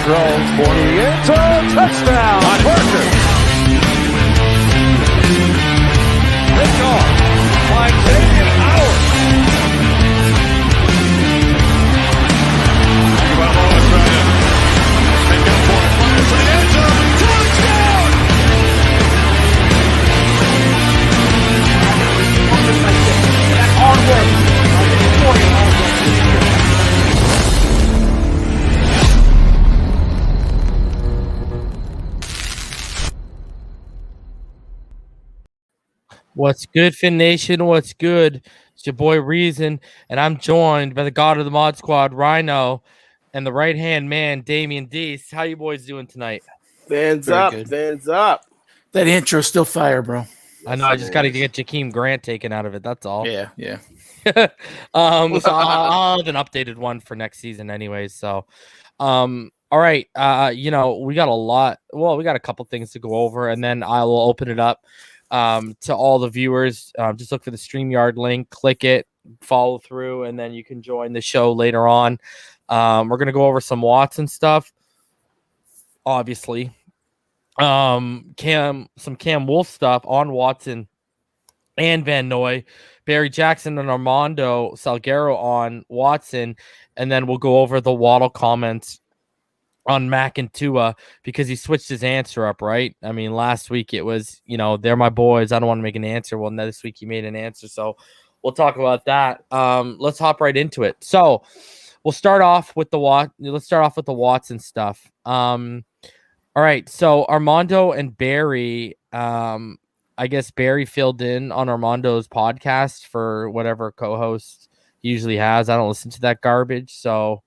throws for the end zone. Touchdown, Parker. Pick off by Xavier Howard. Tagovailoa trying to make up for it. Fires to the end zone. Touchdown! That hard work. What's good, Fin Nation? What's good? It's your boy Reason, and I'm joined by the god of the Mod Squad, Rhino, and the right-hand man, Damian Deese. How you boys doing tonight? Fans up. That intro's still fire, bro. I know. I just got to get Jakeem Grant taken out of it. That's all. Yeah. So I'll have an updated one for next season, anyways. So, all right. We got a lot. Well, we got a couple things to go over, and then I will open it up to all the viewers. Just look for the StreamYard link, click it, follow through, and then you can join the show later on. We're gonna go over some Watson stuff, obviously. Cam Wolfe stuff on Watson and Van Noy, Barry Jackson and Armando Salguero on Watson, and then we'll go over the Waddle comments on Mac and Tua because he switched his answer up, right? I mean, last week it was, they're my boys. I don't want to make an answer. Well, this week he made an answer, so we'll talk about that. Let's hop right into it. So we'll start off with the Watson stuff. All right, so Armando and Barry, I guess Barry filled in on Armando's podcast for whatever co-host he usually has. I don't listen to that garbage, so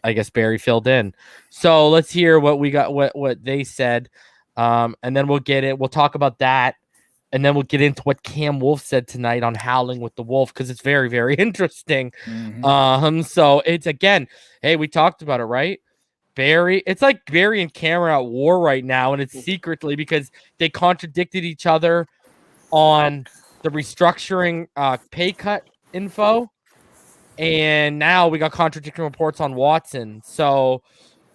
I guess Barry filled in. So let's hear what we got, what they said, and then we'll get it. We'll talk about that, and then we'll get into what Cam Wolfe said tonight on Howling with the Wolf because it's very, very interesting. Mm-hmm. So it's again, hey, we talked about it, right? It's like Barry and Cam are at war right now, and it's secretly because they contradicted each other on the restructuring pay cut info. And now we got contradicting reports on Watson. So,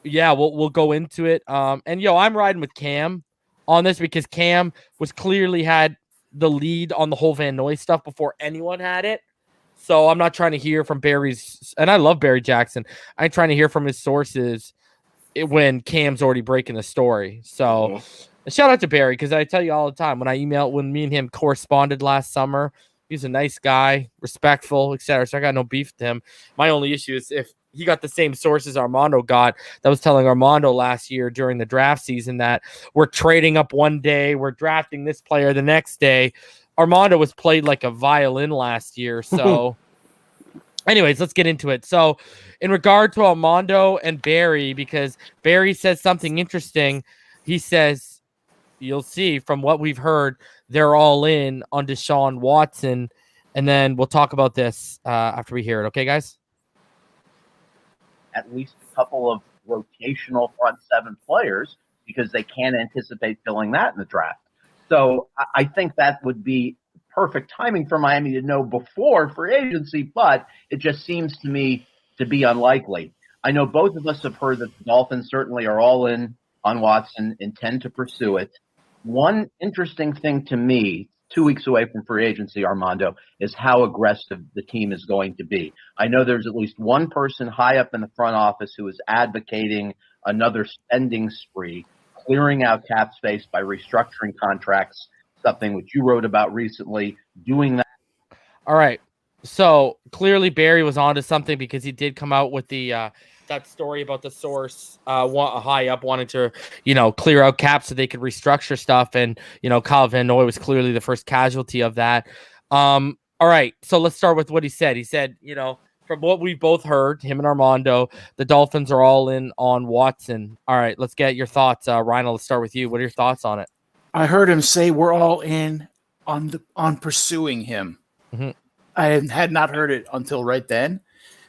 yeah, we'll go into it. And, I'm riding with Cam on this because Cam was clearly had the lead on the whole Van Noy stuff before anyone had it. So I'm not trying to hear from Barry's – and I love Barry Jackson. I'm trying to hear from his sources when Cam's already breaking the story. So shout out to Barry because I tell you all the time when me and him corresponded last summer – he's a nice guy, respectful, etc. So I got no beef with him. My only issue is if he got the same sources Armando got that was telling Armando last year during the draft season that we're trading up one day, we're drafting this player the next day. Armando was played like a violin last year. So anyways, let's get into it. So in regard to Armando and Barry, because Barry says something interesting, he says, you'll see from what we've heard, they're all in on Deshaun Watson. And then we'll talk about this after we hear it. Okay, guys? At least a couple of rotational front seven players because they can't anticipate filling that in the draft. So I think that would be perfect timing for Miami to know before free agency, but it just seems to me to be unlikely. I know both of us have heard that the Dolphins certainly are all in on Watson, intend to pursue it. One interesting thing to me, 2 weeks away from free agency, Armando, is how aggressive the team is going to be. I know there's at least one person high up in the front office who is advocating another spending spree, clearing out cap space by restructuring contracts, something which you wrote about recently, doing that. All right. So clearly Barry was onto something because he did come out with the that story about the source high up wanting to, clear out cap so they could restructure stuff. And, Kyle Van Noy was clearly the first casualty of that. All right. So let's start with what he said. He said, from what we both heard, him and Armando, the Dolphins are all in on Watson. All right. Let's get your thoughts. Ryan, let's start with you. What are your thoughts on it? I heard him say we're all in on pursuing him. Mm-hmm. I had not heard it until right then.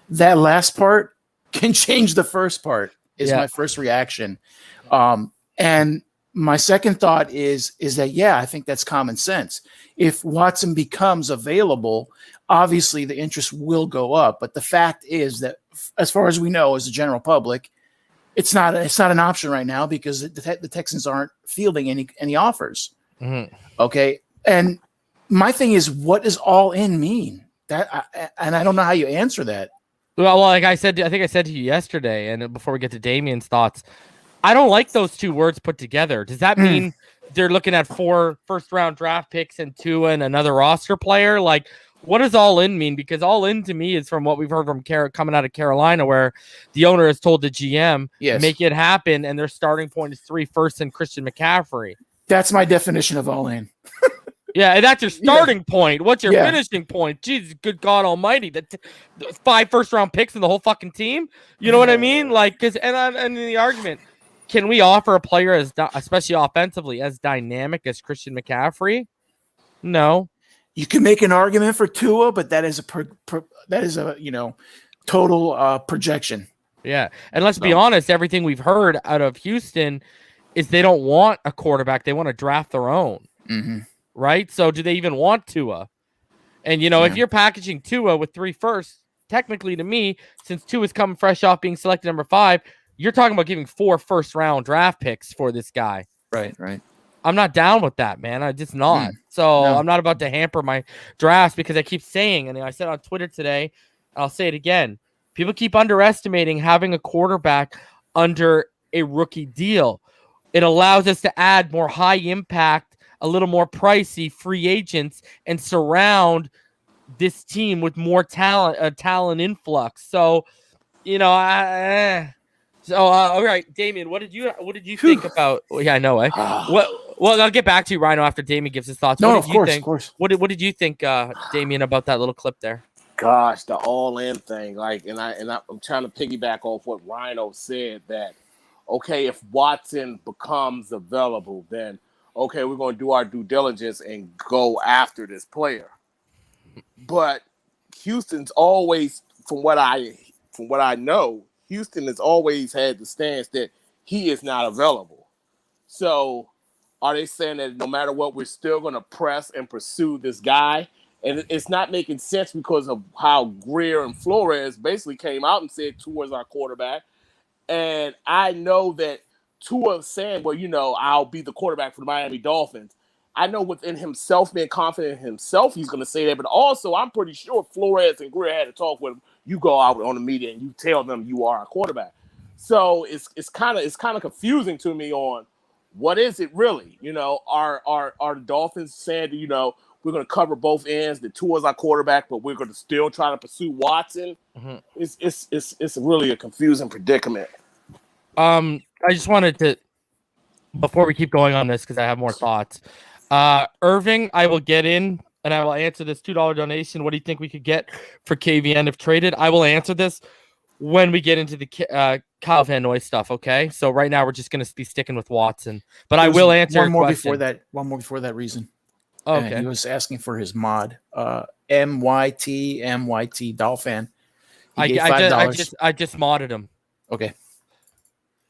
That last part can change the first part is my first reaction. And my second thought is that, I think that's common sense. If Watson becomes available, obviously the interest will go up. But the fact is that as far as we know, as the general public, It's not an option right now because the Texans aren't fielding any offers. Mm-hmm. Okay, and my thing is, what does all in mean? And I don't know how you answer that. Well, like I said, I think I said to you yesterday, and before we get to Damien's thoughts, I don't like those two words put together. Does that mean they're looking at 4 first-round draft picks and Tua and another roster player? Like, what does all in mean? Because all in to me is from what we've heard from coming out of Carolina, where the owner has told the GM, make it happen, and their starting point is 3 firsts and Christian McCaffrey. That's my definition of all in. Yeah, and that's your starting point. What's your finishing point? Jesus, good God Almighty! The 5 first-round picks in the whole fucking team. You know what I mean? Like, because and the argument, can we offer a player especially offensively, as dynamic as Christian McCaffrey? No. You can make an argument for Tua, but that is a total projection. Yeah, and let's be honest. Everything we've heard out of Houston is they don't want a quarterback; they want to draft their own. Mm-hmm. Right? So do they even want Tua? And, if you're packaging Tua with 3 firsts, technically to me, since Tua's coming fresh off being selected number 5, you're talking about giving 4 first-round draft picks for this guy. Right. I'm not down with that, man. I'm just not. So I'm not about to hamper my drafts because I keep saying, and I said on Twitter today, and I'll say it again, people keep underestimating having a quarterback under a rookie deal. It allows us to add more high-impact, a little more pricey free agents and surround this team with more talent influx. So, all right, Damien, what did you think about? Well, yeah, I know. Well, I'll get back to you, Rhino, after Damien gives his thoughts. No, of course. What did you think, Damien, about that little clip there? Gosh, the all-in thing, and I'm trying to piggyback off what Rhino said that, okay, if Watson becomes available, then okay, we're going to do our due diligence and go after this player. But Houston's always, from what I know, Houston has always had the stance that he is not available. So are they saying that no matter what, we're still going to press and pursue this guy? And it's not making sense because of how Greer and Flores basically came out and said Tua's our quarterback. And I know that Tua saying, well, I'll be the quarterback for the Miami Dolphins. I know within himself, being confident in himself, he's going to say that. But also, I'm pretty sure Flores and Greer had to talk with him. You go out on the media and you tell them you are a quarterback. So it's kind of confusing to me on what is it really? Are the Dolphins saying that, we're going to cover both ends, that Tua's our quarterback, but we're going to still try to pursue Watson? Mm-hmm. It's really a confusing predicament. I just wanted to, before we keep going on this, because I have more thoughts. Irving, I will get in and I will answer this $2 donation. What do you think we could get for KVN if traded? I will answer this when we get into the Kyle Van Noy stuff. Okay, so right now we're just going to be sticking with Watson, but I will answer one more before that reason. Okay, he was asking for his mod. MYT Dolphin. I just modded him. Okay.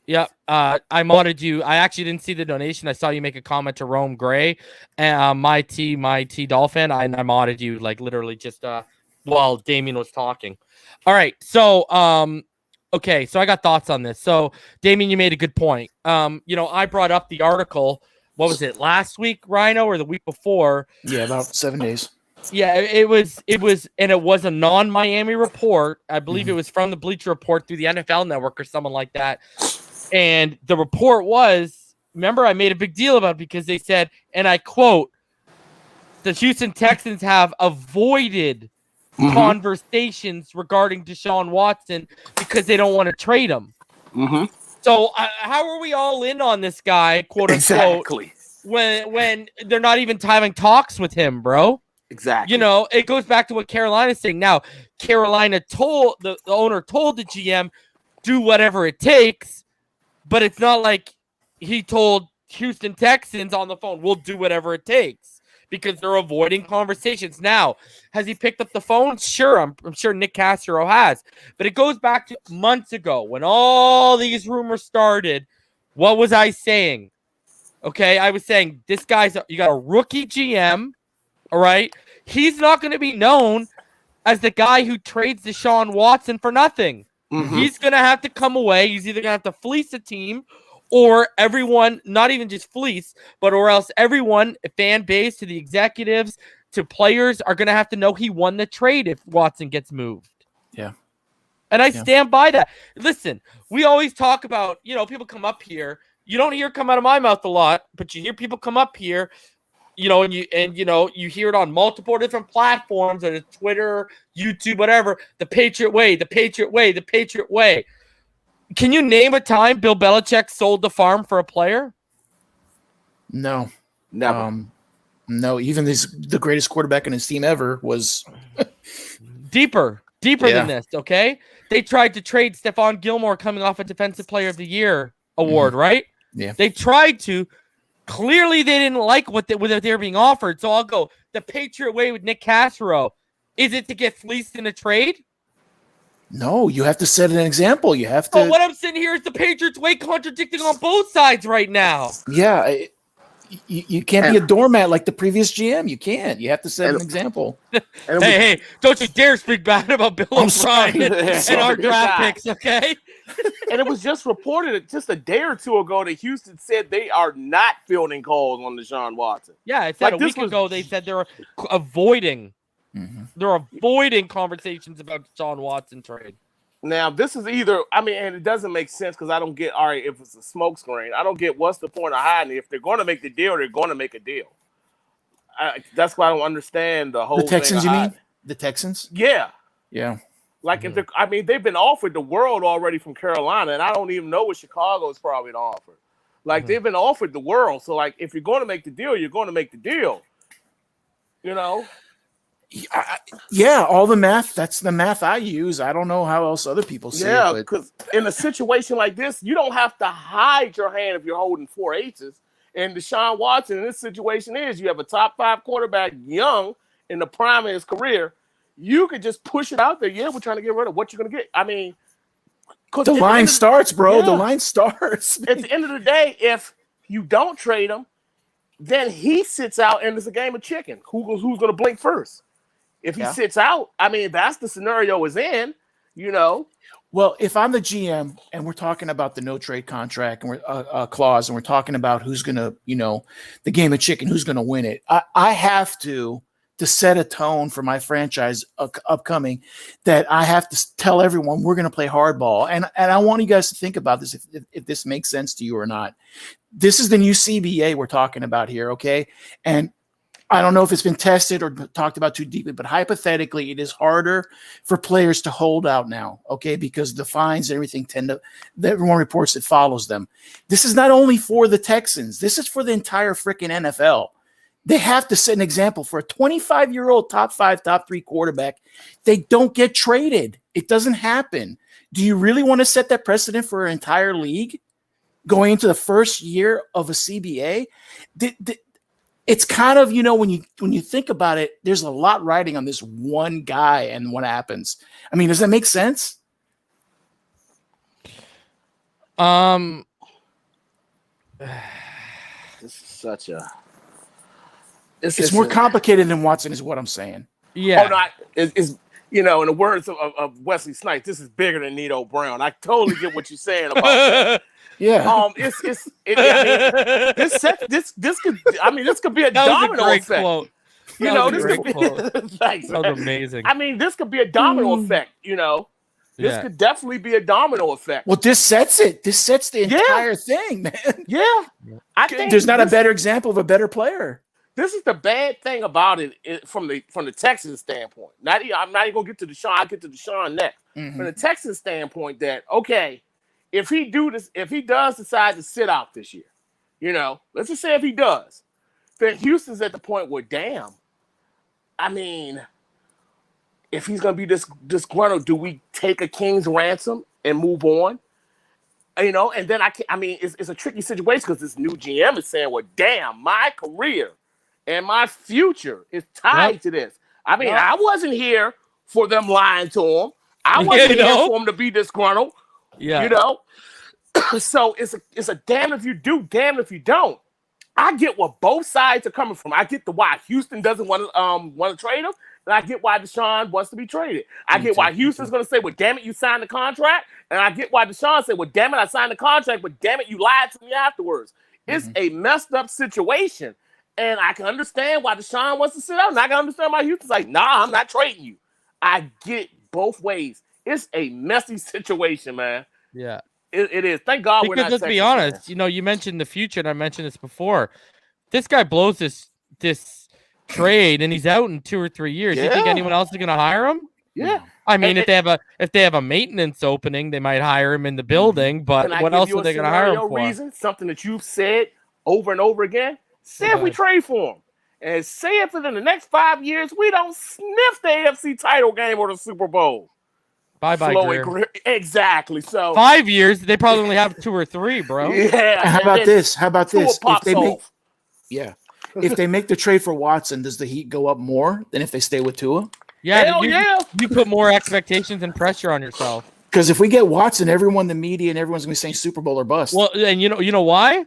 Yep. I modded you. I actually didn't see the donation. I saw you make a comment to Rome Gray and my T Dolphin. I modded you like literally just while Damien was talking. All right. So okay, so I got thoughts on this. So Damien, you made a good point. I brought up the article, what was it, last week, Rhino, or the week before? Yeah, about 7 days. Yeah, it was, and it was a non-Miami report. I believe it was from the Bleacher Report through the NFL Network or someone like that. And the report was, remember, I made a big deal about it because they said, and I quote, the Houston Texans have avoided conversations regarding Deshaun Watson because they don't want to trade him. Mm-hmm. So how are we all in on this guy, quote unquote, exactly, when they're not even having talks with him, bro? Exactly. It goes back to what Carolina's saying. Now, Carolina told the owner told the GM, do whatever it takes. But it's not like he told Houston Texans on the phone, we'll do whatever it takes, because they're avoiding conversations. Now, has he picked up the phone? Sure, I'm sure Nick Castro has. But it goes back to months ago when all these rumors started. What was I saying? Okay, I was saying this you got a rookie GM, all right? He's not going to be known as the guy who trades Deshaun Watson for nothing. Mhm. He's going to have to come away. He's either going to have to fleece a team or everyone, not even just fleece, but or else everyone, fan base to the executives to players are going to have to know he won the trade if Watson gets moved. Yeah. And I stand by that. Listen, we always talk about, people come up here. You don't hear it come out of my mouth a lot, but you hear people come up here, and you hear it on multiple different platforms, or Twitter, YouTube, whatever. The Patriot way, the Patriot way, the Patriot way. Can you name a time Bill Belichick sold the farm for a player? No. Never. No, even the greatest quarterback in his team ever was deeper than this, okay? They tried to trade Stephon Gilmore coming off a Defensive Player of the Year award, right? Yeah. They tried to. Clearly, they didn't like what they were being offered. So I'll go the Patriot way with Nick Cassero. Is it to get fleeced in a trade? No, you have to set an example. You have to. But what I'm sitting here is the Patriots way contradicting on both sides right now. Yeah. You can't be a doormat like the previous GM. You can't. You have to set an example. Hey, don't you dare speak bad about Bill O'Brien and our draft picks, okay? And it was just reported just a day or two ago that Houston said they are not fielding calls on Deshaun Watson. Yeah, it said a week ago they said they're avoiding. They're avoiding conversations about Deshaun Watson trade. Now, this is either, and it doesn't make sense because I don't get, all right, if it's a smoke screen, I don't get what's the point of hiding it. If they're going to make the deal, they're going to make a deal. That's why I don't understand the whole thing. The Texans, thing you mean? The Texans? Yeah. Yeah. Like, if they're, they've been offered the world already from Carolina, and I don't even know what Chicago is probably offered. Like, they've been offered the world. So, like, if you're going to make the deal, you're going to make the deal. Yeah, all the math. That's the math I use. I don't know how else other people see it. Yeah, because in a situation like this, you don't have to hide your hand if you're holding 4 aces. And Deshaun Watson in this situation is you have a top 5 quarterback, young, in the prime of his career. You could just push it out there. Yeah, we're trying to get rid of what you're going to get. The line starts, bro. Yeah. The line starts. At the end of the day, if you don't trade him, then he sits out and it's a game of chicken. Who's going to blink first? If he sits out, that's the scenario is in, Well, if I'm the GM and we're talking about the no trade contract and we're clause and we're talking about who's going to, the game of chicken, who's going to win it, I have to set a tone for my franchise upcoming that I have to tell everyone we're going to play hardball. And I want you guys to think about this, if this makes sense to you or not. This is the new CBA we're talking about here, okay? And I don't know if it's been tested or talked about too deeply, but hypothetically, it is harder for players to hold out now, okay, because the fines and everything everyone reports it follows them. This is not only for the Texans. This is for the entire freaking NFL. They have to set an example for a 25-year-old top 5, top 3 quarterback. They don't get traded. It doesn't happen. Do you really want to set that precedent for an entire league going into the first year of a CBA? It's kind of, when you think about it, there's a lot riding on this one guy and what happens. Does that make sense? This is such a. It's more complicated than Watson, is what I'm saying. Yeah. Oh, no, it's in the words of Wesley Snipes, this is bigger than Nito Brown. I totally get what you're saying about that. Yeah. This could be a domino effect. Quote. This could be Thanks, that was amazing. This could be a domino effect, This could definitely be a domino effect. Well, this sets it. This sets the entire thing, man. Yeah. I think there's not a better example of a better player. This is the bad thing about it from the Texans standpoint. I'm not even gonna get to Deshaun. I'll get to Deshaun next. From the Texans standpoint, that okay, if he does decide to sit out this year, let's just say if he does, then Houston's at the point where, damn, if he's gonna be disgruntled, do we take a king's ransom and move on? And then it's a tricky situation because this new GM is saying, well, damn, my career and my future is tied to this. I wasn't here for them lying to him. I wasn't here for him to be disgruntled. Yeah. So it's a damn if you do, damn if you don't. I get where both sides are coming from. I get the why Houston doesn't want to trade him, And I get why Deshaun wants to be traded. I get why Houston's going to say, well, damn it, you signed the contract. And I get why Deshaun said, well, damn it, I signed the contract, but damn it, you lied to me afterwards. It's a messed up situation. And I can understand why Deshaun wants to sit out. And I can understand why Houston's like, nah, I'm not trading you. I get both ways. It's a messy situation, man. Yeah. It is. Thank God we're not. Because let's be honest, you mentioned the future, and I mentioned this before. This guy blows this trade, and he's out in 2 or 3 years. You think anyone else is going to hire him? Yeah. I mean, if they have a maintenance opening, they might hire him in the building. But what else are they going to hire him for? Reason, something that you've said over and over again. Say if we trade for him, and say if within the next 5 years we don't sniff the AFC title game or the Super Bowl. Bye-bye, Greer. Exactly. So 5 years, they probably only have 2 or 3, bro. Yeah. How about this? If if they make the trade for Watson, does the heat go up more than if they stay with Tua? Yeah, you put more expectations and pressure on yourself. Because if we get Watson, everyone, the media, and everyone's going to be saying Super Bowl or bust. Well, and you know why?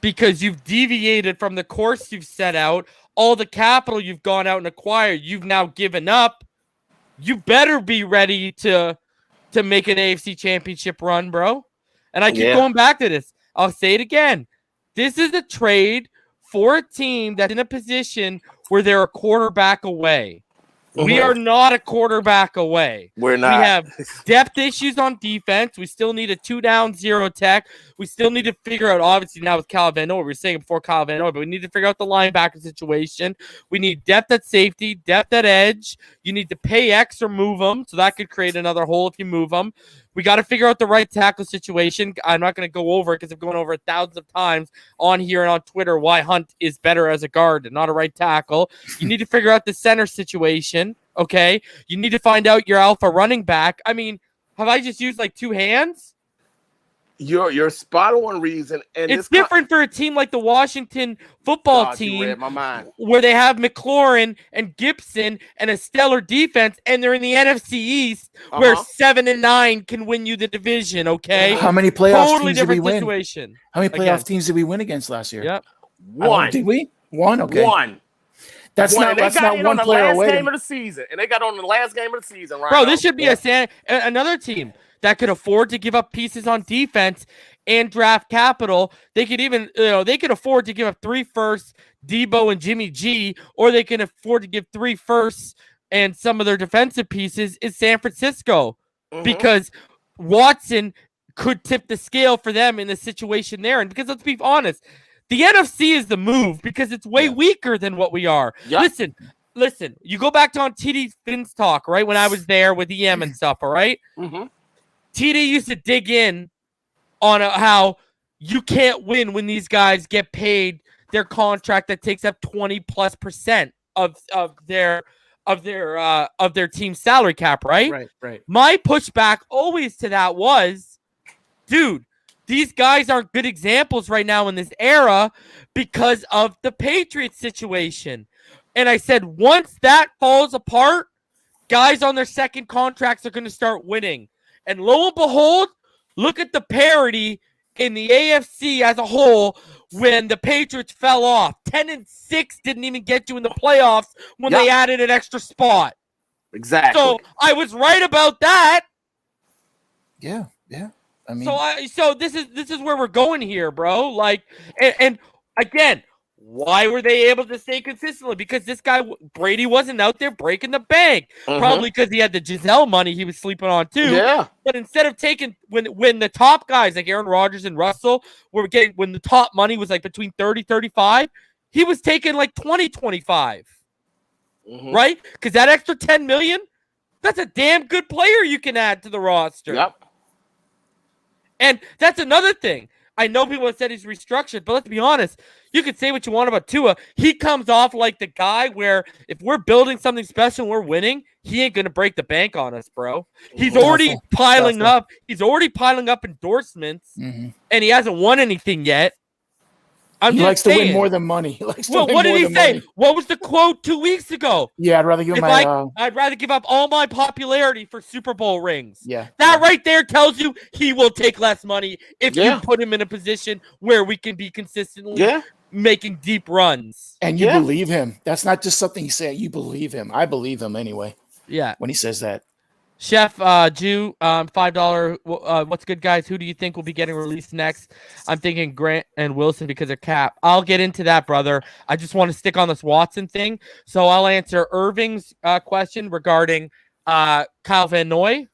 Because you've deviated from the course you've set out. All the capital you've gone out and acquired, you've now given up. You better be ready to make an AFC championship run, bro. And I keep going back to this. I'll say it again. This is a trade for a team that's in a position where they're a quarterback away. We are not a quarterback away. We're not. We have depth issues on defense. We still need a 2-down, 0 tech. We still need to figure out, obviously, now with Kyle Van Noy, we were saying before Kyle Van Noy, but we need to figure out the linebacker situation. We need depth at safety, depth at edge. You need to pay X or move them, so that could create another hole if you move them. We got to figure out the right tackle situation. I'm not going to go over it because I've gone over it thousands of times on here and on Twitter why Hunt is better as a guard and not a right tackle. You need to figure out the center situation, okay? You need to find out your alpha running back. I mean, have I just used like 2 hands? You're spot on, reason. And it's different for a team like the Washington football team, you read my mind, where they have McLaurin and Gibson and a stellar defense, and they're in the NFC East, where 7 and 9 can win you the division. Okay, how many playoff totally teams did we win? Situation. How many playoff teams did we win against last year? Yep, 1. Did we? 1. Okay, 1. That's not one player away. Game of the season, and they got on the last game of the season, right? Bro, this should be another team that could afford to give up pieces on defense and draft capital. They could even, they could afford to give up 3 firsts, Debo and Jimmy G, or they can afford to give 3 firsts and some of their defensive pieces is San Francisco, because Watson could tip the scale for them in the situation there. And because let's be honest, the NFC is the move because it's way weaker than what we are. Yep. Listen, you go back to on TD Finn's talk, right? When I was there with EM and stuff, all right? TD used to dig in on how you can't win when these guys get paid their contract that takes up 20+% of their team salary cap, right? Right. My pushback always to that was, dude, these guys aren't good examples right now in this era because of the Patriots situation. And I said, once that falls apart, guys on their second contracts are going to start winning. And lo and behold, look at the parity in the AFC as a whole when the Patriots fell off. 10-6 didn't even get you in the playoffs when they added an extra spot. Exactly. So I was right about that. Yeah. I mean, so this is where we're going here, bro. Like, and again, why were they able to stay consistently? Because this guy Brady wasn't out there breaking the bank. Probably because he had the Giselle money he was sleeping on too. Yeah. But instead of taking when the top guys like Aaron Rodgers and Russell were getting when the top money was like between 30-35, he was taking like 20-25. Right? Because that extra $10 million, that's a damn good player you can add to the roster. Yep. And that's another thing. I know people have said he's restructured, but let's be honest. You could say what you want about Tua. He comes off like the guy where if we're building something special and we're winning, he ain't going to break the bank on us, bro. He's already piling up. He's already piling up endorsements, and he hasn't won anything yet. He likes to win more than money. What did he say? What was the quote 2 weeks ago? Yeah, I'd rather give I'd rather give up all my popularity for Super Bowl rings. Yeah. That right there tells you he will take less money if you put him in a position where we can be consistently making deep runs. And you believe him. That's not just something he's saying. You believe him. I believe him anyway. Yeah. When he says that. Chef Jew, $5. What's good, guys? Who do you think will be getting released next? I'm thinking Grant and Wilson because of cap. I'll get into that, brother. I just want to stick on this Watson thing. So I'll answer Irving's question regarding Kyle Van Noy.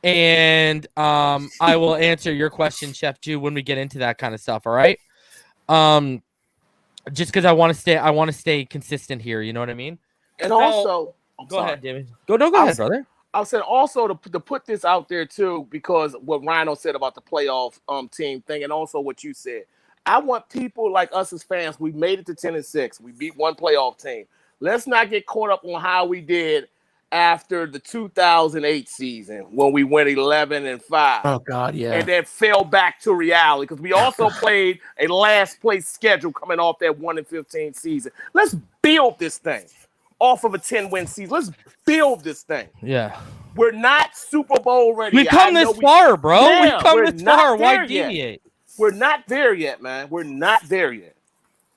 And I will answer your question, Chef Jew, when we get into that kind of stuff. All right. Just because I want to stay consistent here. You know what I mean? And So, also, go ahead, David. Go ahead, brother. I said also to put this out there too, because what Rhino said about the playoff team thing, and also what you said. I want people like us as fans. We made it to 10-6. We beat one playoff team. Let's not get caught up on how we did after the 2008 season when we went 11-5. Oh God, yeah. And then fell back to reality because we also played a last place schedule coming off that 1-15 season. Let's build this thing off of a 10-win season. Let's build this thing. Yeah. We're not Super Bowl ready. We've come this far, bro. Yeah, We've come this far. Why yet. deviate? We're not there yet, man. We're not there yet.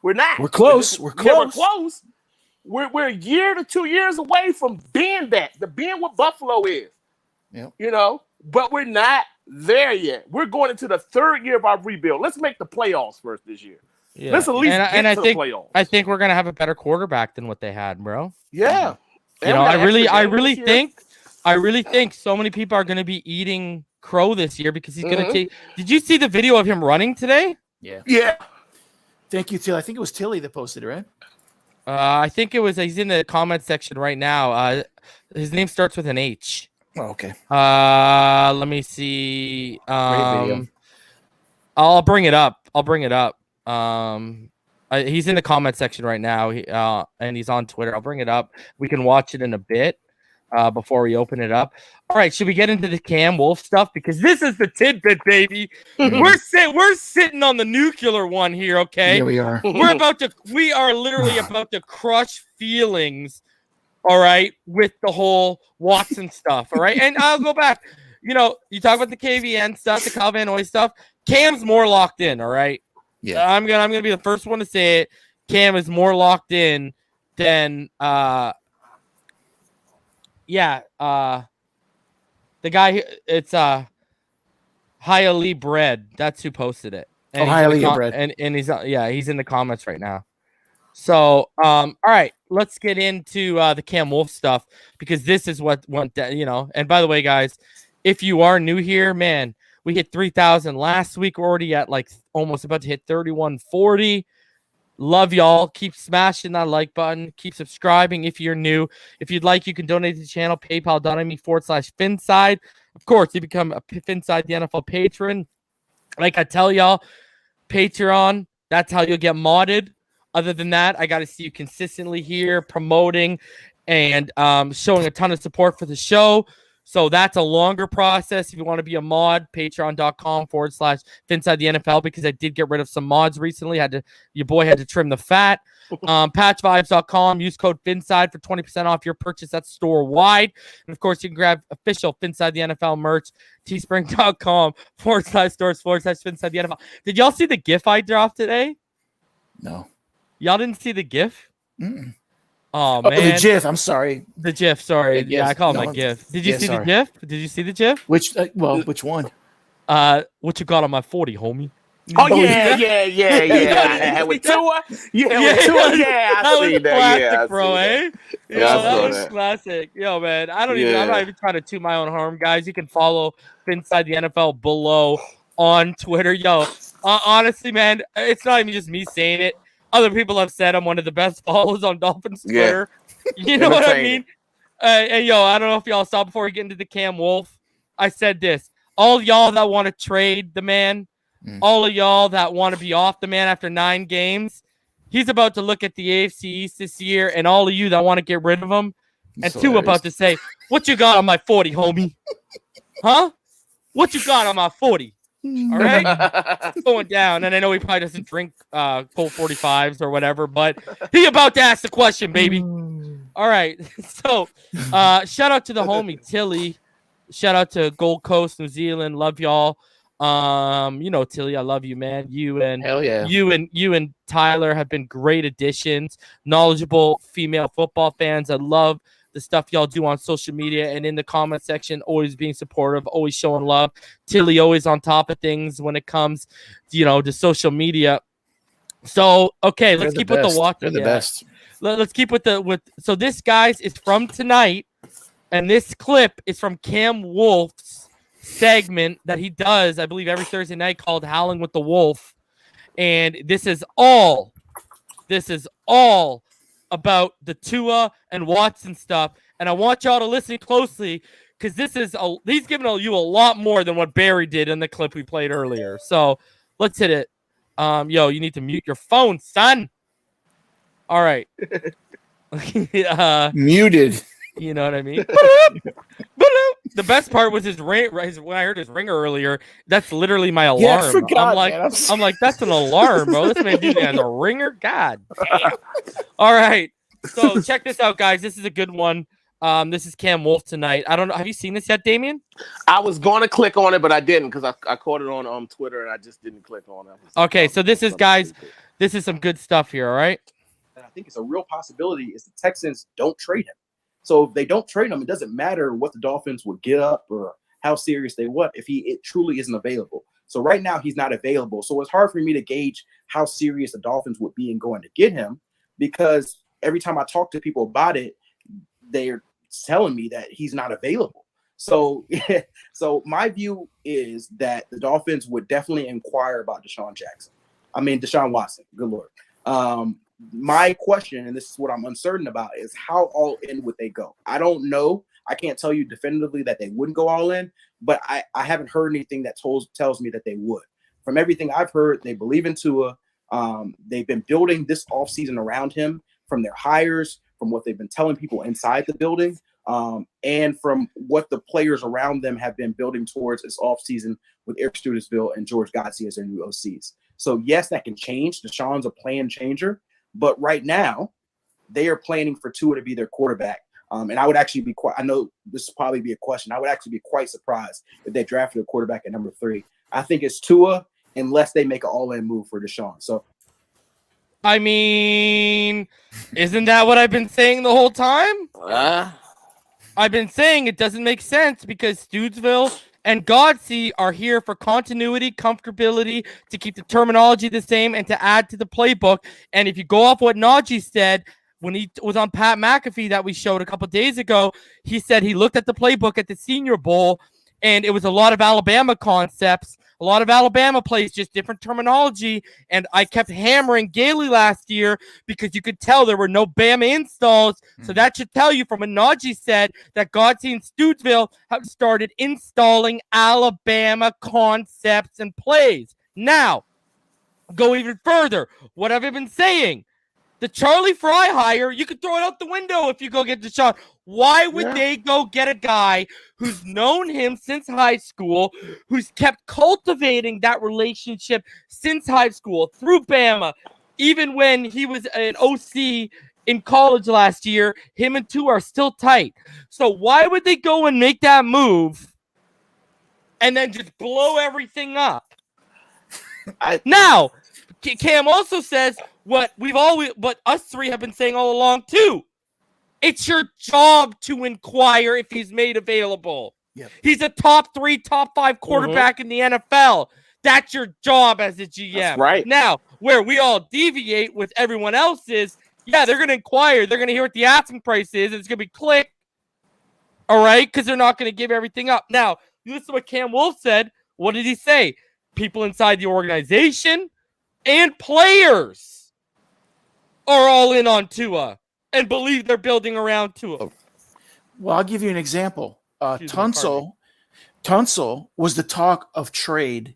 We're not. We're close. We're close. Yeah, we're close. We're a year to 2 years away from being being what Buffalo is. Yep. You know, but we're not there yet. We're going into the third year of our rebuild. Let's make the playoffs first this year. Yeah. Let's at least get to the playoffs. I think we're gonna have a better quarterback than what they had, bro. Yeah. You know, I really think so many people are gonna be eating crow this year because he's gonna take. Did you see the video of him running today? Yeah. Yeah. Thank you, Tilly. I think it was Tilly that posted it, right? I think it was. He's in the comment section right now. His name starts with an H. Oh, okay. Let me see. Great video. I'll bring it up. He's in the comment section right now. And he's on Twitter. I'll bring it up. We can watch it in a bit before we open it up. All right, should we get into the Cam Wolfe stuff? Because this is the tidbit, baby. We're sitting on the nuclear one here, okay? Here we are. We are literally about to crush feelings, all right, with the whole Watson stuff, all right? And I'll go back. You know, you talk about the KVN stuff, the Kyle Van Noy stuff. Cam's more locked in, all right? Yeah. I'm gonna be the first one to say it. Cam is more locked in than the guy. It's Highly Bread. That's who posted it. And Highly Bread. And he's in the comments right now. So all right, let's get into the Cam Wolfe stuff because this is what went down, you know. And by the way, guys, if you are new here, man, we hit 3,000 last week. We're already at like almost about to hit 3140. Love y'all. Keep smashing that like button. Keep subscribing if you're new. If you'd like, you can donate to the channel, paypal.me/Finside. Of course, you become a Finside the NFL patron. Like I tell y'all, Patreon, that's how you'll get modded. Other than that, I got to see you consistently here promoting and showing a ton of support for the show. So that's a longer process. If you want to be a mod, patreon.com/Finside the NFL, because I did get rid of some mods recently. Your boy had to trim the fat. Patchvibes.com. Use code Finside for 20% off your purchase. That's store wide. And of course, you can grab official Finside the NFL merch. Teespring.com/stores/Finside the NFL. Did y'all see the GIF I dropped today? No. Y'all didn't see the GIF? Mm-mm. Oh, man. The GIF. I'm sorry. The GIF. Sorry. Yes. I call it my GIF. Did you see the GIF? Did you see the GIF? Which one? What you got on my 40, homie? Oh, yeah. With Tua? With Tua. Yeah, I see that. Classic, bro, eh? That was classic. Yo, man, I'm not even trying to toot my own horn, guys. You can follow Finside the NFL below on Twitter. Yo, honestly, man, it's not even just me saying it. Other people have said I'm one of the best follows on Dolphins Twitter. Yeah. You know what I mean? And yo, I don't know if y'all saw before we get into the Cam Wolfe. I said this. All y'all that want to trade the man, all of y'all that want to be off the man after 9 games, he's about to look at the AFC East this year, and all of you that want to get rid of him, and Tua about to say, what you got on my 40, homie? Huh? What you got on my 40? All right, it's going down, and I know he probably doesn't drink Colt 45s or whatever, but he about to ask the question, baby. All right, so shout out to the homie Tilly, shout out to Gold Coast, New Zealand, love y'all. Tilly, I love you, man. Hell yeah. You and Tyler have been great additions, knowledgeable female football fans. I love the stuff y'all do on social media and in the comment section, always being supportive, always showing love. Tilly always on top of things when it comes, to social media. So, okay, let's keep with the watch. They're the best. Let's keep with so this, guys, is from tonight, and this clip is from Cam Wolfe's segment that he does, I believe, every Thursday night called Howling with the Wolf. And this is all about the Tua and Watson stuff. And I want y'all to listen closely because he's giving you a lot more than what Barry did in the clip we played earlier. So let's hit it. You need to mute your phone, son. All right. Muted. You know what I mean? The best part was his ring. When I heard his ringer earlier, that's literally my alarm. Yeah, I forgot, I'm like, that's an alarm, bro. This man has a ringer. God damn. All right. So check this out, guys. This is a good one. This is Cam Wolfe tonight. I don't know. Have you seen this yet, Damien? I was going to click on it, but I didn't because I caught it on Twitter and I just didn't click on it. Okay, so this is, guys, this is some good stuff here, all right? And I think it's a real possibility is the Texans don't trade him. So if they don't trade him, it doesn't matter what the Dolphins would get up or how serious they want if it truly isn't available. So right now he's not available. So it's hard for me to gauge how serious the Dolphins would be in going to get him because every time I talk to people about it, they're telling me that he's not available. So my view is that the Dolphins would definitely inquire about Deshaun Watson. Good Lord. My question, and this is what I'm uncertain about, is how all in would they go? I don't know. I can't tell you definitively that they wouldn't go all in, but I haven't heard anything that tells me that they would. From everything I've heard, they believe in Tua. They've been building this offseason around him from their hires, from what they've been telling people inside the building, and from what the players around them have been building towards this offseason with Eric Studesville and George Godsey as their new OCs. So, yes, that can change. Deshaun's a plan changer. But right now, they are planning for Tua to be their quarterback. And I would actually be I know this will probably be a question. I would actually be quite surprised if they drafted a quarterback at number 3. I think it's Tua unless they make an all-in move for Deshaun. So, I mean, isn't that what I've been saying the whole time? I've been saying it doesn't make sense because Studesville and Godsey are here for continuity, comfortability, to keep the terminology the same and to add to the playbook. And if you go off what Najee said when he was on Pat McAfee that we showed a couple days ago, he said he looked at the playbook at the Senior Bowl and it was a lot of Alabama concepts, a lot of Alabama plays, just different terminology. And I kept hammering Gailey last year because you could tell there were no Bama installs. So that should tell you from what Najee said that Godsey and Studesville have started installing Alabama concepts and plays. Now, go even further. What have I been saying? The Charlie Fry hire, you could throw it out the window if you go get Deshaun. Why would they go get a guy who's known him since high school, who's kept cultivating that relationship since high school through Bama? Even when he was an OC in college last year, him and Tua are still tight. So why would they go and make that move and then just blow everything up? Now, Cam also says what us three have been saying all along too. It's your job to inquire if he's made available. Yep. He's a top 3, top 5 quarterback in the NFL. That's your job as a GM. That's right. Now, where we all deviate with everyone else is, they're going to inquire. They're going to hear what the asking price is. It's going to be click. All right? Because they're not going to give everything up. Now, listen to what Cam Wolfe said. What did he say? People inside the organization and players are all in on Tua and believe they're building around Tua. Well, I'll give you an example. Tunsil was the talk of trade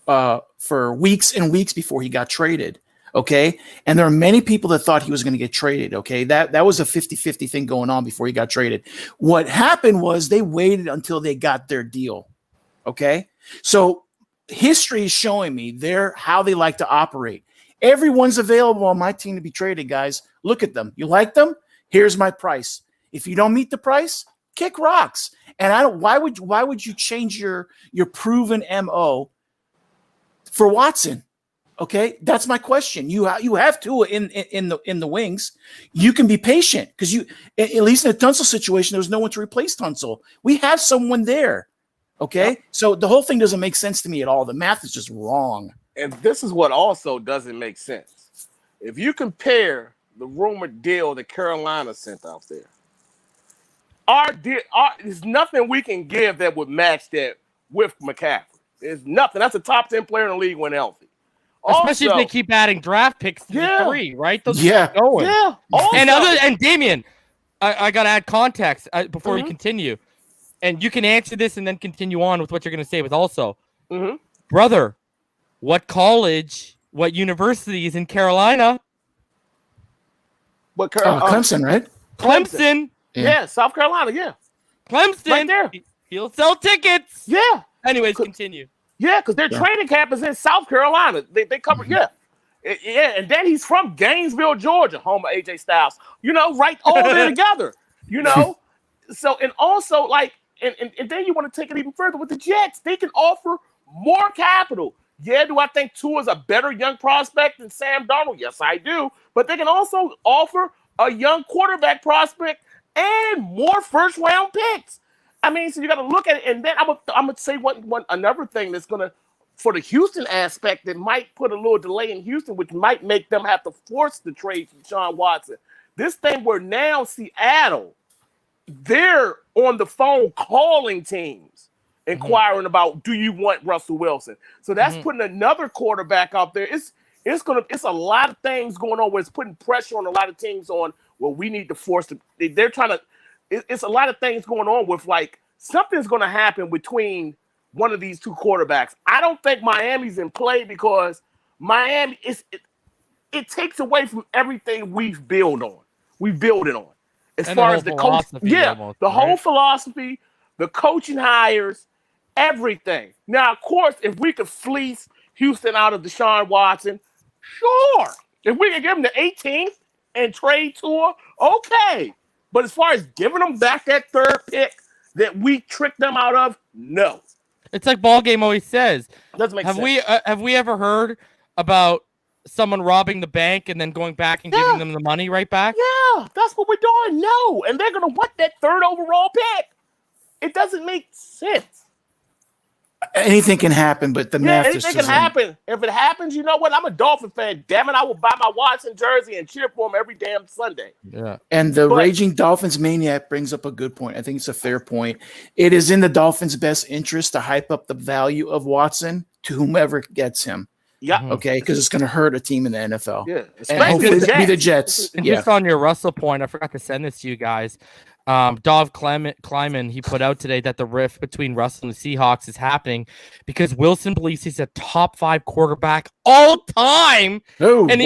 for weeks and weeks before he got traded. Okay. And there are many people that thought he was going to get traded. Okay. That was a 50-50 thing going on before he got traded. What happened was they waited until they got their deal. Okay. So history is showing me how they like to operate. Everyone's available on my team to be traded, guys. Look at them. You like them? Here's my price. If you don't meet the price, kick rocks. And why would you change your proven MO for Watson. Okay, that's my question. You have Tua in the wings. You can be patient because you, at least in a Tunsil situation, there was no one to replace Tunsil. We have someone there. Okay, Yep. so the whole thing doesn't make sense to me at all. The math is just wrong. And this is what also doesn't make sense. If you compare the rumored deal that Carolina sent out there, there's nothing we can give that would match that with McCaffrey. There's nothing. That's a top 10 player in the league when healthy. Especially Also, if they keep adding draft picks to the 3, right? Those Yeah. keep going. yeah. Also, And Damien, I got to add context before we continue. And you can answer this and then continue on with what you're going to say with also. Brother, what college, what university is in Carolina? but Clemson, right? Clemson. Yeah, South Carolina, yeah. Clemson. Right there. He'll sell tickets. Yeah. Anyways, continue. Yeah, because their training camp is in South Carolina. They cover, yeah. Yeah, and then he's from Gainesville, Georgia, home of AJ Styles. Right all there together. So, and also, like, and then you want to take it even further with the Jets. They can offer more capital. Yeah, do I think Tua's a better young prospect than Sam Darnold? Yes, I do. But they can also offer a young quarterback prospect and more first-round picks. I mean, so you got to look at it, and then I'm gonna say one another thing that's gonna, for the Houston aspect, that might put a little delay in Houston, which might make them have to force the trade for Deshaun Watson. This thing where now Seattle, they're on the phone calling teams, inquiring about, do you want Russell Wilson? So that's putting another quarterback out there. It's a lot of things going on where it's putting pressure on a lot of teams on, well, we need to force them. They're trying to. It's a lot of things going on with, like, something's going to happen between one of these two quarterbacks. I don't think Miami's in play because Miami it takes away from everything we've built on. We build it on. As And far the as the whole coach, philosophy almost, the whole right? philosophy, the coaching hires, everything. Now, of course, if we could fleece Houston out of Deshaun Watson, sure. If we could give him the 18th and trade Tua, okay. But as far as giving them back that third pick that we tricked them out of, no. It's like Ball Game always says. Doesn't make sense. Have we ever heard about someone robbing the bank and then going back and giving them the money right back? Yeah, that's what we're doing. No. And they're going to want that third overall pick. It doesn't make sense. Anything can happen, but the math just anything can happen. If it happens, you know what? I'm a Dolphin fan. Damn it, I will buy my Watson jersey and cheer for him every damn Sunday. Yeah. And the Raging Dolphins maniac brings up a good point. I think it's a fair point. It is in the Dolphins' best interest to hype up the value of Watson to whomever gets him. Yeah. Okay, because it's going to hurt a team in the NFL. Yeah. And Especially hopefully the that'll be the Jets. Jets. And Yeah. just on your Russell point, I forgot to send this to you guys. Dov Kleiman, he put out today that the rift between Russell and the Seahawks is happening because Wilson believes he's a top 5 quarterback all time. Oh, And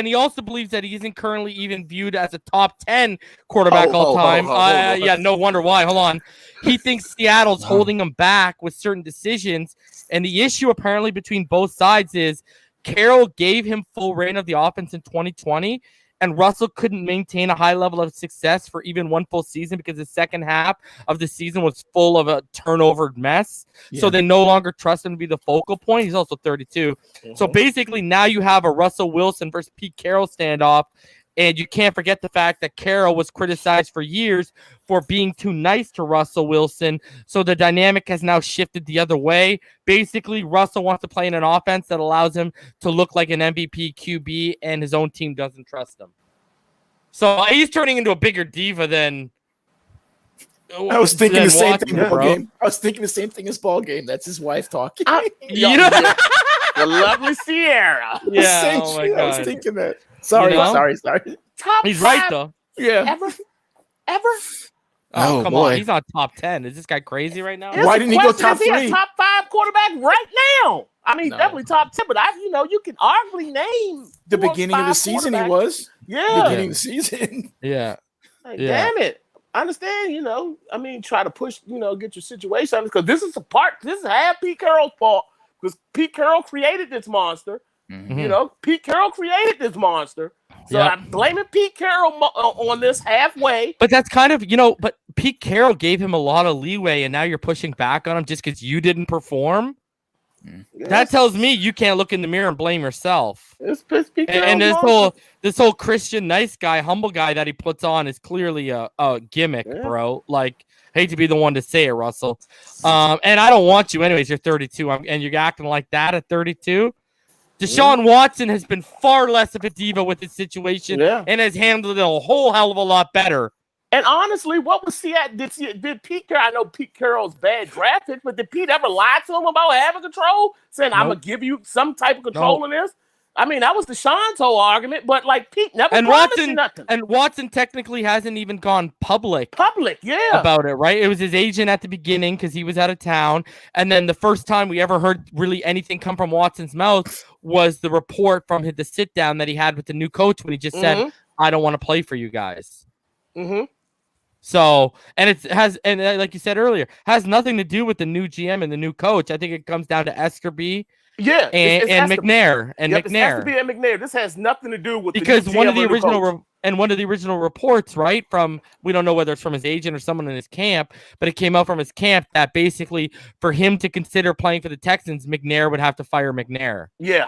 he also believes that he isn't currently even viewed as a top 10 quarterback all time. Yeah, no wonder why. Hold on. He thinks Seattle's holding him back with certain decisions. And the issue apparently between both sides is Carroll gave him full reign of the offense in 2020, and Russell couldn't maintain a high level of success for even one full season because the second half of the season was full of a turnover mess. Yeah. So they no longer trust him to be the focal point. He's also 32. So basically now you have a Russell Wilson versus Pete Carroll standoff. And you can't forget the fact that Carroll was criticized for years for being too nice to Russell Wilson. So the dynamic has now shifted the other way. Basically, Russell wants to play in an offense that allows him to look like an MVP QB, and his own team doesn't trust him. So he's turning into a bigger diva than. I was thinking the same Watson, thing. Ball bro. game. I was thinking the same thing as Ball Game. That's his wife talking. You know? The lovely Sierra. Yeah. Same Oh my shit. I was God. thinking that. Sorry, You know? sorry. Top He's 5 right though. Yeah. Ever? Oh, Oh, come boy. on. He's not top 10. Is this guy crazy right now? Why didn't he go top Is he 3? a top 5 quarterback right now? I mean, No. definitely top 10, but you can arguably name The 4 or beginning of the 5 season, he quarterbacks. was. Yeah. Beginning of the season. Yeah. Like, Yeah. damn it. I understand, try to push, get your situation because this is half Pete Carroll's fault because Pete Carroll created this monster. Mhm. Pete Carroll created this monster. So Yep. I'm blaming Pete Carroll on this halfway. But that's kind of, but Pete Carroll gave him a lot of leeway, and now you're pushing back on him just because you didn't perform. That tells me you can't look in the mirror and blame yourself. It's Pete And Carroll's this whole Christian nice guy, humble guy that he puts on is clearly a gimmick, bro. Like, hate to be the one to say it, Russell. And I don't want you anyways. You're 32, and you're acting like that at 32. Deshaun Watson has been far less of a diva with this situation and has handled it a whole hell of a lot better. And honestly, what was Seattle? Did Pete Carroll? I know Pete Carroll's bad draft pick, but did Pete ever lie to him about having control, saying I'm gonna give you some type of control in this? I mean, that was Deshaun's whole argument, but like Pete never promised you nothing. And Watson technically hasn't even gone public, about it, right? It was his agent at the beginning because he was out of town, and then the first time we ever heard really anything come from Watson's mouth was the report from the sit down that he had with the new coach when he just said, "I don't want to play for you guys." So, and it has, and like you said earlier, has nothing to do with the new GM and the new coach. I think it comes down to Eskerby, and McNair, and McNair. Eskerby and McNair. This has nothing to do with because the new one of the GM original one of the original reports, right, from we don't know whether it's from his agent or someone in his camp, but it came out from his camp that basically for him to consider playing for the Texans, McNair would have to fire McNair. Yeah.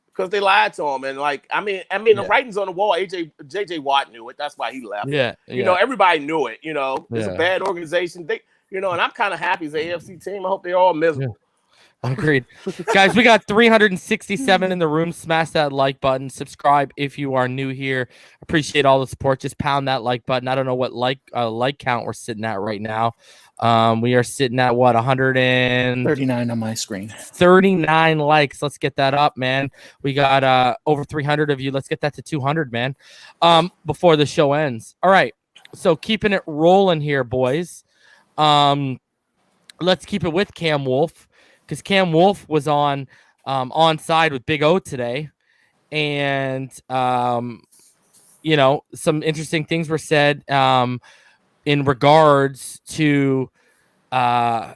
Because they lied to him, and like I mean, the writing's on the wall. JJ Watt knew it. That's why he left. You know, everybody knew it. You know, it's a bad organization. They, and I'm kind of happy as an AFC team. I hope they're all miserable. Agreed. Guys, we got 367 in the room. Smash that like button. Subscribe if you are new here. Appreciate all the support. Just pound that like button. I don't know what like count we're sitting at right now. We are sitting at what, 139 on my screen. 39 likes. Let's get that up, man. We got over 300 of you. Let's get that to 200, man. Before the show ends. All right. So keeping it rolling here, boys. Let's keep it with Cam Wolfe, because Cam Wolfe was on side with Big O today, and some interesting things were said in regards to Kyle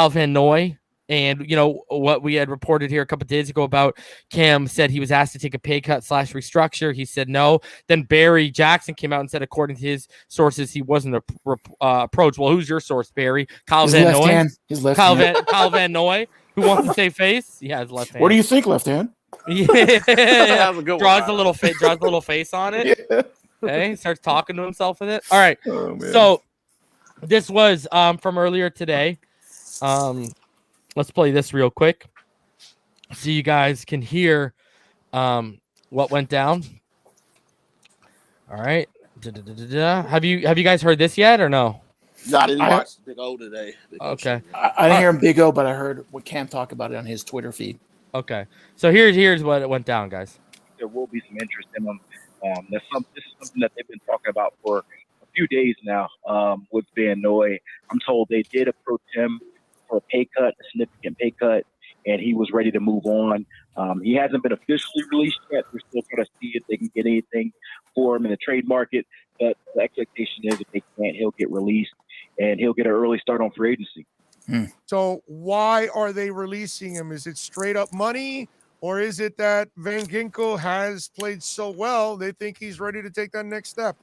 Van Noy, and what we had reported here a couple of days ago about Cam said he was asked to take a pay cut / restructure. He said no. Then Barry Jackson came out and said, according to his sources, he wasn't approached. Well, who's your source, Barry? Kyle Van Noy. His left Kyle hand. Kyle Van Noy, who wants to say face? Yeah, his left hand. What do you think, left hand? Yeah, That was a good draws one. a little face on it. Yeah. Okay, starts talking to himself with it. All right. Oh, man. So this was from earlier today. Let's play this real quick so you guys can hear what went down. All right. Have you guys heard this yet or no? No, I didn't watch Big O today. Okay. I didn't hear him Big O, but I heard what Cam talk about it on his Twitter feed. Okay. So here's what went down, guys. There will be some interest in them. This is something that they've been talking about for a few days now with Van Noy. I'm told they did approach him for a pay cut, a significant pay cut, and he was ready to move on. He hasn't been officially released yet. We're still trying to see if they can get anything for him in the trade market, but the expectation is if they can't, he'll get released, and he'll get an early start on free agency. So why are they releasing him? Is it straight up money, or is it that Van Ginkel has played so well they think he's ready to take that next step?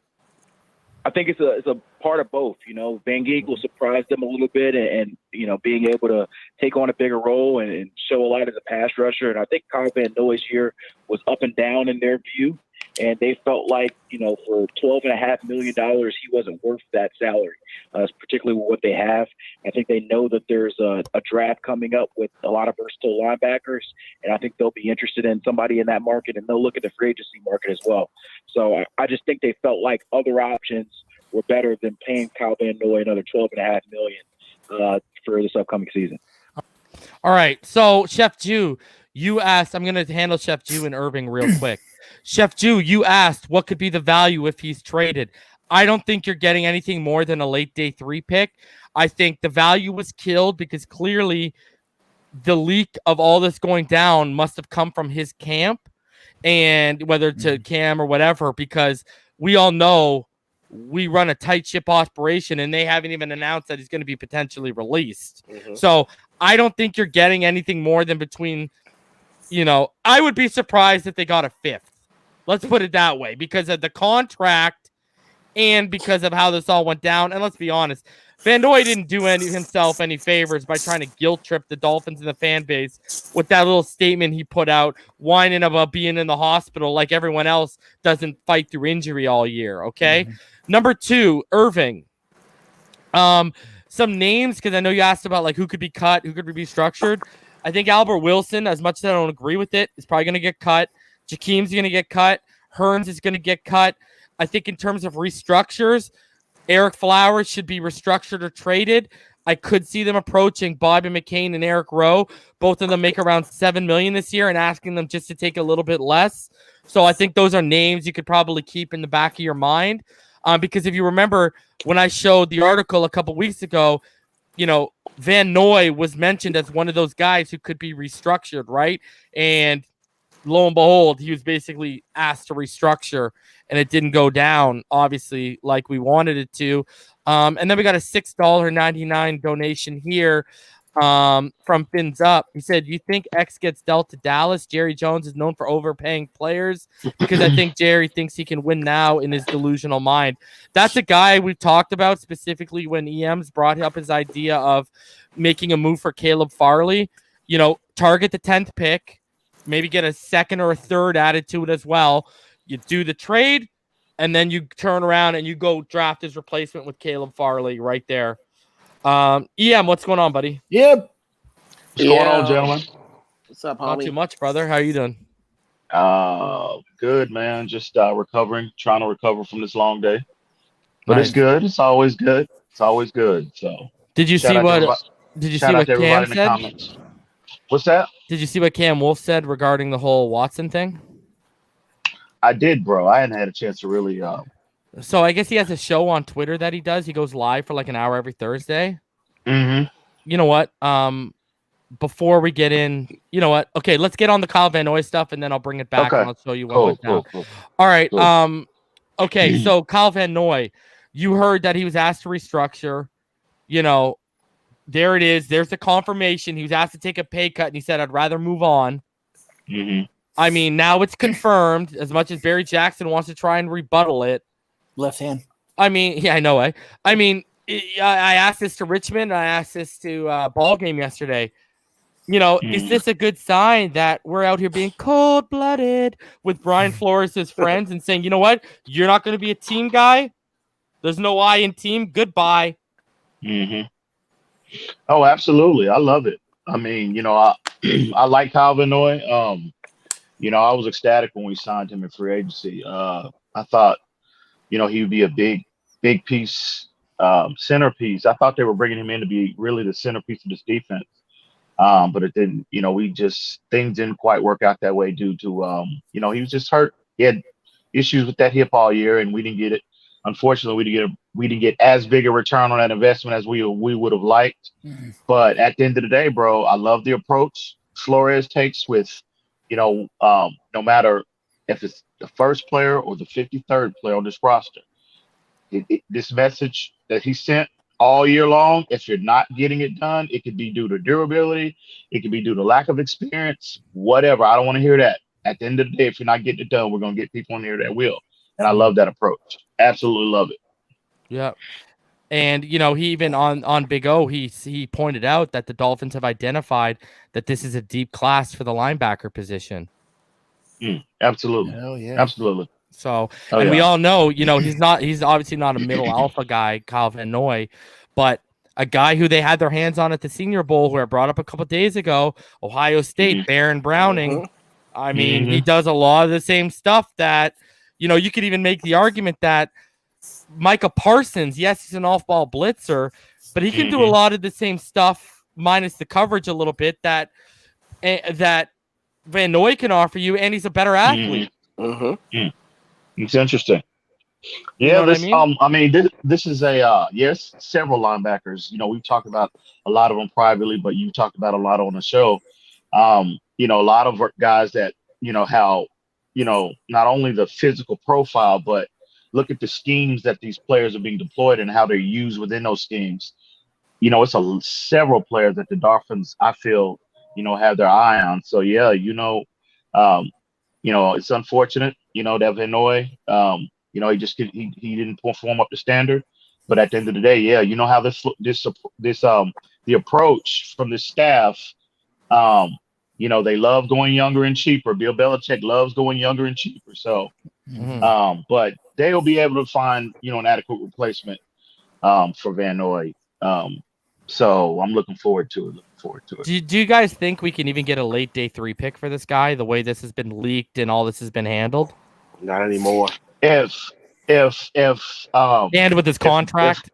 I think it's a part of both. Van Ginkel surprised them a little bit, and being able to take on a bigger role and show a lot as a pass rusher. And I think Kyle Van Noy's year was up and down in their view, and they felt like for $12.5 million he wasn't worth that salary, particularly with what they have. I think they know that there's a draft coming up with a lot of versatile linebackers, and I think they'll be interested in somebody in that market, and they'll look at the free agency market as well. So I just think they felt like other options were better than paying Kyle Van Noy another $12.5 million for this upcoming season. All right. So Chef Jew, you asked, I'm going to handle Chef Jew and Irving real quick. Chef Jew, you asked what could be the value if he's traded. I don't think you're getting anything more than a late day 3 pick. I think the value was killed because clearly the leak of all this going down must have come from his camp, and whether to Cam or whatever, because we all know we run a tight ship operation and they haven't even announced that he's going to be potentially released. So I don't think you're getting anything more than between, I would be surprised if they got a 5th. Let's put it that way, because of the contract and because of how this all went down. And let's be honest, Van Noy didn't do himself any favors by trying to guilt trip the Dolphins and the fan base with that little statement he put out, whining about being in the hospital like everyone else doesn't fight through injury all year. Okay. Number 2, Irving. Some names, because I know you asked about like who could be cut, who could be restructured. I think Albert Wilson, as much as I don't agree with it, is probably going to get cut. Jakeem's going to get cut. Hearns is going to get cut. I think in terms of restructures, Eric Flowers should be restructured or traded. I could see them approaching Bobby McCain and Eric Rowe. Both of them make around $7 million this year, and asking them just to take a little bit less. So I think those are names you could probably keep in the back of your mind. Because if you remember when I showed the article a couple weeks ago, Van Noy was mentioned as one of those guys who could be restructured, right? And lo and behold, he was basically asked to restructure, and it didn't go down, obviously, like we wanted it to. And then we got a $6.99 donation here from Fins Up. He said, you think X gets dealt to Dallas? Jerry Jones is known for overpaying players, because I think Jerry thinks he can win now in his delusional mind. That's a guy we've talked about specifically when EM's brought up his idea of making a move for Caleb Farley. Target the 10th pick, maybe get a 2nd or a 3rd added to it as well. You do the trade, and then you turn around and you go draft his replacement with Caleb Farley right there. EM, what's going on, buddy? Yep. What's going on, gentlemen? What's up, homie? Not too much, brother. How are you doing? Good, man. Just recovering, trying to recover from this long day. But Nice. It's good. It's always good. It's always good. So Did you see what Cam said? Comments. What's that? Did you see what Cam Wolfe said regarding the whole Watson thing? I did, bro. I hadn't had a chance to really So I guess he has a show on Twitter that he does. He goes live for like an hour every Thursday. Mm-hmm. You know what? Before we get in, you know what? Okay, let's get on the Kyle Van Noy stuff, and then I'll bring it back and I'll show you what went down. Cool. All right. Cool. Okay, so Kyle Van Noy, you heard that he was asked to restructure. There it is. There's the confirmation. He was asked to take a pay cut, and he said, I'd rather move on. Mm-hmm. I mean, now it's confirmed, as much as Barry Jackson wants to try and rebuttal it. Left hand. I mean, yeah, I know. I mean, I asked this to Richmond. I asked this to Ball Game yesterday. Is this a good sign that we're out here being cold-blooded with Brian Flores' friends and saying, you know what? You're not going to be a team guy. There's no I in team. Goodbye. Mm-hmm. Oh, absolutely. I love it. I mean, I like Kyle Van Noy. I was ecstatic when we signed him in free agency. I thought, he would be a big piece, centerpiece. I thought they were bringing him in to be really the centerpiece of this defense. But it didn't, things didn't quite work out that way due to, he was just hurt. He had issues with that hip all year, and we didn't get it. Unfortunately, we didn't get as big a return on that investment as we would have liked. Mm-hmm. But at the end of the day, bro, I love the approach Flores takes with, no matter if it's the first player or the 53rd player on this roster. This message that he sent all year long, if you're not getting it done, it could be due to durability, it could be due to lack of experience, whatever. I don't want to hear that. At the end of the day, if you're not getting it done, we're going to get people in here that will. And I love that approach. Absolutely love it. Yeah. And, he even on Big O, he pointed out that the Dolphins have identified that this is a deep class for the linebacker position. Absolutely. Hell yeah. Absolutely. So, we all know, he's obviously not a middle alpha guy, Kyle Van Noy, but a guy who they had their hands on at the Senior Bowl, who I brought up a couple days ago, Ohio State, Baron Browning. I mean, he does a lot of the same stuff that, you could even make the argument that Micah Parsons, yes, he's an off-ball blitzer, but he can do a lot of the same stuff minus the coverage a little bit that Van Noy can offer you, and he's a better athlete. It's interesting. Yeah, this is a yes, several linebackers. We've talked about a lot of them privately, but you talked about a lot on the show. A lot of guys that how not only the physical profile, but look at the schemes that these players are being deployed and how they're used within those schemes. It's several players that the Dolphins, I feel, have their eye on. So yeah, it's unfortunate, that Van Noy, he didn't perform up to standard. But at the end of the day, yeah, you know how the approach from the staff, they love going younger and cheaper. Bill Belichick loves going younger and cheaper. So, but they'll be able to find, an adequate replacement for Van Noy. So I'm looking forward to it. Do you guys think we can even get a late day 3 pick for this guy? The way this has been leaked and all this has been handled. Not anymore. And with his contract,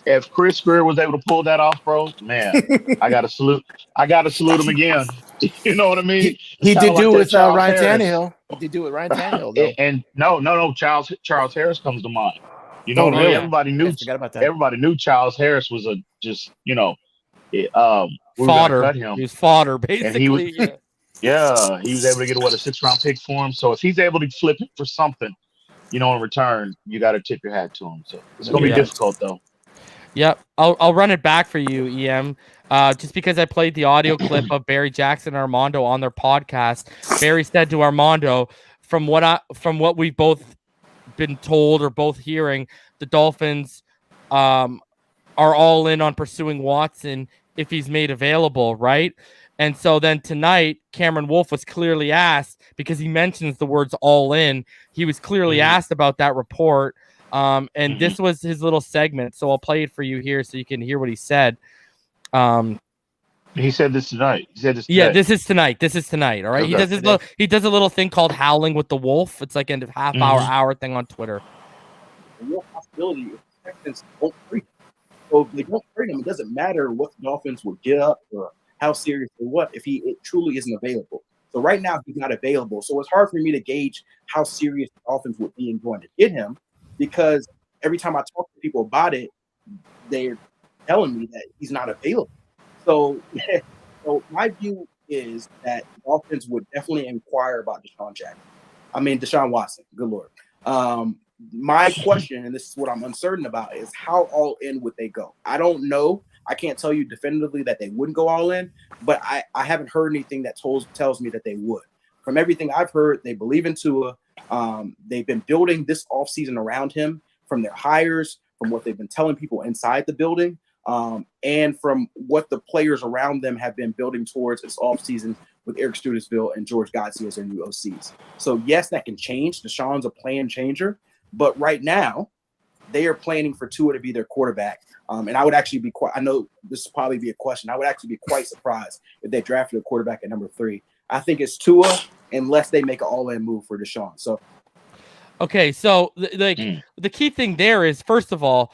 if Chris Greer was able to pull that off, bro, man, I gotta salute him again. You know what I mean? He did do it with Ryan Harris. Tannehill. He did do it with Ryan Tannehill. Though. And no, Charles Harris comes to mind. Really? Everybody knew. Forgot about that. Everybody knew Charles Harris was fodder. Cut him. He was fodder, basically. And he was, he was able to get a 6-round pick for him. So if he's able to flip it for something, in return, you got to tip your hat to him. So it's gonna be difficult though. Yep, I'll run it back for you, EM. Just because I played the audio clip of Barry Jackson Armando on their podcast. Barry said to Armando, from what we've both been told or both hearing, the Dolphins are all in on pursuing Watson if he's made available, right? And so then tonight, Cameron Wolfe was clearly asked, because he mentions the words all in, he was clearly asked about that report. And this was his little segment. So I'll play it for you here so you can hear what he said. He said this tonight. Yeah, this is tonight. All right. Okay. He does a little thing called Howling with the Wolf. It's like a half-hour thing on Twitter. The real possibility is the Texans don't trade him. So if they don't trade him, it doesn't matter what the Dolphins would get up or how serious they what if it truly isn't available. So right now he's not available. So it's hard for me to gauge how serious the Dolphins would be in going to get him, because every time I talk to people about it, they're telling me that he's not available. So my view is that the Dolphins would definitely inquire about Deshaun Watson. Good Lord. My question, and this is what I'm uncertain about, is how all in would they go? I don't know. I can't tell you definitively that they wouldn't go all in, but I haven't heard anything that tells me that they would. From everything I've heard, they believe in Tua. They've been building this offseason around him, from their hires, from what they've been telling people inside the building, and from what the players around them have been building towards this offseason with Eric Studesville and George Godsey as their new OCs. So yes, that can change. Deshaun's a plan changer, but right now they are planning for Tua to be their quarterback. And I would actually be I know this will probably be a question. I would actually be quite surprised if they drafted a quarterback at number 3. I think it's Tua, unless they make an all-in move for Deshaun. So, okay, so the key thing there is, first of all,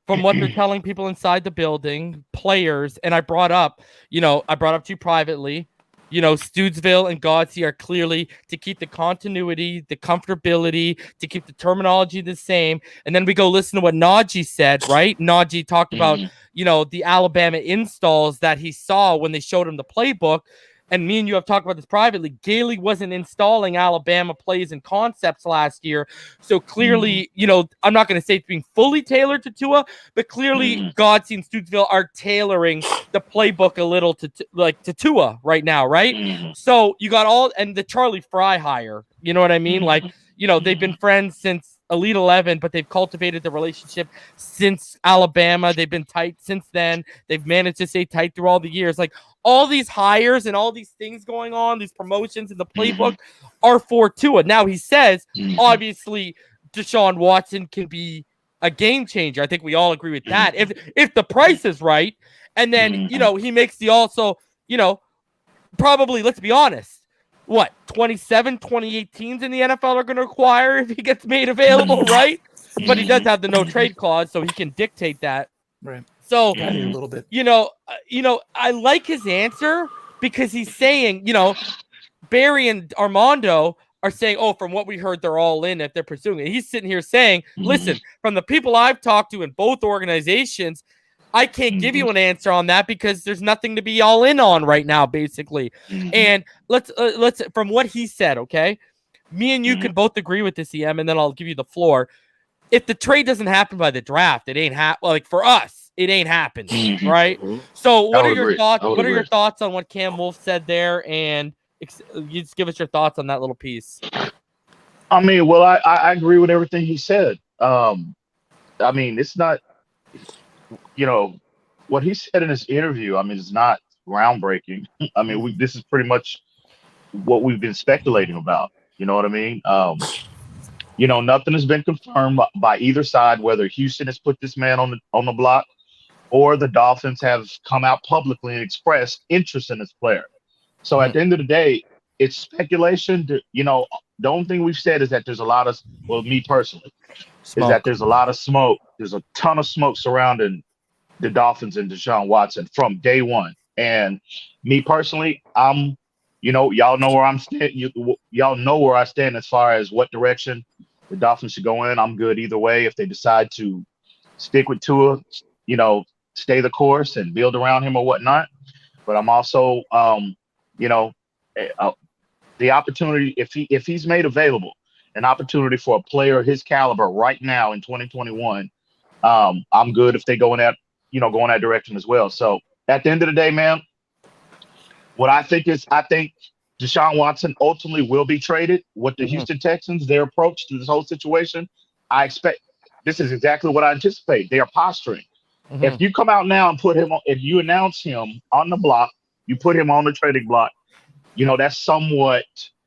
from what they're telling people inside the building, players, and I brought up to you privately, Studesville and Godsey are clearly to keep the continuity, the comfortability, to keep the terminology the same. And then we go listen to what Najee said, right? Najee talked about, the Alabama installs that he saw when they showed him the playbook. And me and you have talked about this privately. Gailey wasn't installing Alabama plays and concepts last year. So clearly, I'm not going to say it's being fully tailored to Tua, but clearly Godsey and Studesville are tailoring the playbook a little to Tua right now, right? So you got and the Charlie Fry hire, you know what I mean? They've been friends since Elite 11, but they've cultivated the relationship since Alabama. They've been tight since then. They've managed to stay tight through all the years. All these hires and all these things going on, these promotions in the playbook are for Tua. Now he says, obviously, Deshaun Watson can be a game changer. I think we all agree with that. If the price is right, and then, he makes the also, probably, let's be honest, 27, 2018s in the NFL are going to acquire if he gets made available, right? But he does have the no trade clause, so he can dictate that. Right. So, a little bit. I like his answer, because he's saying, Barry and Armando are saying, from what we heard, they're all in if they're pursuing it. He's sitting here saying, listen, from the people I've talked to in both organizations, I can't give you an answer on that because there's nothing to be all in on right now, basically. And let's from what he said, okay? Me and you could both agree with this, EM, and then I'll give you the floor. If the trade doesn't happen by the draft, it ain't for us, it ain't happening, right? So what are your thoughts? What are your thoughts on what Cam Wolfe said there? And you just give us your thoughts on that little piece. I mean, well, I agree with everything he said. I mean, it's not, what he said in his interview, I mean, it's not groundbreaking. I mean, this is pretty much what we've been speculating about. You know what I mean? Nothing has been confirmed by either side, whether Houston has put this man on the block or the Dolphins have come out publicly and expressed interest in this player. So at the end of the day, it's speculation. The only thing we've said is that there's a lot of, well, me personally, is that there's a lot of smoke. There's a ton of smoke surrounding the Dolphins and Deshaun Watson from day one. And me personally, y'all know where I'm standing. Y'all know where I stand as far as what direction the Dolphins should go in. I'm good either way. If they decide to stick with Tua, stay the course and build around him or whatnot. But I'm also, the opportunity, if he's made available, an opportunity for a player his caliber right now in 2021, I'm good if they go in that direction as well. So at the end of the day, man, I think Deshaun Watson ultimately will be traded. What the Houston Texans, their approach to this whole situation, I expect this is exactly what I anticipate. They are posturing. If you come out now and put him on, if you announce him on the block, you put him on the trading block, that's somewhat,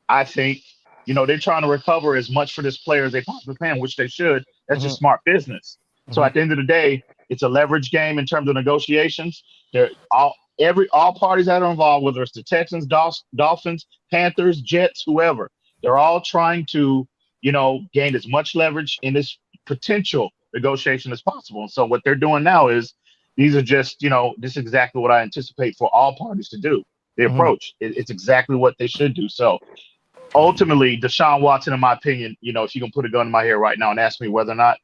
I think, they're trying to recover as much for this player as they possibly can, which they should. That's just smart business. So at the end of the day, it's a leverage game in terms of negotiations. All parties that are involved, whether it's the Texans, Dolphins, Panthers, Jets, whoever, they're all trying to, gain as much leverage in this potential negotiation as possible. And so what they're doing now is these are just, this is exactly what I anticipate for all parties to do. The approach, it's exactly what they should do. So ultimately, Deshaun Watson, in my opinion, if you can put a gun in my head right now and ask me whether or not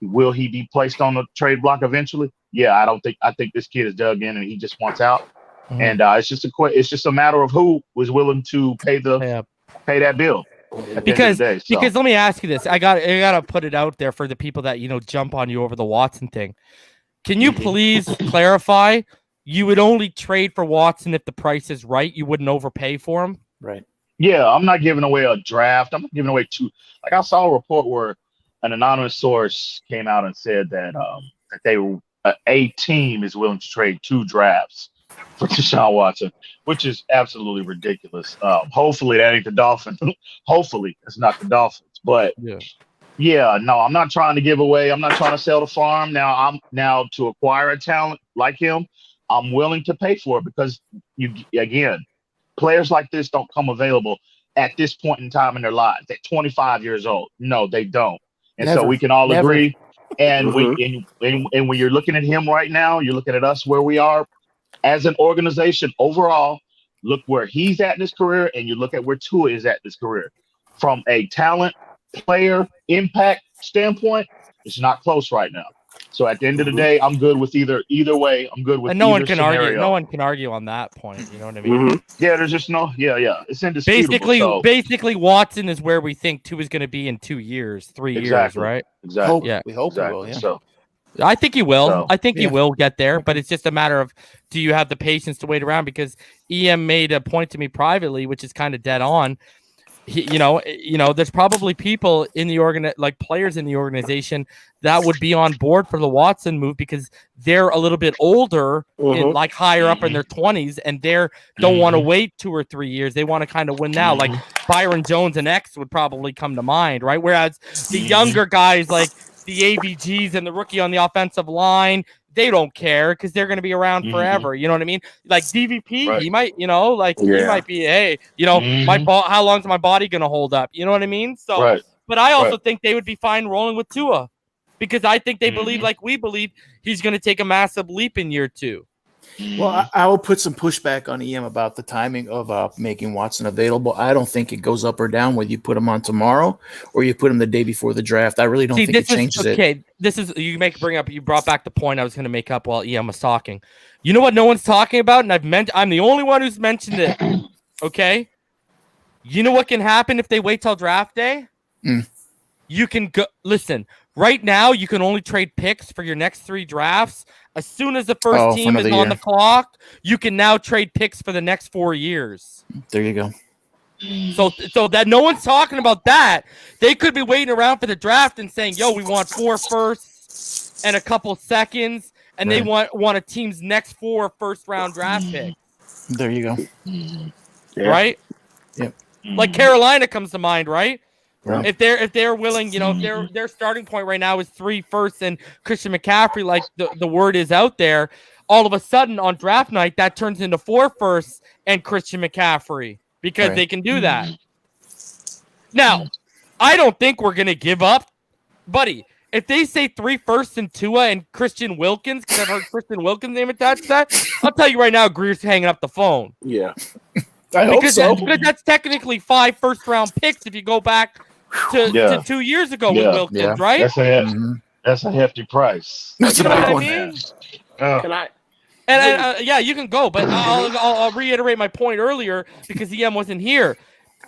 will he be placed on the trade block eventually? Yeah, I think this kid is dug in and he just wants out. And it's just a matter of who was willing to pay that bill. Because let me ask you this. I gotta put it out there for the people that jump on you over the Watson thing. Can you please clarify? You would only trade for Watson if the price is right. You wouldn't overpay for him. Right. Yeah, I'm not giving away a draft. I'm not giving away two. Like I saw a report where an anonymous source came out and said that a team is willing to trade 2 drafts for Deshaun Watson, which is absolutely ridiculous. Hopefully that ain't the Dolphins. Hopefully it's not the Dolphins. But yeah, no, I'm not trying to give away. I'm not trying to sell the farm. Now to acquire a talent like him, I'm willing to pay for it because players like this don't come available at this point in time in their lives. At 25 years old, no, they don't. And so we can all agree. And when you're looking at him right now, you're looking at us where we are as an organization overall. Look where he's at in his career, and you look at where Tua is at in his career. From a talent, player, impact standpoint, it's not close right now. So at the end of the day, I'm good with either way. I'm good with and no one can scenario. argue. No one can argue on that point. You know what I mean? Yeah, there's just no. Yeah. It's indisputable. Basically, Watson is where we think Tua is going to be in 2 years, 3 years, right? Exactly. We hope he will. Yeah. So I think he will. I think he will get there, but it's just a matter of do you have the patience to wait around? Because EM made a point to me privately, which is kind of dead on. There's probably people in the players in the organization that would be on board for the Watson move because they're a little bit older and higher up in their 20s and don't want to wait 2 or 3 years. They want to kind of win now. Like Byron Jones and X would probably come to mind, right? Whereas the younger guys like the AVGs and the rookie on the offensive line, they don't care because they're going to be around forever. You know what I mean? Like DVP, he might, he might be, hey, how long's my body going to hold up? You know what I mean? So, but I also think they would be fine rolling with Tua because I think they believe, like we believe, he's going to take a massive leap in year 2. Well, I will put some pushback on EM about the timing of making Watson available. I don't think it goes up or down whether you put him on tomorrow or you put him the day before the draft. I really don't think it changes it. Okay, you brought back the point I was going to make up while EM was talking. You know what no one's talking about? And I'm the only one who's mentioned it. Okay? You know what can happen if they wait till draft day? You can go listen. Right now, you can only trade picks for your next 3 drafts. As soon as the first team is on the clock, you can now trade picks for the next 4 years. There you go. So that no one's talking about that. They could be waiting around for the draft and saying, "Yo, we want 4 firsts, and a couple seconds, and they want a team's next 4 first-round draft picks. There you go. Yeah. Right? Yep. Like Carolina comes to mind, right? Right. If they're willing, if their starting point right now is 3 firsts and Christian McCaffrey, like the word is out there, all of a sudden on draft night that turns into 4 firsts and Christian McCaffrey because they can do that. Now, I don't think we're gonna give up, buddy. If they say 3 firsts and Tua and Christian Wilkins, because I've heard Christian Wilkins' name attached to that, I'll tell you right now, Greer's hanging up the phone. Yeah. I hope so. Because that's technically 5 first-round picks if you go back to 2 years ago with Wilkins, right? That's a hefty price. That's You know a what big I one. mean? Can I? And yeah, you can go, but I'll reiterate my point earlier because EM wasn't here.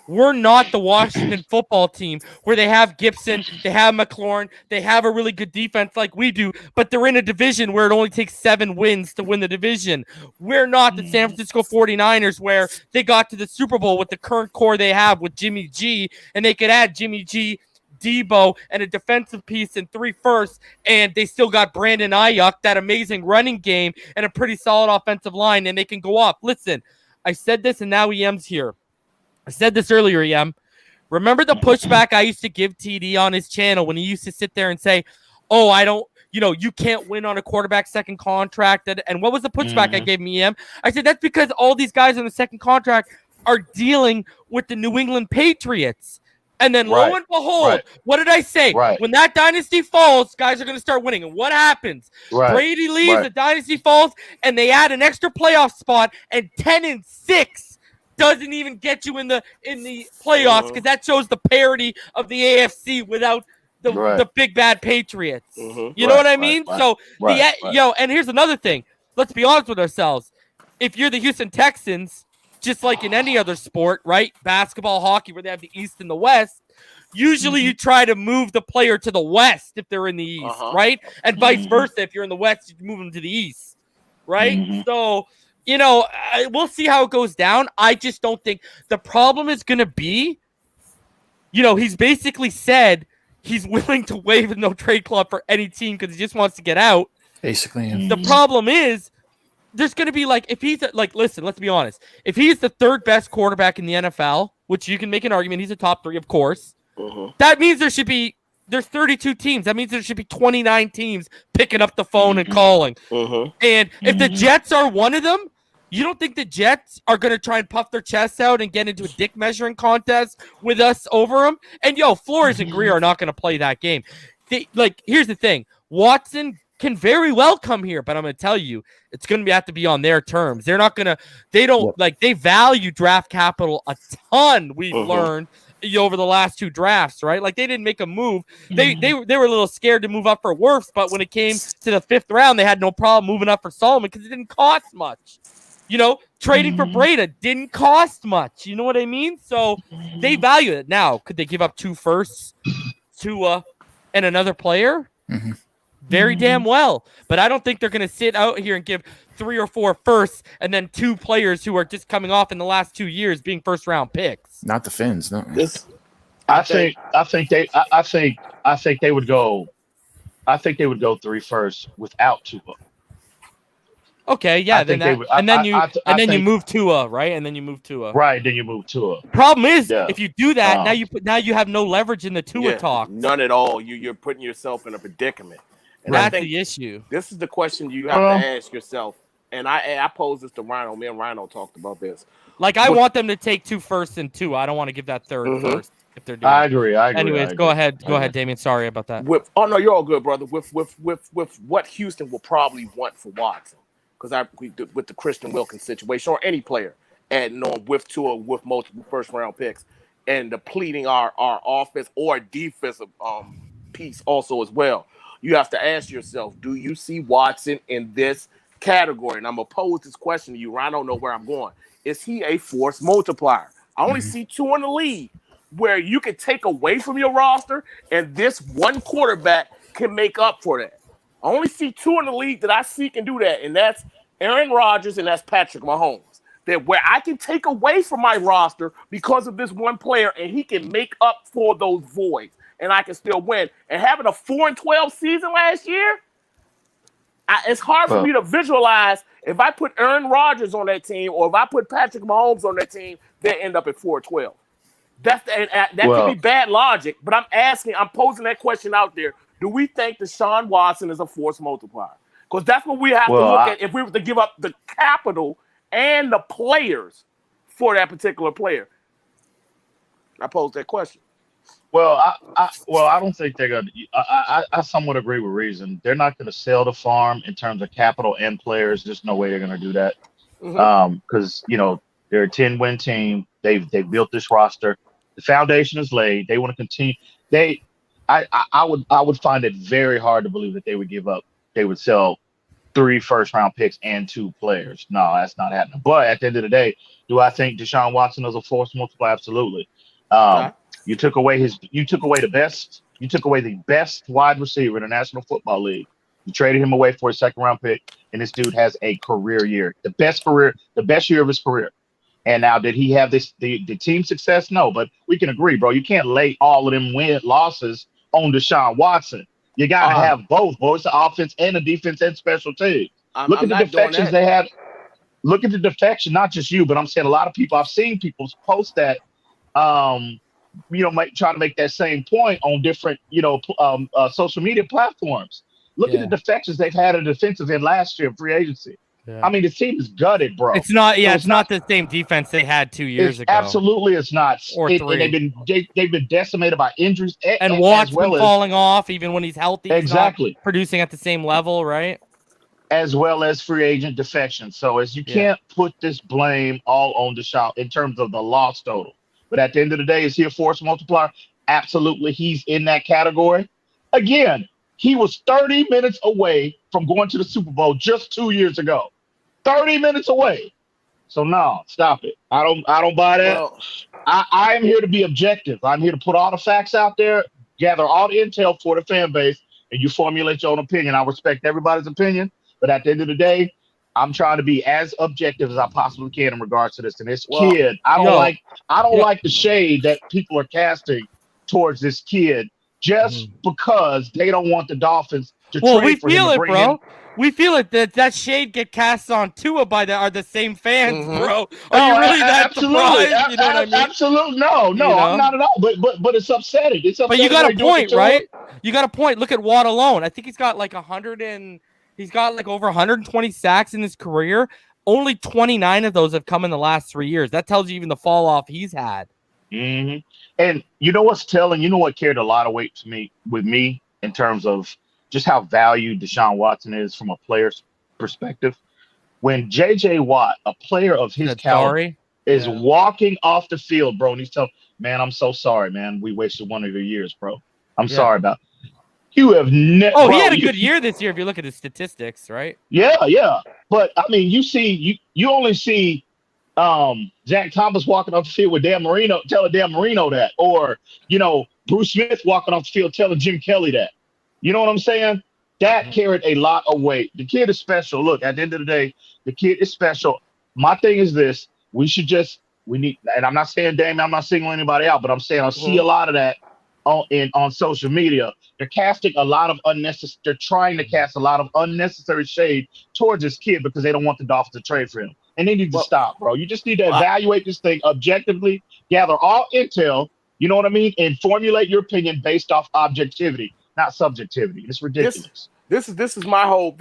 We're not the Washington football team where they have Gibson, they have McLaurin, they have a really good defense like we do, but they're in a division where it only takes 7 wins to win the division. We're not the San Francisco 49ers where they got to the Super Bowl with the current core they have with Jimmy G, and they could add Jimmy G, Debo, and a defensive piece in 3 firsts, and they still got Brandon Ayuk, that amazing running game, and a pretty solid offensive line, and they can go up. Listen, I said this, and now EM's here. I said this earlier, EM. Remember the pushback I used to give TD on his channel when he used to sit there and say, oh, I don't, you can't win on a quarterback second contract. And what was the pushback I gave him, EM? I said, that's because all these guys on the second contract are dealing with the New England Patriots. And then lo and behold, what did I say? When that dynasty falls, guys are going to start winning. And what happens? Brady leaves, the dynasty falls, and they add an extra playoff spot, and 10-6 doesn't even get you in the playoffs because that shows the parity of the AFC without the big bad Patriots. You know what I mean? And here's another thing. Let's be honest with ourselves. If you're the Houston Texans, just like in any other sport, right? Basketball, hockey, where they have the East and the West, usually you try to move the player to the West if they're in the East, right? And vice versa. If you're in the West, you move them to the East, right? So, we'll see how it goes down. I just don't think the problem is going to be, he's basically said he's willing to waive a no trade clause for any team because he just wants to get out. Basically, yeah. The problem is there's going to be if he's listen, let's be honest. If he's the 3rd best quarterback in the NFL, which you can make an argument, he's a top 3, of course. That means there's 32 teams. That means there should be 29 teams picking up the phone and calling. And if the Jets are one of them, you don't think the Jets are going to try and puff their chests out and get into a dick measuring contest with us over them? And Flores and Greer are not going to play that game. Here's the thing. Watson can very well come here, but I'm going to tell you, it's going to have to be on their terms. They're not going to, they value draft capital a ton, we've learned over the last 2 drafts, right? They didn't make a move. They were a little scared to move up for Wirfs, but when it came to the 5th round, they had no problem moving up for Solomon because it didn't cost much. Trading for Breda didn't cost much. You know what I mean? So they value it. Now, could they give up 2 firsts, Tua, and another player? Very damn well. But I don't think they're going to sit out here and give 3 or 4 firsts and then 2 players who are just coming off in the last 2 years being first-round picks. Not the Finns, no. I think they would go. I think they would go 3 firsts without Tua. Okay, yeah, then you move Tua, right? And then you move Tua. Right, then you move Tua. Problem is, if you do that, now you have no leverage in the Tua talk. None at all. You're putting yourself in a predicament. And that's the issue. This is the question you have to ask yourself. And I posed this to Rhino. Me and Rhino talked about this. I want them to take 2 firsts and 2. I don't want to give that 3rd first if they're doing. I agree. Anyways, go ahead. Go ahead, Damien. Sorry about that. No, you're all good, brother. With what Houston will probably want for Watson. Because with the Christian Wilkins situation, or any player adding on with Tua with multiple first-round picks and depleting our offense or defensive piece also as well, you have to ask yourself, do you see Watson in this category? And I'm going to pose this question to you. I don't know where I'm going. Is he a force multiplier? I only see 2 in the league where you can take away from your roster and this one quarterback can make up for that. I only see 2 in the league that I see can do that, and that's Aaron Rodgers and that's Patrick Mahomes. That where I can take away from my roster because of this one player, and he can make up for those voids. and I can still win. And having a 4-12 season last year, it's hard for me to visualize if I put Aaron Rodgers on that team or if I put Patrick Mahomes on that team, they end up at 4-12. That could be bad logic, but I'm posing that question out there. Do we think Deshaun Watson is a force multiplier? Because that's what we have to look at if we were to give up the capital and the players for that particular player. I posed that question. Well, I don't think they're gonna. I somewhat agree with Reason. They're not gonna sell the farm in terms of capital and players. There's no way they're gonna do that. Because they're a 10-win team. They've built this roster. The foundation is laid. They want to continue. I would find it very hard to believe that they would give up. They would sell 3 first-round picks and 2 players. No, that's not happening. But at the end of the day, do I think Deshaun Watson is a force multiplier? Absolutely. You took away the best wide receiver in the National Football League. You traded him away for a 2nd-round pick, and this dude has a career year, the best year of his career. And now, did he have the team success? No, but we can agree, bro. You can't lay all of them losses on Deshaun Watson. You got to have both, both the offense and the defense and special teams. Look at the defections they had. Look at the defection, not just you, but I'm saying a lot of people. I've seen people post that. Try to make that same point on different, social media platforms. Look at the defections they've had in the defensive end last year in free agency. Yeah. I mean, the team is gutted, bro. It's not. Yeah, so it's not the same defense they had 2 years ago. Absolutely, it's not. Or 3. And they've been decimated by injuries and Watt's been falling off even when he's healthy. Exactly, he's not producing at the same level, right? As well as free agent defection. So you can't put this blame all on Deshaun in terms of the loss total. But at the end of the day, is he a force multiplier? Absolutely, he's in that category. Again, he was 30 minutes away from going to the Super Bowl just 2 years ago. 30 minutes away. So no, stop it. I don't buy that. Well, I am here to be objective. I'm here to put all the facts out there, gather all the intel for the fan base, and you formulate your own opinion. I respect everybody's opinion, but at the end of the day, I'm trying to be as objective as I possibly can in regards to this. And this kid, I don't like the shade that people are casting towards this kid just because they don't want the Dolphins to trade for him. We feel it, bro. We feel it that shade get cast on Tua by the same fans, bro. Are you really that surprised? You know what I mean? Absolutely, no, I'm not at all. But it's upsetting. It's upsetting. But you got a point, right? You got a point. Look at Watt alone. I think he's got like over 120 sacks in his career. Only 29 of those have come in the last 3 years. That tells you even the fall off he's had. Mm-hmm. And you know what's telling? You know what carried a lot of weight with me in terms of just how valued Deshaun Watson is from a player's perspective. When J.J. Watt, a player of his caliber, is walking off the field, bro, and he's telling, man, I'm so sorry, man. We wasted one of your years, bro. I'm sorry about it. You have never. Oh, he had a good year this year if you look at his statistics, right? Yeah. But I mean, you only see Zach Thomas walking off the field with Dan Marino, telling Dan Marino that, or Bruce Smith walking off the field telling Jim Kelly that. You know what I'm saying? That carried a lot of weight. The kid is special. Look, at the end of the day, the kid is special. My thing is this: we need, and I'm not saying Damien, I'm not singling anybody out, but I'm saying I see a lot of that on social media. They're casting a lot of unnecessary. They're trying to cast a lot of unnecessary shade towards this kid because they don't want the Dolphins to trade for him. And they need to stop, bro. You just need to evaluate this thing objectively, gather all intel. You know what I mean, and formulate your opinion based off objectivity, not subjectivity. It's ridiculous. This is my whole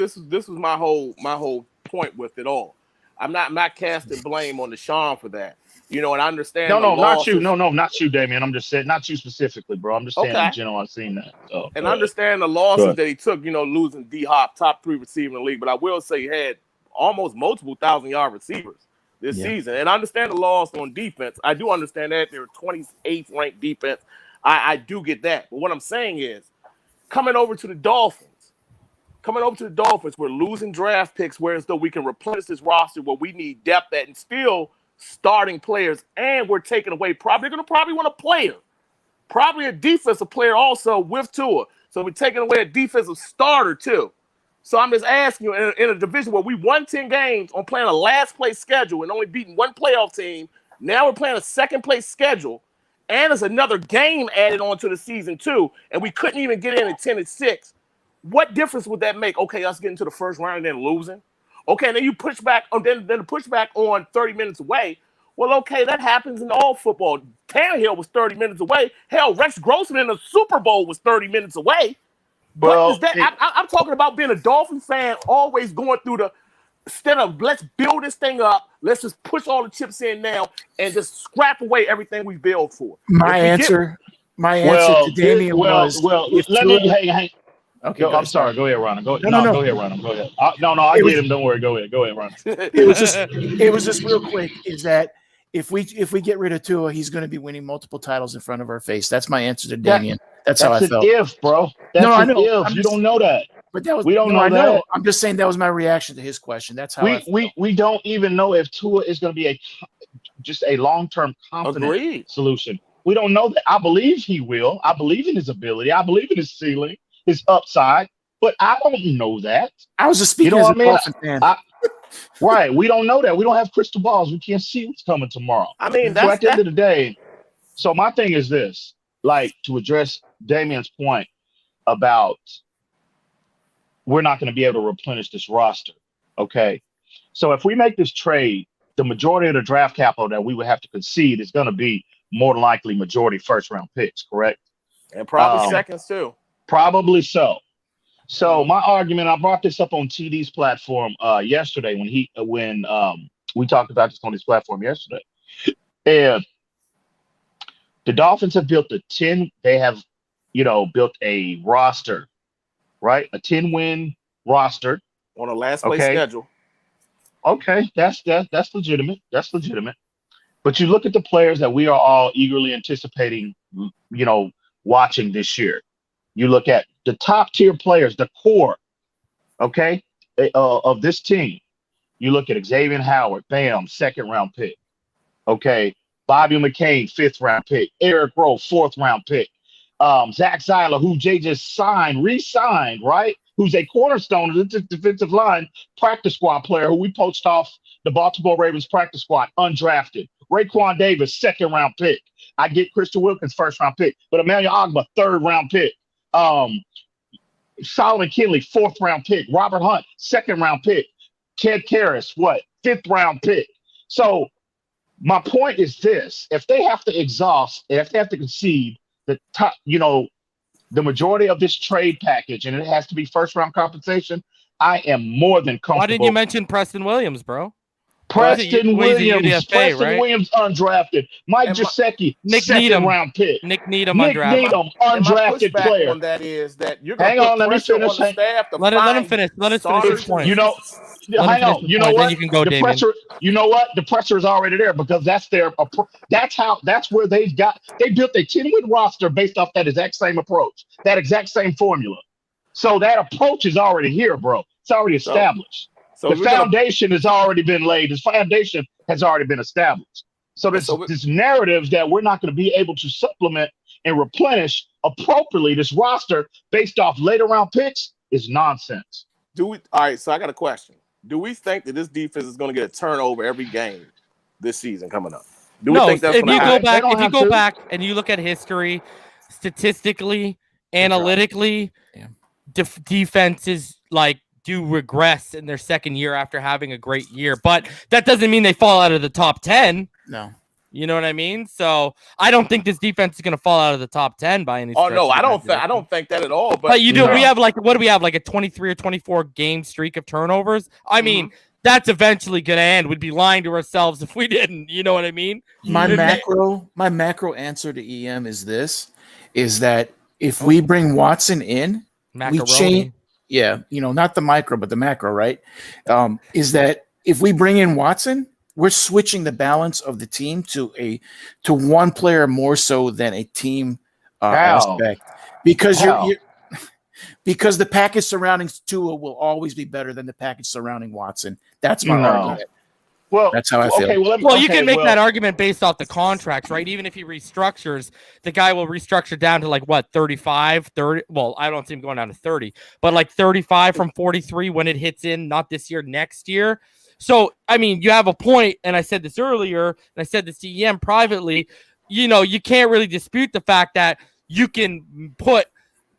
point with it all. I'm not casting blame on Deshaun for that. And I understand. No, not you. No, not you, Damien. I'm just saying, not you specifically, bro. I'm just saying in general. I've seen that. So, and I understand the losses that he took. losing D-Hop, top 3 receiver in the league. But I will say he had almost multiple 1,000-yard receivers this season. And I understand the loss on defense. I do understand that they're 28th ranked defense. I do get that. But what I'm saying is, coming over to the Dolphins, we're losing draft picks, whereas though we can replenish this roster where we need depth at and still starting players, and we're taking away they're going to probably want a player, probably a defensive player also with Tua. So we're taking away a defensive starter too. So I'm just asking you, in a division where we won 10 games on playing a last place schedule and only beating one playoff team, now we're playing a second place schedule, and there's another game added on to the season too, and we couldn't even get in at 10-6. What difference would that make? Okay, us getting to the first round and then losing. Okay, and then you push back on then the pushback on 30 minutes away. Well, okay, that happens in all football. Tannehill was 30 minutes away. Hell, Rex Grossman in the Super Bowl was 30 minutes away. Well, What is that? I'm talking about being a Dolphin fan, always going through the instead of let's build this thing up, let's just push all the chips in now and just scrap away everything we build for. My answer to Damian was let me hang. Okay, I'm sorry. Go ahead, Ron. Go No. ahead, Ron. Go ahead. I get him. Don't worry. Go ahead, Ron. It was just real quick. Is that if we get rid of Tua, he's going to be winning multiple titles in front of our face. That's my answer to Damian. That's how I felt. If, bro. I know. If. You don't know that. But that was we don't know that. I'm just saying that was my reaction to his question. That's how we don't even know if Tua is going to be just a long-term confident solution. We don't know that. I believe he will. I believe in his ability. I believe in his ceiling, his upside. But I don't know that. I was just speaking as a Dolphin fan. Right. We don't know that. We don't have crystal balls. We can't see what's coming tomorrow. I mean, so at the end of the day, so my thing is this, like to address Damian's point about we're not going to be able to replenish this roster. Okay. So if we make this trade, the majority of the draft capital that we would have to concede is going to be more than likely majority first round picks, correct? And probably seconds too. Probably so. So my argument, I brought this up on TD's platform yesterday when we talked about this on his platform yesterday. And the Dolphins have built built a roster, right? A 10-win roster on a last place schedule. Okay, that's legitimate. That's legitimate. But you look at the players that we are all eagerly anticipating, watching this year. You look at the top tier players, the core, okay, of this team. You look at Xavier Howard, bam, 2nd round pick. Okay, Bobby McCain, 5th round pick. Eric Rowe, 4th round pick. Zach Zeiler, who Jay just re-signed, right? Who's a cornerstone of the defensive line practice squad player who we poached off the Baltimore Ravens practice squad, undrafted. Raekwon Davis, 2nd round pick. I get Christian Wilkins, 1st round pick, but Emmanuel Ogbah, 3rd round pick. Solomon Kinley, 4th round pick. Robert Hunt, 2nd round pick. Ted Karras, 5th round pick. So my point is this: if they have to exhaust, if they have to concede the top, the majority of this trade package, and it has to be first round compensation, I am more than comfortable. Why didn't you mention Preston Williams, bro? Preston Williams, UDFA, right? Williams undrafted. Mike Gesicki, Nick 2nd Needham. round pick. Nick Needham, undrafted. Undrafted player. On that is that you're hang on, let me finish. Let him finish. Let us finish his point. Hang on. You know what? Then you can go, the Damien. pressure. You know what? The pressure is already there because that's where they built a 10-win roster based off that exact same approach, that exact same formula. So that approach is already here, bro. It's already established. So the foundation has already been laid. This foundation has already been established. So this narrative that we're not going to be able to supplement and replenish appropriately this roster based off later round picks is nonsense. All right, so I got a question. Do we think that this defense is going to get a turnover every game this season coming up? Do we think that's if you happen? If you go back and you look at history, statistically, analytically, defenses do regress in their second year after having a great year, but that doesn't mean they fall out of the top 10. No. You know what I mean? So I don't think this defense is going to fall out of the top 10 by any stretch. Oh no, I don't think that at all. But you do. No. We have what do we have? Like a 23 or 24 game streak of turnovers. I mean, that's eventually going to end. We'd be lying to ourselves if we didn't. You know what I mean? My macro answer to EM is that if we bring Watson in, we change. Yeah, not the micro, but the macro, right? Is that if we bring in Watson, we're switching the balance of the team to one player more so than a team aspect, because because the package surrounding Tua will always be better than the package surrounding Watson. That's my argument. Well, that's how I feel. You can make that argument based off the contracts, right? Even if he restructures, the guy will restructure down to 35, 30. Well, I don't see him going down to 30, but 35 from 43 when it hits in, not this year, next year. So, I mean, you have a point, and I said this earlier, and I said this to EM privately. you can't really dispute the fact that you can put,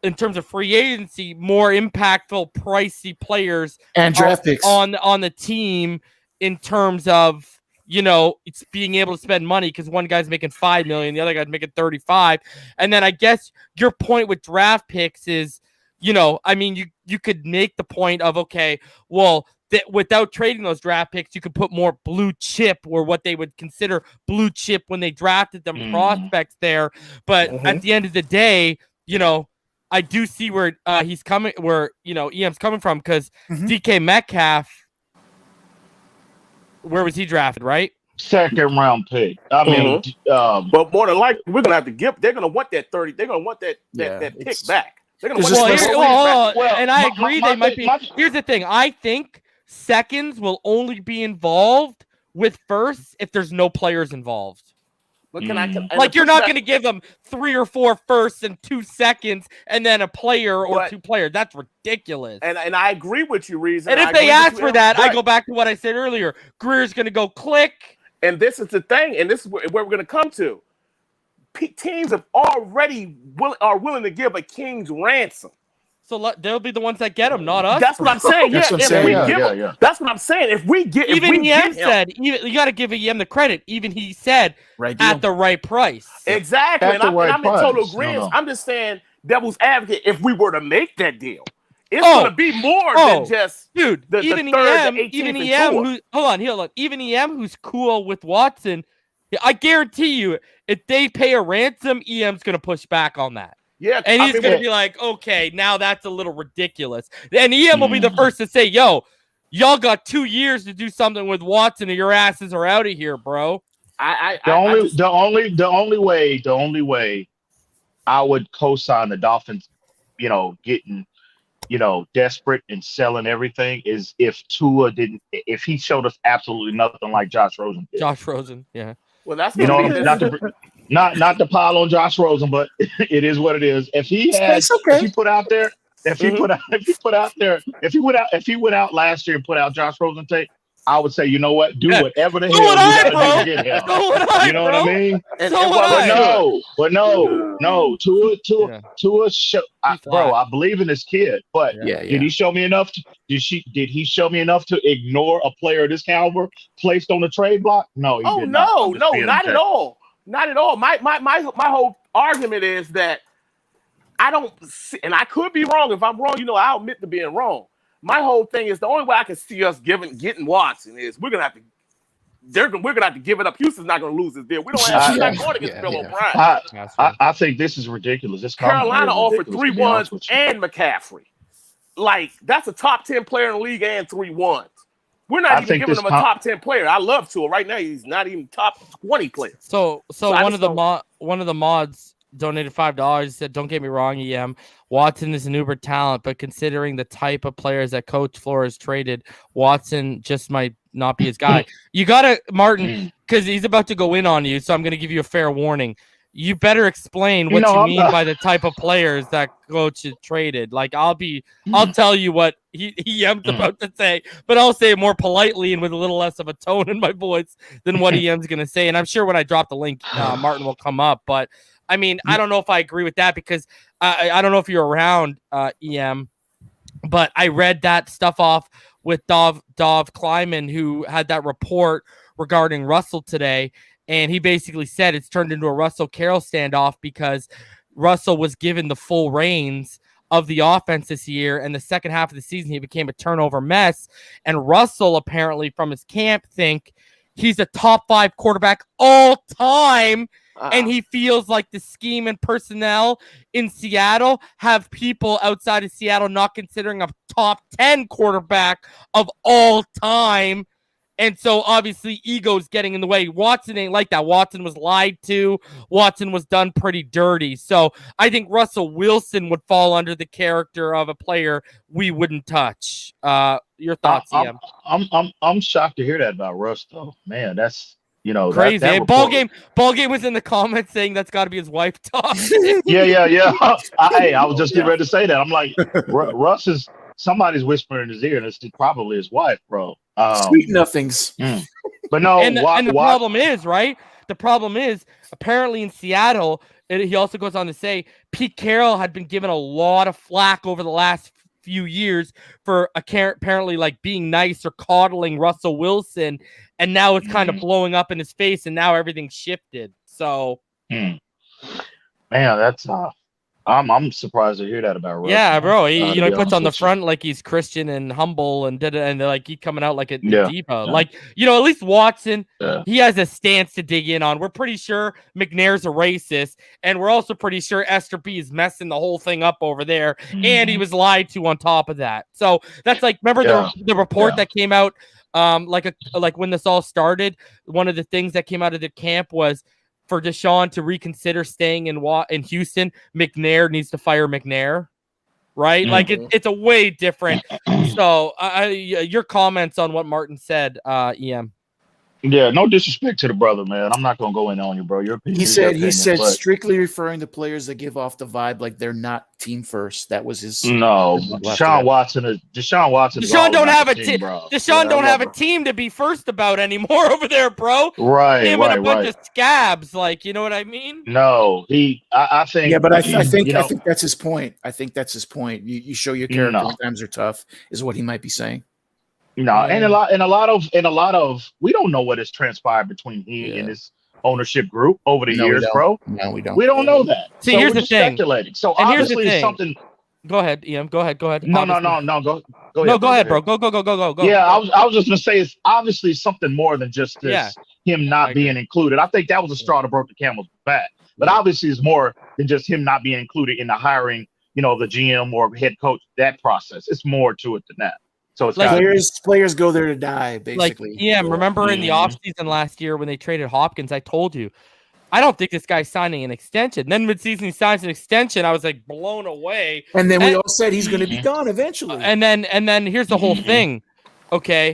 in terms of free agency, more impactful, pricey players and draft picks on the team in terms of, it's being able to spend money because one guy's making $5 million, the other guy's making 35. And then I guess your point with draft picks is, you could make the point of, okay, well, that without trading those draft picks, you could put more blue chip, or what they would consider blue chip when they drafted them, prospects there. But at the end of the day, I do see where he's coming, where EM's coming from, because DK Metcalf, where was he drafted, right? Second round pick. I mean, but more than likely, we're gonna have to give. They're gonna want that 30. They're gonna want that pick back. They're gonna want back. And I agree, they might be. Here's the thing: I think seconds will only be involved with firsts if there's no players involved. But you're not going to give them 3 or 4 firsts and 2 seconds and then a player or 2 players. That's ridiculous. And I agree with you, Reason. And if they ask for that, I go back to what I said earlier. Greer's going to go click. And this is the thing, and this is where we're going to come to. Teams have already willing to give a king's ransom. So they'll be the ones that get him, not us. That's what I'm saying. That's what I'm saying. If we get, EM said, you got to give EM the credit. Even he said at the right price. Exactly. And I'm in total agreement. I'm just saying, devil's advocate. If we were to make that deal, it's going to be more than just dude. Even EM, hold on. Even EM, who's cool with Watson, I guarantee you, if they pay a ransom, EM's going to push back on that. Yeah, and he's going to be like, okay, now that's a little ridiculous. And EM will be the first to say, yo, y'all got 2 years to do something with Watson, or your asses are out of here, bro. The only way I would co-sign the Dolphins, getting, desperate and selling everything is if if he showed us absolutely nothing like Josh Rosen did. Josh Rosen, yeah. Well, that's not to pile on Josh Rosen, but it is what it is. If he went out last year and put out Josh Rosen tape, I would say, you know what? Do whatever the hell you got to do to get him. You know what I mean? But no. Tua bro, I believe in this kid, but did he show me enough? Did he show me enough to ignore a player of this caliber placed on the trade block? No. Not at all. Not at all. My whole argument is that I don't see, and I could be wrong. If I'm wrong, I'll admit to being wrong. My whole thing is the only way I can see us getting Watson is we're gonna have to give it up. Houston's not gonna lose this deal. We don't have to going against Bill O'Brien. I think this is ridiculous. Carolina offered 3 ones and McCaffrey. Like, that's a top 10 player in the league and 3 ones. We're not even giving him a top 10 player. I love Tua. Right now, he's not even top 20 player. So one of the mods donated $5. He said, "Don't get me wrong, EM. Watson is an uber talent, but considering the type of players that Coach Flores traded, Watson just might not be his guy." You gotta, Martin, because he's about to go in on you, so I'm gonna give you a fair warning. You better explain what you mean by the type of players that Coach has traded. Like, I'll tell you what EM's about to say, but I'll say it more politely and with a little less of a tone in my voice than what EM's gonna say. And I'm sure when I drop the link, Martin will come up. But I mean, I don't know if I agree with that, because I don't know if you're around, EM, but I read that stuff off with Dov Kleiman, who had that report regarding Russell today. And he basically said it's turned into a Russell Carroll standoff because Russell was given the full reins of the offense this year. And the second half of the season, he became a turnover mess. And Russell, apparently from his camp, think he's a top 5 quarterback all time. And he feels like the scheme and personnel in Seattle have people outside of Seattle not considering a top 10 quarterback of all time. And so obviously ego's getting in the way. Watson ain't like that. Watson was lied to. Watson was done pretty dirty. So I think Russell Wilson would fall under the character of a player we wouldn't touch. Your thoughts, Ian? I'm shocked to hear that about Russ, though. Man, that's crazy. That Ball game was in the comments saying that's got to be his wife talking. Yeah. I was just getting ready to say that. I'm like, Russ is somebody's whispering in his ear, and it's probably his wife, bro. Sweet nothings. But no, and the problem is, right? the problem is apparently in Seattle, he also goes on to say Pete Carroll had been given a lot of flack over the last few years for apparently like being nice or coddling Russell Wilson, and now it's kind of blowing up in his face, and now everything's shifted. So, man, that's I'm surprised to hear that about Russ. Yeah, bro. He he puts on the front like he's Christian and humble and like he's coming out like a diva. Yeah. Like, at least Watson, he has a stance to dig in on. We're pretty sure McNair's a racist, and we're also pretty sure Esther B is messing the whole thing up over there, and he was lied to on top of that. So that's like, remember the report that came out, like when this all started, one of the things that came out of the camp was, for Deshaun to reconsider staying in Houston, McNair needs to fire McNair, right? Mm-hmm. Like it's a way different. So your comments on what Martin said, EM. Yeah, no disrespect to the brother, man. I'm not gonna go in on you, bro. Your opinion. He said but strictly referring to players that give off the vibe like they're not team first. That was his. No, Deshaun Watson. Deshaun don't have a team. Deshaun don't have a him. team to be first about anymore over there, bro. Right, Him and a bunch of scabs, like, you know what I mean? No, I think. Yeah, but I think that's his point. I think that's his point. You show your character when times are tough, is what he might be saying. No, and a lot of we don't know what has transpired between he and his ownership group over the years, bro. No, we don't. We don't know that. See, here's the thing. Speculating. So and obviously it's something. Go ahead, EM. Go ahead. No. Go ahead. No, go ahead, bro. Go. Yeah, I was just gonna say it's obviously something more than just this, him not being included. I think that was a straw that broke the camel's back. But obviously it's more than just him not being included in the hiring, the GM or head coach, that process. It's more to it than that. So it's like players go there to die, basically. Like, remember in the offseason last year when they traded Hopkins, I told you, I don't think this guy's signing an extension. Then midseason he signs an extension. I was like blown away. And then we all said he's going to be gone eventually. And then here's the whole thing. Okay,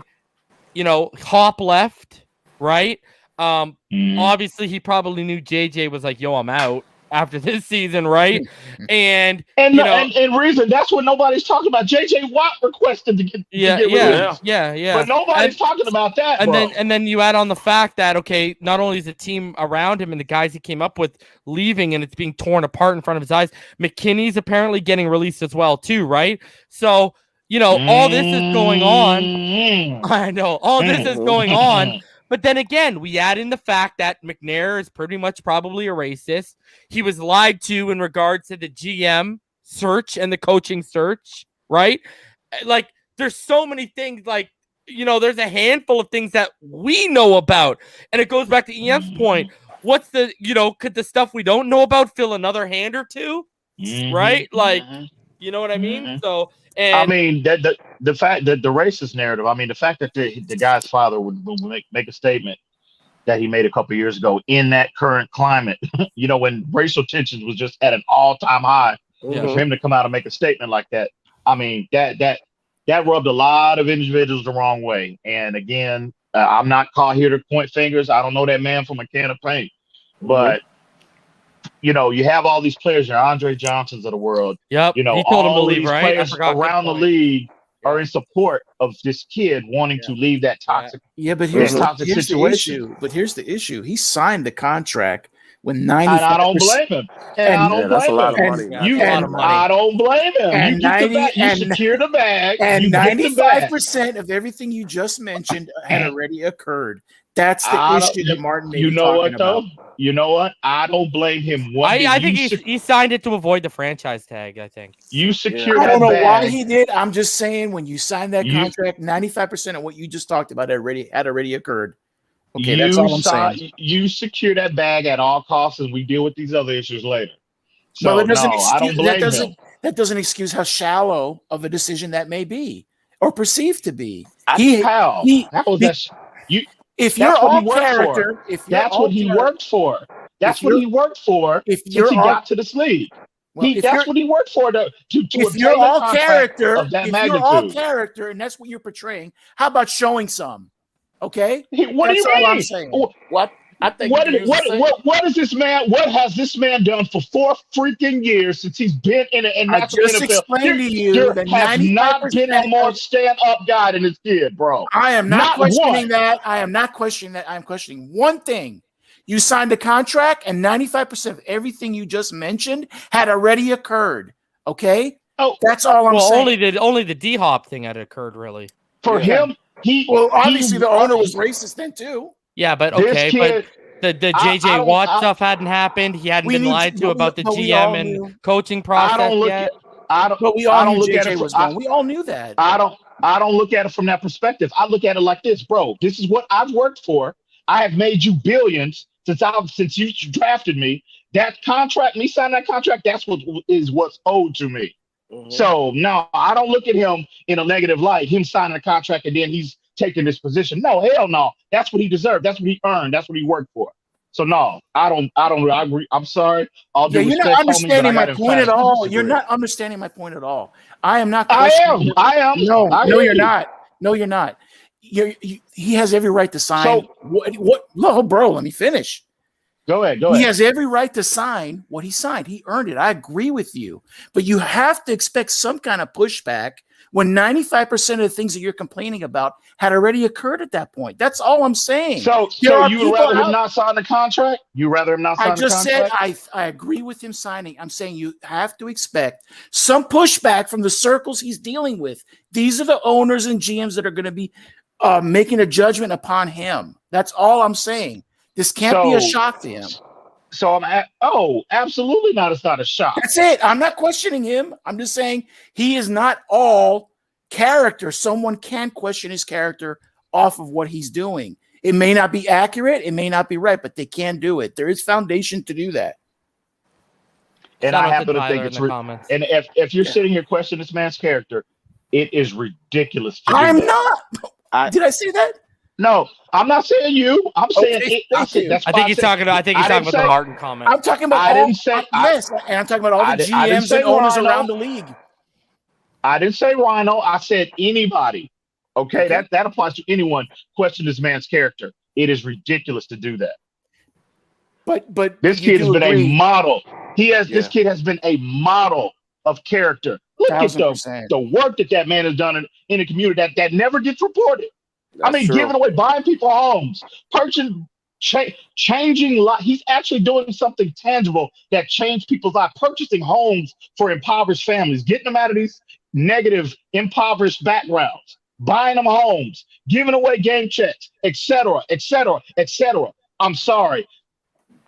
Hop left, right? Obviously he probably knew JJ was like, yo, I'm out after this season, right? And reason that's what nobody's talking about. JJ Watt requested to get released. But nobody's talking about that. And then you add on the fact that not only is the team around him and the guys he came up with leaving and it's being torn apart in front of his eyes, McKinney's apparently getting released as well too, right? So all this is going on. I know all this is going on. But then again, we add in the fact that McNair is pretty much probably a racist. He was lied to in regards to the GM search and the coaching search, right? Like, there's so many things, like, there's a handful of things that we know about. And it goes back to EM's point. What's the, could the stuff we don't know about fill another hand or two? Right? Like, you know what I mean? So, and I mean, the fact that the racist narrative, I mean, the fact that the guy's father would make a statement that he made a couple of years ago in that current climate, when racial tensions was just at an all-time high, for him to come out and make a statement like that, I mean, that rubbed a lot of individuals the wrong way. And again, I'm not called here to point fingers. I don't know that man from a can of paint, but you have all these players, your Andre Johnsons of the world. Yep. He told him to leave, right? Players around the league are in support of this kid wanting to leave that toxic. Yeah, but here's the issue. But here's the issue. He signed the contract when 90. And I don't blame him. I don't blame him. And you secure the bag. And 95% of everything you just mentioned had already occurred. That's the issue that Martin made. You know what, though? You know what? I don't blame him. I think he signed it to avoid the franchise tag, I think. You secured I don't know bag. why he did. I'm just saying, when you signed that contract, 95% of what you just talked about had already occurred. Okay, that's all I'm saying. You secure that bag at all costs, and we deal with these other issues later. So, I don't blame him. That doesn't excuse how shallow of a decision that may be, or perceived to be. If you're all character, that's what he worked for. That's what he worked for. If he got to this league, that's what he worked for. If you're all character, and that's what you're portraying, how about showing some? Okay, what do you mean? All I'm saying. What? I think what is this man? What has this man done for 4 freaking years since he's been in the NFL? I just explained to you that has not been a more stand-up guy than this kid, bro. I am not questioning that. I am not questioning that. I'm questioning one thing. You signed a contract, and 95% of everything you just mentioned had already occurred. Okay? Oh, That's all I'm saying. only the D-Hop thing had occurred, really. for him, Obviously the owner was racist then too. Yeah, but This okay, kid- but the I JJ don't- Watt I- stuff hadn't happened. He hadn't We been need lied to- to but about we- the but we all GM and knew. coaching I process don't look yet. at. I don't. But we I all don't knew look at JJ it. was going. We all knew that. I don't look at it from that perspective. I look at it like this, bro. This is what I've worked for. I have made you billions since you drafted me. That contract, me signing that contract, that's what's owed to me. Mhm. So no, I don't look at him in a negative light. Him signing a contract and then he's taking this position. No, hell no. That's what he deserved. That's what he earned. That's what he worked for. So no, I don't. I agree. I'm sorry. All due You're respect, not homie, understanding but I my gotta point at emphatically all. You're disagree. not understanding my point at all. I am not. I questioning- am. No, I no, hear you're you. not. No, you're not. He has every right to sign. So- What? No, bro. Let me finish. Go ahead. He has every right to sign what he signed. He earned it. I agree with you. But you have to expect some kind of pushback when 95% of the things that you're complaining about had already occurred at that point. That's all I'm saying. So There are you would people rather him out- not sign the contract? You rather him not sign I the just said contract? I agree with him signing. I'm saying you have to expect some pushback from the circles he's dealing with. These are the owners and GMs that are going to be making a judgment upon him. That's all I'm saying. This can't be a So- shock to him. So absolutely not. It's not a shock. That's it. I'm not questioning him. I'm just saying he is not all character. Someone can question his character off of what he's doing. It may not be accurate. It may not be right, but they can do it. There is foundation to do that. And Shout I out happen to Tyler think in it's the comments. and if you're sitting here questioning this man's character, it is ridiculous. To do I'm that. not. Did I say that? No, I'm not saying you. I'm saying Okay, it. I thank said you. that's. I why think he's said- talking about. I think he's I talking didn't about the say- Martin comment. I'm talking about I didn't say- yes, and I'm talking about all the I didn't GMs say and owners Rhino. around the league. I didn't say Rhino. I said anybody. Okay, that applies to anyone. Question this man's character. It is ridiculous to do that. But This you kid has do been agree. a model. This Yeah. kid has been a model of character. Look at 1000%. the work that man has done in the community that never gets reported. I That's mean, true. giving away, buying people homes, purchasing, changing life. He's actually doing something tangible that changed people's lives, purchasing homes for impoverished families, getting them out of these negative, impoverished backgrounds, buying them homes, giving away game checks, etc., etc., etc. I'm sorry.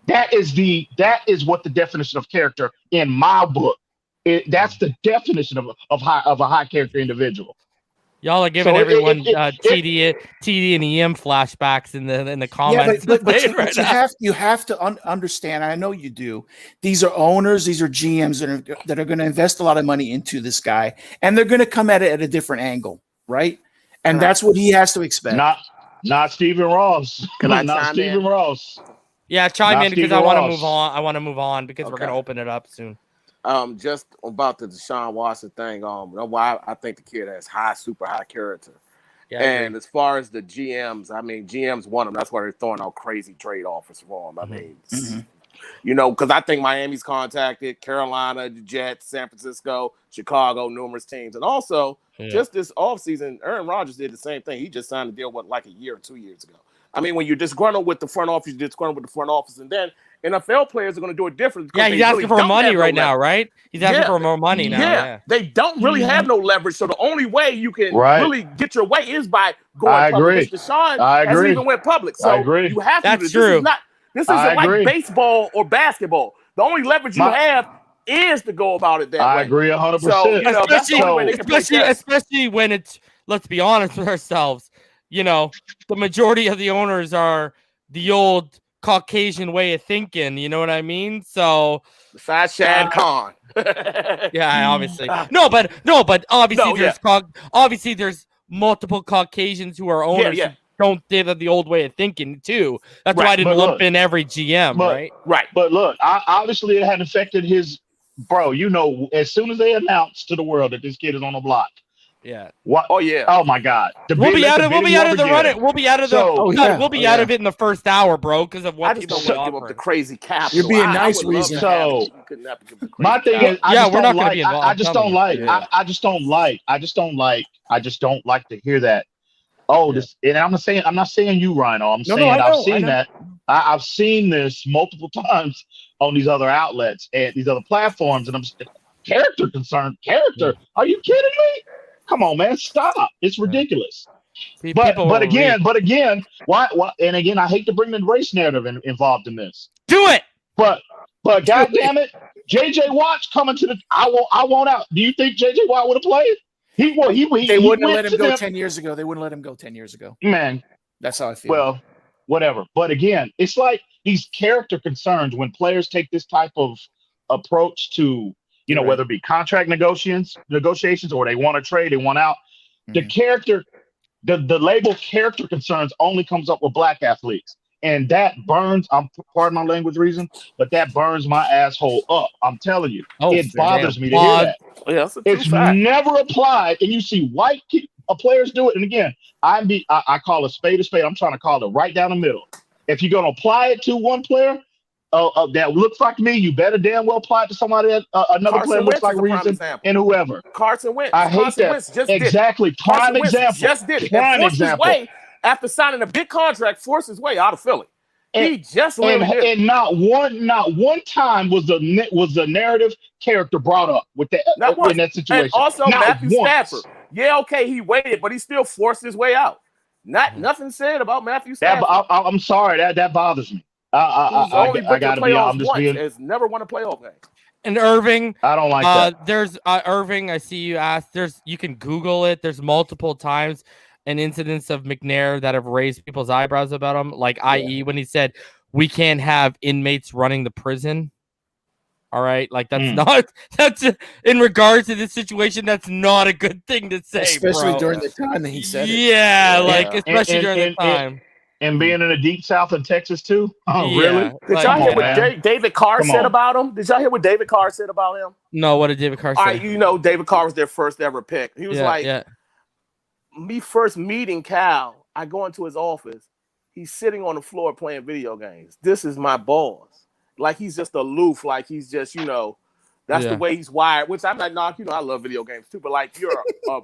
That is what the definition of character in my book. That's the definition of a high character individual. Y'all are giving So everyone TD TD and EM flashbacks in the comments. but right you now. have to understand. I know you do. These are owners. These are GMs that are going to invest a lot of money into this guy, and they're going to come at it at a different angle, right? And that's what he has to expect. Not Stephen Ross. Can I not chime Stephen in? Ross. Yeah, chime Not in because Stephen I want to Ross. move on. I want to move on because we're Okay. going to open it up soon. Just about the Deshaun Watson thing. Why I think the kid has super high character. Yeah, I And agree. as far as the GMs, I mean, GMs want him. That's why they're throwing out crazy trade offers for him. I mean, because I think Miami's contacted Carolina, the Jets, San Francisco, Chicago, numerous teams. And also, just this offseason, Aaron Rodgers did the same thing. He just signed a deal, like a year or 2 years ago. I mean, when you're disgruntled with the front office, you're disgruntled with the front office. And then NFL players are going to do it different. Yeah, he's asking for money right now, right? He's asking Yeah. for more money now. Yeah. They don't really have no leverage. So the only way you can Right. really get your way is by going I public. agree. Which Deshaun I hasn't agree. even went public. So I agree. you have to. That's This true. This I isn't like agree. baseball or basketball. The only leverage you have is to go about it that I way. agree 100%. So, that's the only way they can play chess. Especially when it's, let's be honest with ourselves, the majority of the owners are the old Caucasian way of thinking. You know what I mean? So Besides Shad Khan. yeah, obviously. No, but obviously obviously there's multiple Caucasians who are owners who don't have the old way of thinking too. That's why I didn't lump in every GM, right? Right. But look, obviously it had affected his bro. As soon as they announced to the world that this kid is on the block. Yeah. What? Oh yeah. Oh my God. We'll be out of the run. We'll be out of the. We'll be out of it in the first hour, bro, because of what I just don't want to give up the crazy cap. You're being nice, reason. So my thing is, we're not going to be involved. I just don't like. I just don't like to hear that. Oh, this, and I'm not saying you, Rhino. I'm saying I've seen that. I've seen this multiple times on these other outlets and these other platforms, and I'm just, character concern. Character? Are you kidding me? Come on, man, stop! It's ridiculous. But again, why? And again, I hate to bring the race narrative involved in this. Do it. But God damn it, JJ Watt's coming to the. I want out. Do you think JJ Watt would have played? They wouldn't have let him go 10 years ago. They wouldn't let him go 10 years ago. Man, that's how I feel. Well, whatever. But again, it's like these character concerns when players take this type of approach to, whether it be contract negotiations, or they want to trade, they want out. The character, the label character concerns only comes up with black athletes. And that burns, pardon my language reason, but that burns my asshole up. I'm telling you, it bothers me to hear that. Yeah, it's never applied, and you see white players do it. And again, I call a spade a spade. I'm trying to call it right down the middle. If you're going to apply it to one player that looks like me, you better damn well apply it to somebody else, another player looks like Reason, and whoever. Carson Wentz. I hate Carson that. Wentz just exactly. Did. Prime example. Just did it. Prime example. After signing a big contract, forced his way out of Philly. He just and not one time was the narrative character brought up with that in that situation. And also not Matthew once. Stafford. Yeah, okay, he waited, but he still forced his way out. Nothing said about Matthew Stafford. I'm sorry, that bothers me. I got to be honest. Has never won a playoff game. And Irving, I don't like that. There's Irving. I see you asked. You can Google it. There's multiple times an incidents of McNair that have raised people's eyebrows about him, like i.e. when he said we can't have inmates running the prison. All right, like that's in regards to this situation, that's not a good thing to say, especially during the time that he said it. Yeah, especially during the time. And being in the deep south in Texas too. Oh, yeah. really? Did y'all hear what David Carr said about him? Did y'all hear what David Carr said about him? No, what did David Carr say? All right, David Carr was their first ever pick. He was me first meeting Cal, I go into his office. He's sitting on the floor playing video games. This is my boss. Like he's just aloof. Like he's just, that's the way he's wired. Which I'm like, I love video games too. But like you're a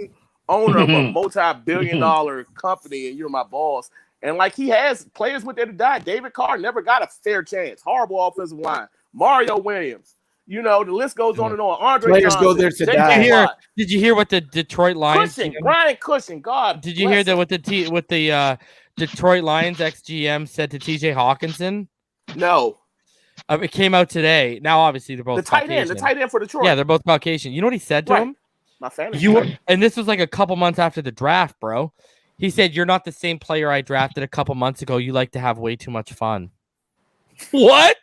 owner of a multi-billion-dollar company and you're my boss. And like he has players with there to die. David Carr never got a fair chance. Horrible offensive line. Mario Williams. The list goes on and on. Andre players Johnson, go there to die. Did you hear what the Detroit Lions? Ryan Cushing. God. Did you hear that what the Detroit Lions ex-GM said to TJ Hawkinson? No. It came out today. Now, obviously, they're both the tight end for Detroit. Yeah, they're both Caucasian. You know what he said to him? My fantasy. And this was like a couple months after the draft, bro. He said, "You're not the same player I drafted a couple months ago. You like to have way too much fun." What?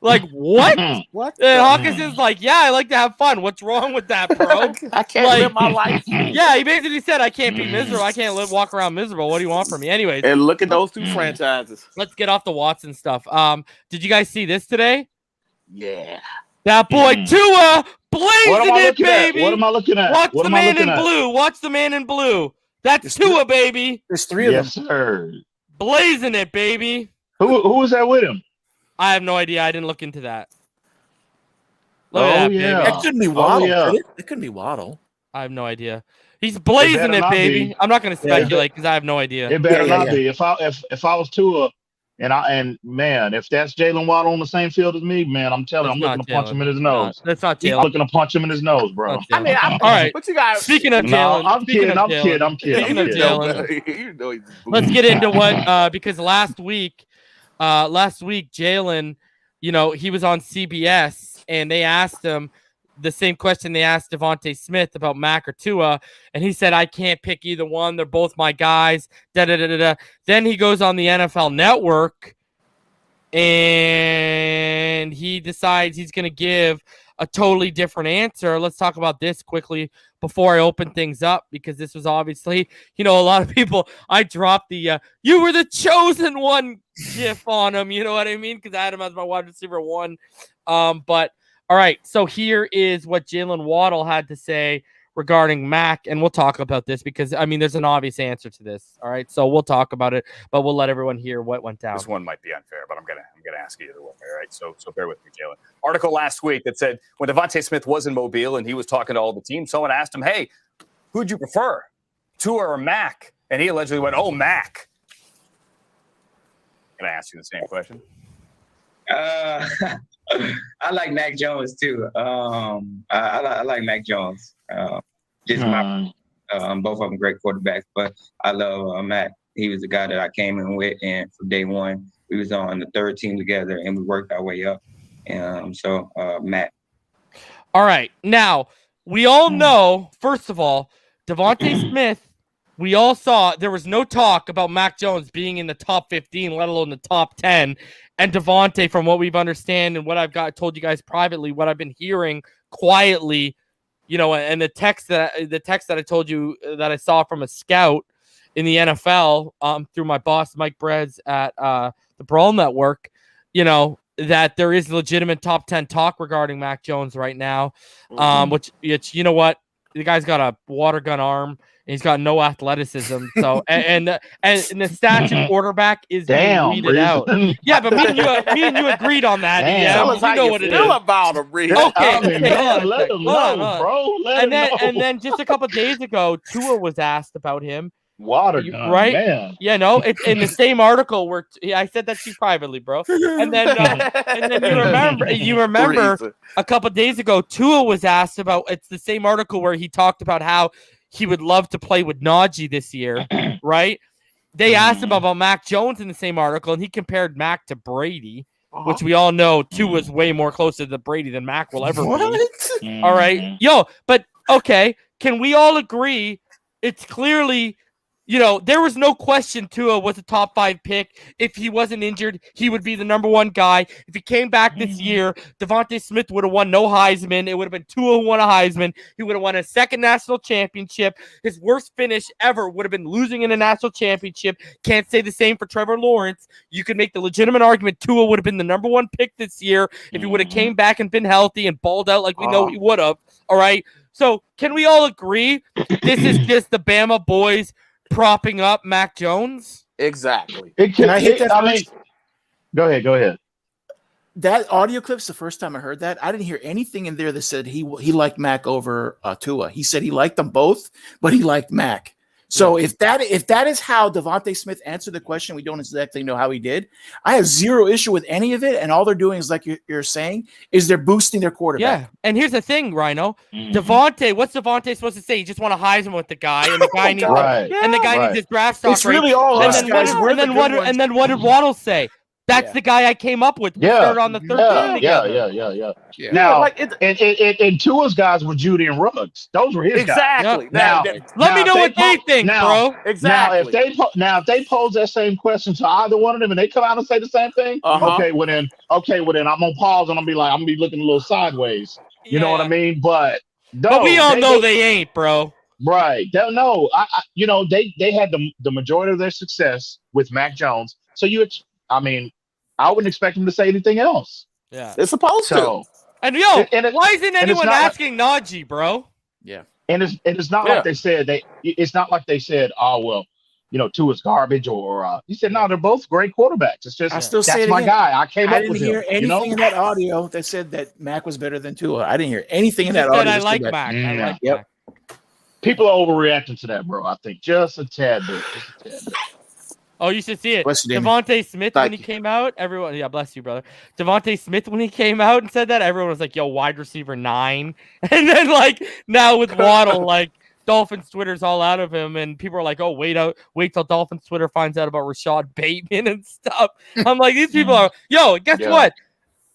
Like what? What? And Hawkinson's like, "Yeah, I like to have fun. What's wrong with that, bro? I can't live my life." Yeah, he basically said, "I can't be miserable. I can't walk around miserable. What do you want from me?" Anyways, and look at those two franchises. Let's get off the Watson stuff. Did you guys see this today? Yeah. That boy Tua blazing it, baby. What am I looking at? Watch the man in blue. Watch the man in blue. That's Tua, baby. There's three of them. Yes, sir. Blazing it, baby. Who was that with him? I have no idea. I didn't look into that. Yeah. That couldn't be Waddle. It couldn't be Waddle. I have no idea. He's blazing it, baby. I'm not going to speculate because I have no idea. It better not be. If I was Tua, and man, if that's Jaylen Waddle on the same field as me, man, I'm telling you, I'm looking to punch him in his nose. That's not Jaylen. I'm looking to punch him in his nose, bro. I mean, all right. But you guys. Speaking of Jaylen, I'm kidding. Let's get into what because last week, Jaylen, he was on CBS and they asked him the same question they asked Devontae Smith about Mac or Tua, and he said, "I can't pick either one. They're both my guys." Then he goes on the NFL Network and he decides he's going to give a totally different answer. Let's talk about this quickly before I open things up, because this was obviously, a lot of people, I dropped the "you were the chosen one" gif on him, you know what I mean? Because I had him as my wide receiver one. But all right, so here is what Jaylen Waddle had to say regarding Mac, and we'll talk about this because, there's an obvious answer to this. All right, so we'll talk about it, but we'll let everyone hear what went down. This one might be unfair, but I'm gonna ask you either way. All right, so bear with me, Jaylen. Article last week that said when Devontae Smith was in Mobile and he was talking to all the teams, someone asked him, "Hey, who'd you prefer, Tua or Mac?" And he allegedly went, "Oh, Mac." Gonna ask you the same question. I like Mac Jones too. I like Mac Jones. Just my both of them great quarterbacks, but I love Mac. He was the guy that I came in with, and from day one, we was on the third team together, and we worked our way up. So Mac. All right, now we all know. First of all, Devontae Smith. We all saw there was no talk about Mac Jones being in the top 15, let alone the top 10. And Devontae, from what we've understand and what I've told you guys privately, what I've been hearing quietly, and the text that I told you that I saw from a scout in the NFL through my boss Mike Brez at the Brawl Network, that there is legitimate top 10 talk regarding Mac Jones right now, which you know what, the guy's got a water gun arm. He's got no athleticism. So and the stats at quarterback is being weeded out. Yeah, but me and you agreed on that. Tell us how you feel about him, Reed. Okay, let him know, bro. And then just a couple of days ago, Tua was asked about him. Water gun, right? Man. Yeah, no, it's in the same article where I said that to you privately, bro. And then you remember a couple of days ago, Tua was asked about. It's the same article where he talked about how he would love to play with Najee this year, right? They asked him about Mac Jones in the same article, and he compared Mac to Brady, which we all know Tua's way more closer to Brady than Mac will ever be. All right, but okay, can we all agree? It's clearly. There was no question Tua was a top 5 pick. If he wasn't injured, he would be the number 1 guy. If he came back this year, Devontae Smith would have won no Heisman. It would have been Tua who won a Heisman. He would have won a second national championship. His worst finish ever would have been losing in a national championship. Can't say the same for Trevor Lawrence. You could make the legitimate argument Tua would have been the number 1 pick this year if he would have came back and been healthy and balled out like we know he would have. All right? So can we all agree this is just the Bama boys propping up Mac Jones? Exactly. Can I hit that? Go ahead. That audio clip's the first time I heard that. I didn't hear anything in there that said he liked Mac over Tua. He said he liked them both, but he liked Mac. So if that is how Devontae Smith answered the question, we don't exactly know how he did. I have zero issue with any of it, and all they're doing is, like you're saying, is they're boosting their quarterback. Yeah, and here's the thing, Rhino. Devontae, what's Devontae supposed to say? He just want to Heisman with the guy, and the guy needs needs his draft stock. It's really all us guys. And then what did Waddle say? That's the guy I came up with. We started on the 13 together. Yeah. Now, and Tua's guys were Judy and Ruggs. Those were his guys. Exactly. Now, let me know what they think, bro. Exactly. Now, if they pose that same question to either one of them and they come out and say the same thing, okay, well then I'm gonna pause and I'm gonna be looking a little sideways. You know what I mean? But we all know they ain't, bro. Right. No, they had the majority of their success with Mac Jones. So I wouldn't expect him to say anything else. Yeah, it's supposed to. And why isn't anyone asking Najee, bro? Yeah, and it's not like they said it's not like they said, oh well, Tua's garbage or he said no, they're both great quarterbacks. It's just that's my guy. I didn't hear anything in that audio that said that Mac was better than Tua. I didn't hear anything in that audio. I like Mac. Mac. People are overreacting to that, bro. I think just a tad bit. Oh, you should see it. Devontae Smith when he came out, everyone. Yeah, bless you, brother. Devontae Smith when he came out and said that, everyone was like, "Yo, wide receiver 9." And then now with Waddle, Dolphins Twitter's all out of him, and people are like, "Oh, wait till Dolphins Twitter finds out about Rashad Bateman and stuff." I'm like, these people are. Yo, guess what?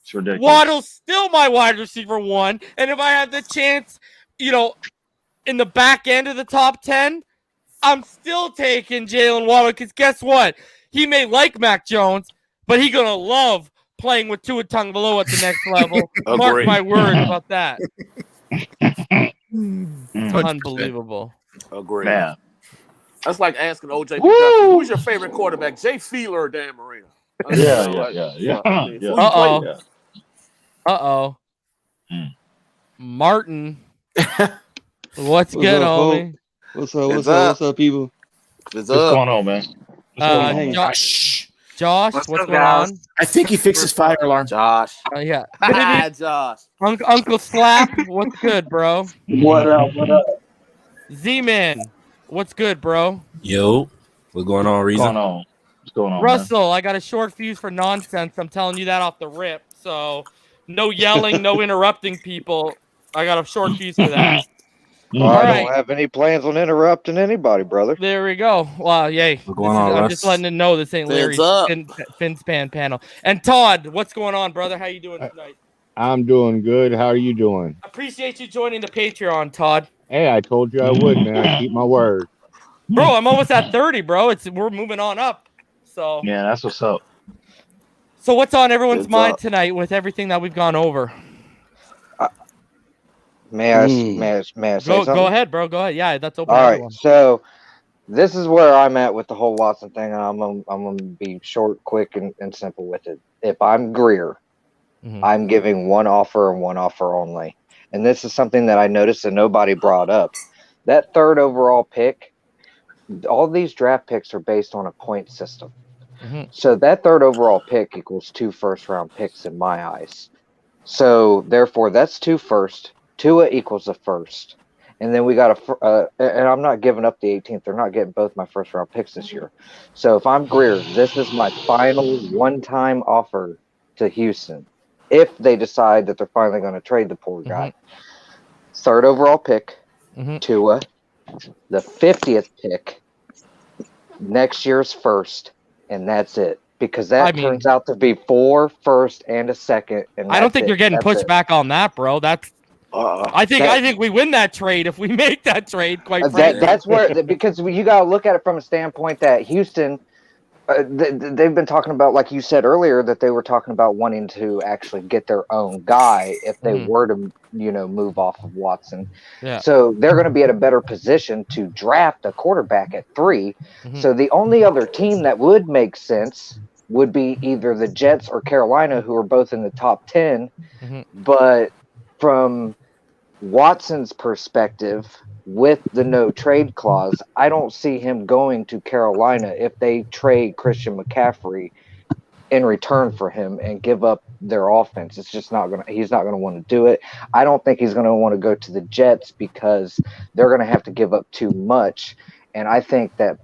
It's ridiculous. Waddle's still my wide receiver 1, and if I have the chance, in the back end of the top 10. I'm still taking Jaylen Waddle because guess what? He may like Mac Jones, but he's going to love playing with Tua Tagovailoa at the next level. Mark my words about that. Unbelievable. Agree. Man. That's like asking OJ Production, who's your favorite quarterback, Jay Fiedler or Dan Marino? Yeah. Uh-oh. Martin. What's good, homie? What's up, people? What's going on, man? Josh, what's going on? I think he fixed his fire alarm. Josh. Yeah. Josh. Uncle Slap, what's good, bro? What up? Z-Man, what's good, bro? Yo, what's going on, Reason? What's What's going on, Russell, I got a short fuse for nonsense. I'm telling you that off the rip. So no yelling, no interrupting people. I got a short fuse for that. Well, All I right. don't have any plans on interrupting anybody, brother. There we go. Wow, yay. I'm just letting it know this ain't Larry's FinSpan panel. And Todd, what's going on, brother? How you doing tonight? I'm doing good. How are you doing? Appreciate you joining the Patreon, Todd. Hey, I told you I would, man. I keep my word. Bro, I'm almost at 30, bro. We're moving on up. So Yeah, that's what's up. So what's on everyone's mind tonight with everything that we've gone over? May I say something? Go ahead, bro. Go ahead. Yeah, that's open. All to right, everyone. so this is where I'm at with the whole Watson thing, and I'm gonna be short, quick, and simple with it. If I'm Greer, I'm giving one offer and one offer only. And this is something that I noticed that nobody brought up. That third overall pick, all these draft picks are based on a point system. So that third overall pick equals 2 first-round picks in my eyes. So therefore, that's 2 first. Tua equals a first. And then we got and I'm not giving up the 18th. They're not getting both my first-round picks this year. So if I'm Greer, this is my final one-time offer to Houston. If they decide that they're finally going to trade the poor guy. Third overall pick, Tua. The 50th pick, next year's first, and that's it. Because that turns out to be 4 first and a second. And I don't think you're getting pushed back on that, bro. That's I think we win that trade if we make that trade. Quite frankly, that's where because you got to look at it from a standpoint that Houston, they've been talking about, like you said earlier, that they were talking about wanting to actually get their own guy if they were to move off of Watson. Yeah. So they're going to be at a better position to draft a quarterback at 3. So the only other team that would make sense would be either the Jets or Carolina, who are both in the top 10. But from Watson's perspective, with the no trade clause, I don't see him going to Carolina if they trade Christian McCaffrey in return for him and give up their offense. It's just he's not gonna want to do it. I don't think he's gonna want to go to the Jets because they're gonna have to give up too much. And I think that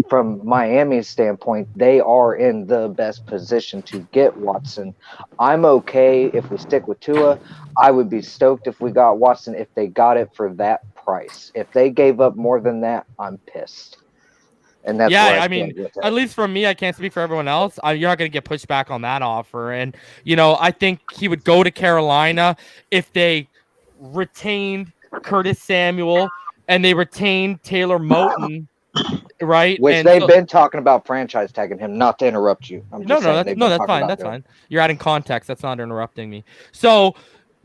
from Miami's standpoint, they are in the best position to get Watson. I'm okay if we stick with Tua. I would be stoked if we got Watson if they got it for that price. If they gave up more than that, I'm pissed. And that's I mean, at least for me, I can't speak for everyone else. You're not going to get pushed back on that offer. And, I think he would go to Carolina if they retained Curtis Samuel and they retained Taylor Moton. Right, which they've been talking about franchise tagging him. Not to interrupt you. That's fine. That's fine. You're adding context. That's not interrupting me. So,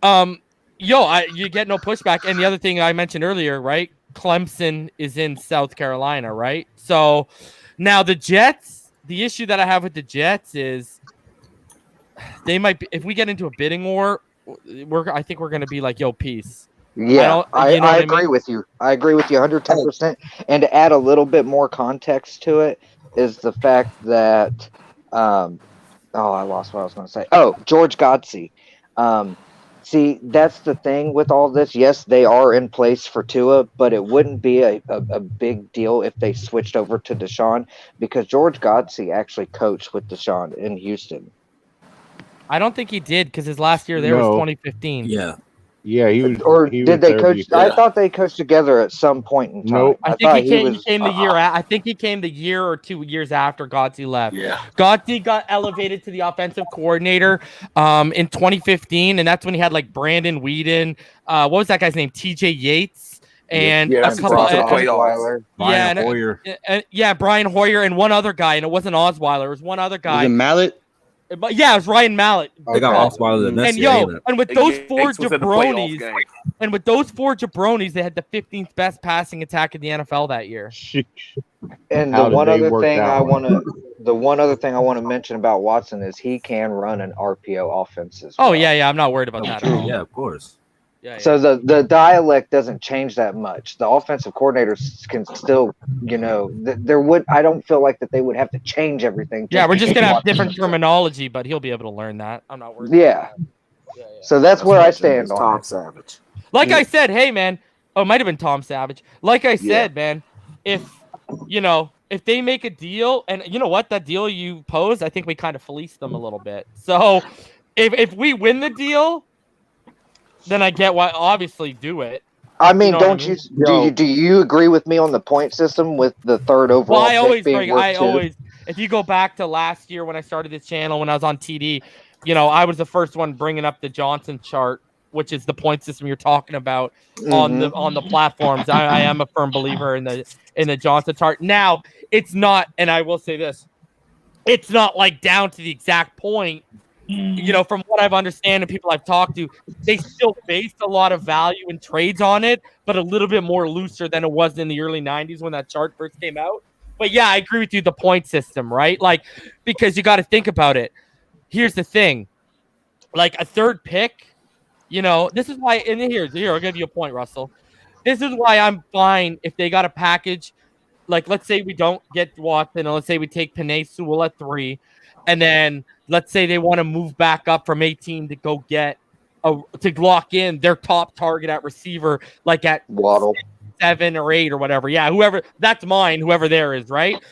you get no pushback. And the other thing I mentioned earlier, right? Clemson is in South Carolina, right? So now the Jets. The issue that I have with the Jets is they might be. If we get into a bidding war, I think we're going to be like, yo, peace. Yeah, I agree with you. I agree with you 110%. And to add a little bit more context to it is the fact that, I lost what I was going to say. Oh, George Godsey. See, that's the thing with all this. Yes, they are in place for Tua, but it wouldn't be a big deal if they switched over to Deshaun because George Godsey actually coached with Deshaun in Houston. I don't think he did because his last year there was 2015. Yeah, he was. Or did they coach? I thought they coached together at some point in time. Nope. I think he came the year. I think he came the year or 2 years after Godsey left. Yeah. Godsey got elevated to the offensive coordinator in 2015, and that's when he had like Brandon Whedon. What was that guy's name? T.J. Yates and a couple. Brian Hoyer. Brian Hoyer and one other guy, and it wasn't Osweiler. It was one other guy. Was it Mallet? But it was Ryan Mallett. They got Osweiler the next year. And with those 4 jabronis, they had the 15th best passing attack in the NFL that year. And the one other thing I want to mention about Watson is he can run an RPO offense as well. Oh yeah, I'm not worried about that. Yeah, of course. Yeah. So the dialect doesn't change that much. The offensive coordinators can still, I don't feel like that they would have to change everything. Yeah, we're just gonna have different terminology, but he'll be able to learn that. I'm not worried. Yeah. So that's where I stand on Tom it. Savage. Like I said, hey man. Oh, it might have been Tom Savage. Like I said, man, if if they make a deal, and you know what, that deal you posed, I think we kind of fleeced them a little bit. So if we win the deal, then I get why. Obviously, do it. I mean, know don't what I you do you agree with me on the point system with the third overall Well, I pick always being bring. worth I 2? always. If you go back to last year when I started this channel, when I was on TD, I was the first one bringing up the Johnson chart, which is the point system you're talking about on the platforms. I am a firm believer in the Johnson chart. Now, it's not, and I will say this, it's not like down to the exact point. From what I've understand and people I've talked to, they still based a lot of value in trades on it, but a little bit more looser than it was in the early 90s when that chart first came out. But yeah, I agree with you, the point system, right? Like, because you got to think about it. Here's the thing. Like a third pick, this is why, and here, I'll give you a point, Russell. This is why I'm fine if they got a package. Like, let's say we don't get Watson, and let's say we take Penei Sewell at 3, and then let's say they want to move back up from 18 to go get to lock in their top target at receiver, like at Waddle 7 or 8 or whatever. Yeah, whoever that's mine, whoever there is, right?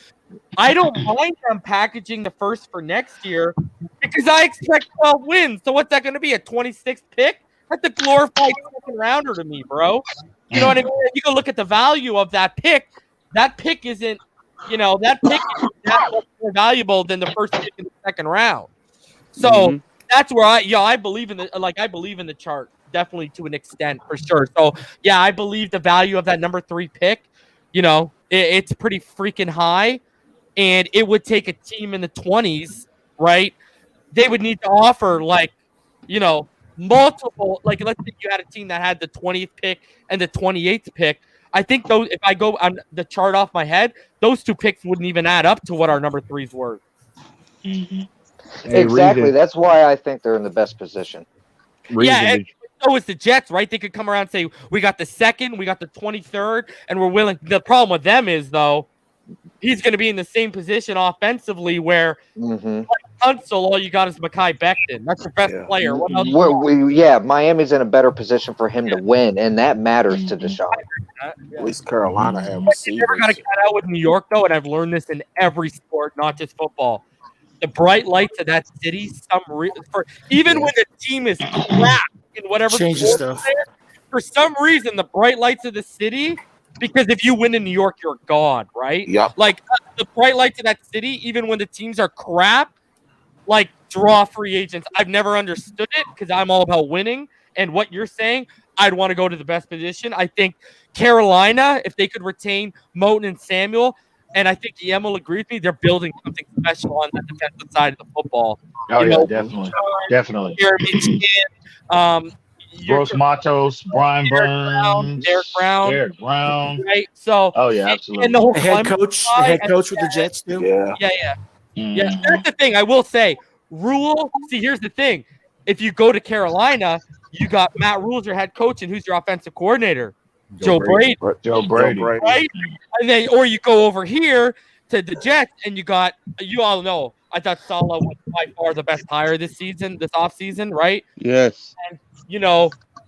I don't mind them packaging the first for next year because I expect 12 wins. So what's that going to be? A 26th pick? That's a glorified second rounder to me, bro. You know what I mean? You can look at the value of that pick. That pick isn't, that pick is that much more valuable than the first pick in the second round. So that's where I believe in the chart definitely to an extent for sure. So yeah, I believe the value of that number 3 pick, it's pretty freaking high, and it would take a team in the 20s, right? They would need to offer multiple, like let's say you had a team that had the 20th pick and the 28th pick. I think those, if I go on the chart off my head, those 2 picks wouldn't even add up to what our number 3s were. Exactly. That's why I think they're in the best position. And so is the Jets, right? They could come around and say, we got the 2nd, we got the 23rd, and we're willing. The problem with them is, though, he's going to be in the same position offensively where like Tunsil, all you got is Mekhi Becton. That's your best player. What else Miami's in a better position for him to win, and that matters to Deshaun. At least Carolina have You receivers. never got to cut out with New York, though, and I've learned this in every sport, not just football. The bright lights of that city, even when the team is crap in whatever changes sport stuff. for some reason, the bright lights of the city, because if you win in New York, you're gone, right? Yep. Like the bright lights of that city, even when the teams are crap, like draw free agents. I've never understood it because I'm all about winning. And what you're saying, I'd want to go to the best position. I think Carolina, if they could retain Moton and Samuel, and I think EM will agree with me, they're building something special on the defensive side of the football. Definitely. Jeremy Chin, Gross Matos, Brian Burns, Derek Brown. Right? So, absolutely. And the whole The head coach with the Jets too. Yeah. That's the thing. I will say, Rule. See, here's the thing. If you go to Carolina, you got Matt Rule's your head coach, and who's your offensive coordinator? Joe Brady. Right? And then, or you go over here to the Jets, and you all know, I thought Saleh was by far the best hire this offseason, right? Yes. And,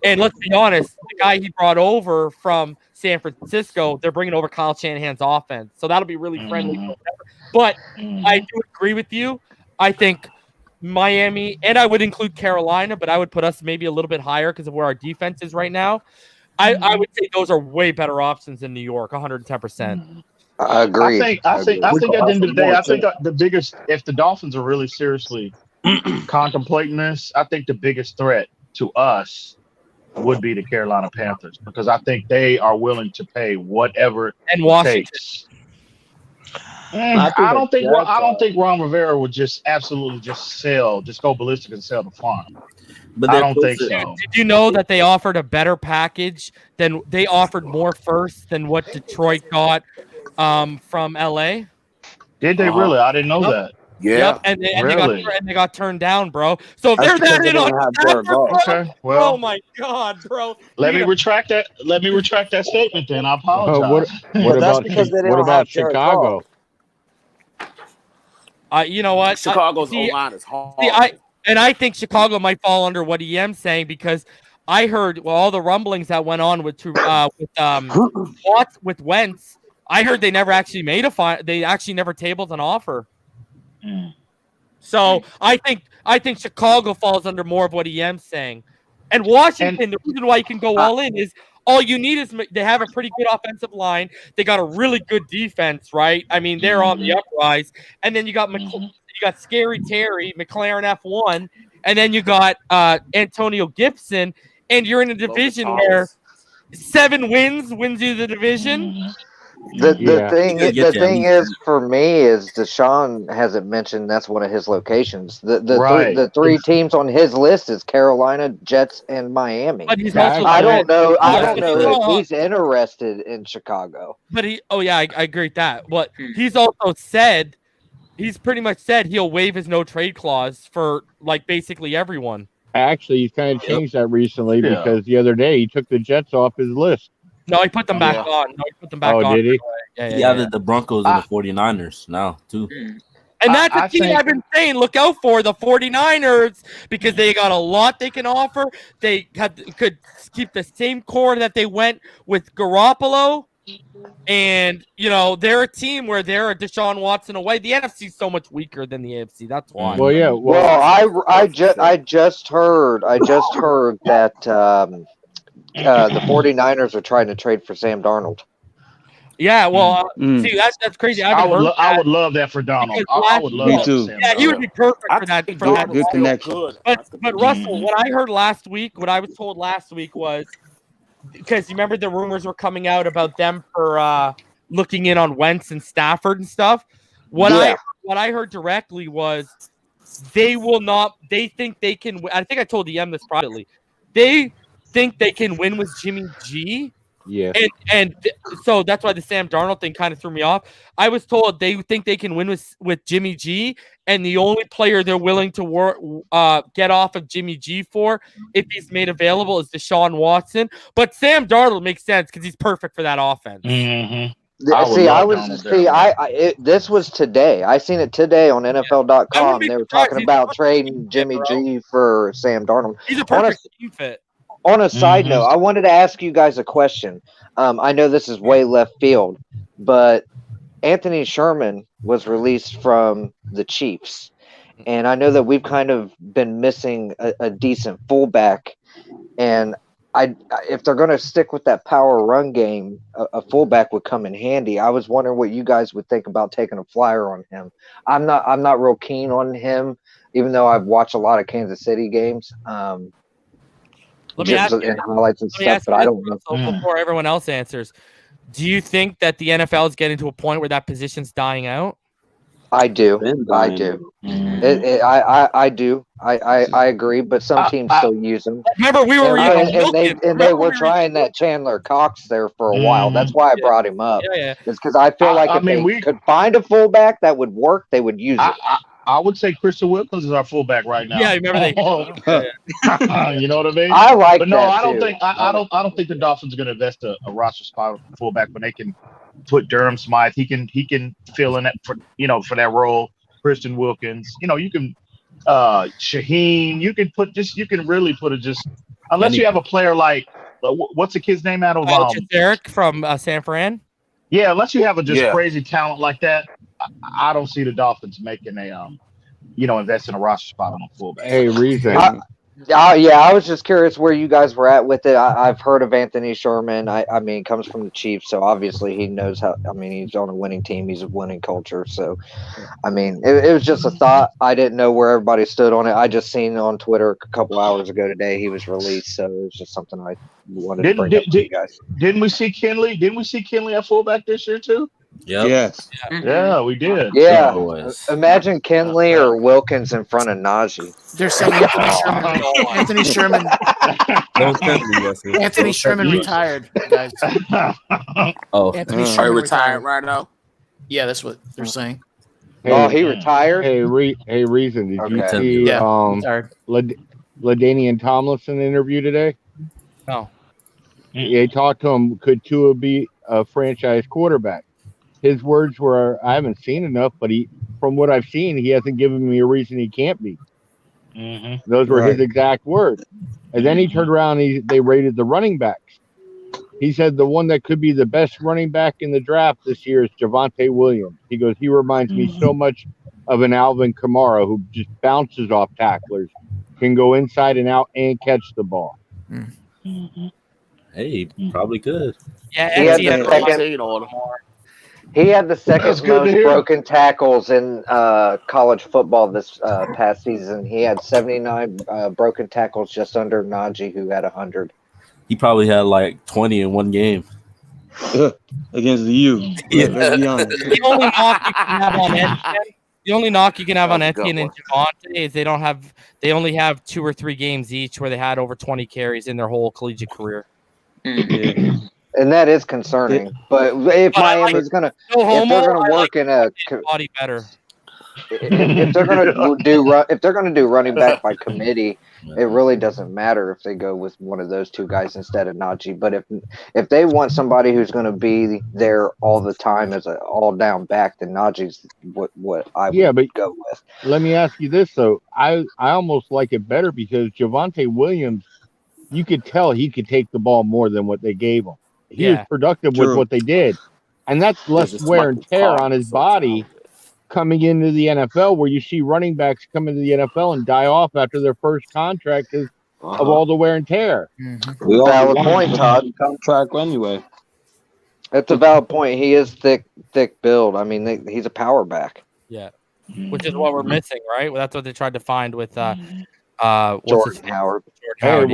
and let's be honest, the guy he brought over from San Francisco, they're bringing over Kyle Shanahan's offense. So that'll be really friendly. But I do agree with you. I think Miami, and I would include Carolina, but I would put us maybe a little bit higher because of where our defense is right now. I would say those are way better options than New York, 110%. I agree. I think at the end of the day, I think the biggest, if the Dolphins are really seriously contemplating this, I think the biggest threat to us would be the Carolina Panthers, because I think they are willing to pay whatever it takes. I don't think Ron Rivera would just absolutely just go ballistic and sell the farm. But I don't think so. Did you know that they offered a better package than they offered more first than what Detroit got from LA? Did they really? I didn't know that. Yeah, and they got turned down, bro. So if they're that in on okay, well, oh my god, bro. Let me retract that. Let me retract that statement. Then I apologize. What about Chicago? You know what? Chicago's O-line is hard. I think Chicago might fall under what EM's saying, because I heard all the rumblings that went on with Wentz I heard they never actually made they actually never tabled an offer. So I think Chicago falls under more of what EM's saying. And Washington, the reason why you can go all in is all you need is they have a pretty good offensive line. They got a really good defense, right? I mean, they're on the uprise. And then you got Scary Terry, McLaren F1, and then you got Antonio Gibson, and you're in a division where 7 wins you the division. The thing is for me is Deshaun hasn't mentioned that's one of his locations. The three teams on his list is Carolina, Jets, and Miami. But he's also I don't know if he's interested in Chicago. But I agree with that. But he's also said he's pretty much said he'll waive his no trade clause for like basically everyone. Actually, he's kind of changed that recently because the other day he took the Jets off his list. No, he put them back on. Oh, did he? Yeah, the Broncos and the 49ers now, too. And that's the team I've been saying, look out for, the 49ers, because they got a lot they can offer. They could keep the same core that they went with Garoppolo. And, they're a team where they're a Deshaun Watson away. The NFC is so much weaker than the AFC. That's why. Well, yeah. Well, I just heard that the 49ers are trying to trade for Sam Darnold. Yeah, well, see, that's crazy. I would love that for Donald. I would love that. Too. Yeah, he would be perfect for that. Good connection. But Russell, what I heard last week, what I was told last week was, because you remember the rumors were coming out about them for looking in on Wentz and Stafford and stuff. What I heard directly was they will not. They think they can. I think I told EM this privately. They think they can win with Jimmy G. Yeah. So that's why the Sam Darnold thing kind of threw me off. I was told they think they can win with Jimmy G, and the only player they're willing to get off of Jimmy G for, if he's made available, is Deshaun Watson. But Sam Darnold makes sense because he's perfect for that offense. Mm-hmm. This was today. I seen it today on NFL.com. They were talking about trading Jimmy G for Sam Darnold. He's a perfect team fit. On a side note, I wanted to ask you guys a question. I know this is way left field, but Anthony Sherman was released from the Chiefs. And I know that we've kind of been missing a decent fullback. And if they're going to stick with that power run game, a fullback would come in handy. I was wondering what you guys would think about taking a flyer on him. I'm not real keen on him, even though I've watched a lot of Kansas City games. Let me ask you, highlights and stuff, but I don't know. Before everyone else answers, do you think that the NFL is getting to a point where that position's dying out? I do. I do. I do. I agree, but some teams still use them. Remember, we were they were trying that Chandler Cox there for a while. That's why I brought him up. It's because I feel like if they could find a fullback that would work, they would use it. I would say Christian Wilkins is our fullback right now. Yeah, remember they. You know what I mean? I like but no, that I don't too. think I don't think the Dolphins are going to invest a roster spot fullback when they can put Durham Smythe. He can fill in that for that role. Christian Wilkins. You can Shaheen. You can really put it just unless you have a player like what's the kid's name out of Eric from San Fran. Yeah, unless you have a crazy talent like that. I don't see the Dolphins making invest in a roster spot on a fullback. Hey, Reason. I was just curious where you guys were at with it. I've heard of Anthony Sherman. I mean, he comes from the Chiefs, so obviously he knows how. I mean, he's on a winning team. He's a winning culture. So, I mean, it was just a thought. I didn't know where everybody stood on it. I just seen on Twitter a couple hours ago today he was released, so it was just something I wanted to bring up to you guys. Didn't we see Kinley? Didn't we see Kinley at fullback this year too? Yep. Yes. Yeah, we did. Yeah. Imagine Kinley or Wilkins in front of Najee. They're saying Anthony Sherman. Anthony Sherman retired, guys. Anthony Sherman retired right now. Yeah, that's what they're saying. Hey, he retired. Hey, Reason. Did you see LaDainian Tomlinson interview today? No. They talked to him. Could Tua be a franchise quarterback? His words were, I haven't seen enough, but from what I've seen, he hasn't given me a reason he can't be. Those were his exact words. And then he turned around and they rated the running backs. He said the one that could be the best running back in the draft this year is Javonte Williams. He goes, he reminds me so much of an Alvin Kamara who just bounces off tacklers, can go inside and out and catch the ball. Hey, probably could. Yeah, He had the actually, second. He had the second That's good to most hear. broken tackles in college football this past season. He had 79 broken tackles, just under Najee, who had 100. He probably had like 20 in one game. Against the U. Yeah. Let's be honest. the only knock you can have on Etienne, the only knock you can have on Etienne and Javonte is they only have 2 or 3 games each where they had over 20 carries in their whole collegiate career. Yeah. And that is concerning. But if Miami's gonna, if they're gonna work in a body better, if they're gonna do running back by committee, it really doesn't matter if they go with one of those 2 guys instead of Najee. But if they want somebody who's going to be there all the time as an all down back, then Najee's what I would go with. Let me ask you this though: I almost like it better because Javonte Williams, you could tell he could take the ball more than what they gave him. He was productive with what they did, and that's less wear and tear on his body coming into the NFL, where you see running backs come into the NFL and die off after their first contract of all the wear and tear. Valid point, Todd. Contract anyway. That's a valid point. He is thick build. I mean, he's a power back. Yeah, which is what we're missing, right? Well, that's what they tried to find with Jordan Howard. Hey,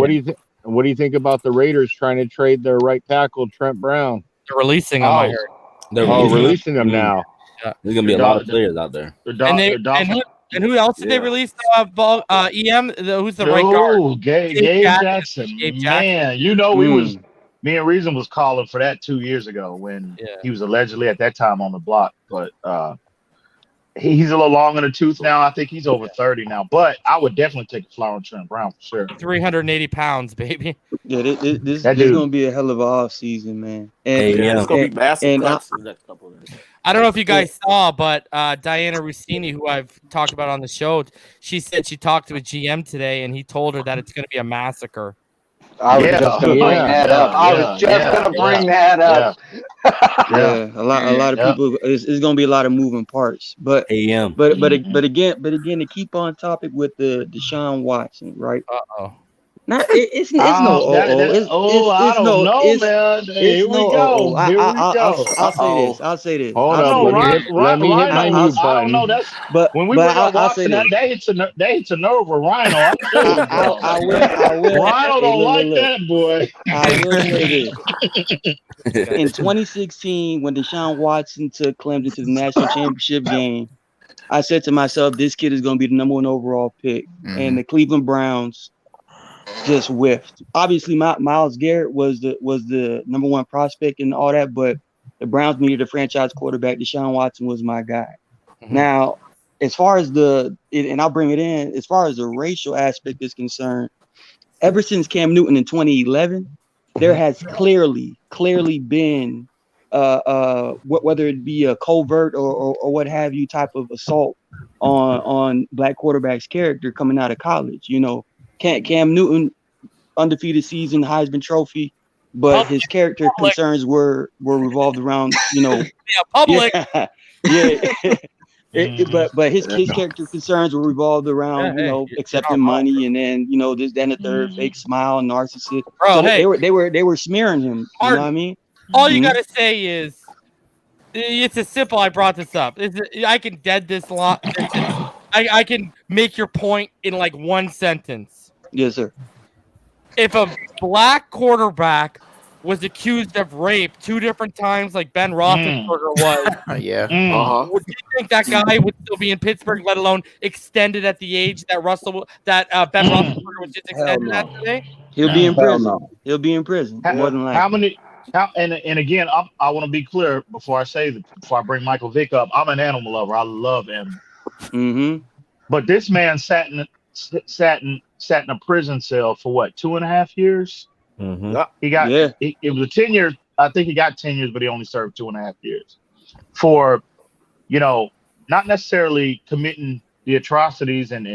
what do you think about the Raiders trying to trade their right tackle Trent Brown? They're releasing him. I heard. They're releasing him now. Yeah. There's gonna be a lot of players out there. And who else did they release? EM. Who's the right guard? Gabe Jackson. Man, you know me and Reason was calling for that 2 years ago when he was allegedly at that time on the block, but he's a little long in the tooth now. I think he's over 30 now, but I would definitely take a flyer on Trent Brown for sure. 380 pounds, baby. Yeah, this is going to be a hell of an off season, man. And it's going to be massive cuts in the next couple of days. I don't know if you guys saw, but Diana Rossini, who I've talked about on the show, she said she talked to a GM today, and he told her that it's going to be a massacre. I was just going to bring that up. I was just going to bring that up. Yeah, a lot of people. It's going to be a lot of moving parts. But again, to keep on topic with the Deshaun Watson, right? It's no. I don't know, man. Here we go. I'll say this. Hold on. Let me hit my mute button. I don't know. That's when we bring up Watson. That hits a nerve with Rhino. Rhino don't like that, boy. I will say this. In 2016, when Deshaun Watson took Clemson to the national championship game, I said to myself, "This kid is going to be the number 1 overall pick," and the Cleveland Browns just whiffed. Obviously, Myles Garrett was the number 1 prospect and all that, but the Browns needed a franchise quarterback. Deshaun Watson was my guy. Now, as far as and I'll bring it in, as far as the racial aspect is concerned, ever since Cam Newton in 2011, there has clearly been whether it be a covert or what have you type of assault on black quarterbacks' character coming out of college. You know, Cam Newton, undefeated season, Heisman Trophy, but his character concerns were revolved around, public. But his character concerns were revolved around, accepting money and then, this, that, and the third, fake smile, narcissist. Bro, so they were smearing him. You know what I mean? All you gotta say is, it's as simple. I brought this up. I can dead this lot. I can make your point in like 1 sentence. Yes, sir. If a black quarterback was accused of rape 2 different times, like Ben Roethlisberger was, would you think that guy would still be in Pittsburgh, let alone extended at the age that Ben Roethlisberger was just extended at today? He'll be in prison. He'll be in prison. More than likely. And again, I want to be clear before I bring Michael Vick up. I'm an animal lover. I love animals. But this man sat in a prison cell for what, 2.5 years? He got it was a 10 years. I think he got 10 years, but he only served 2.5 years for, not necessarily committing the atrocities and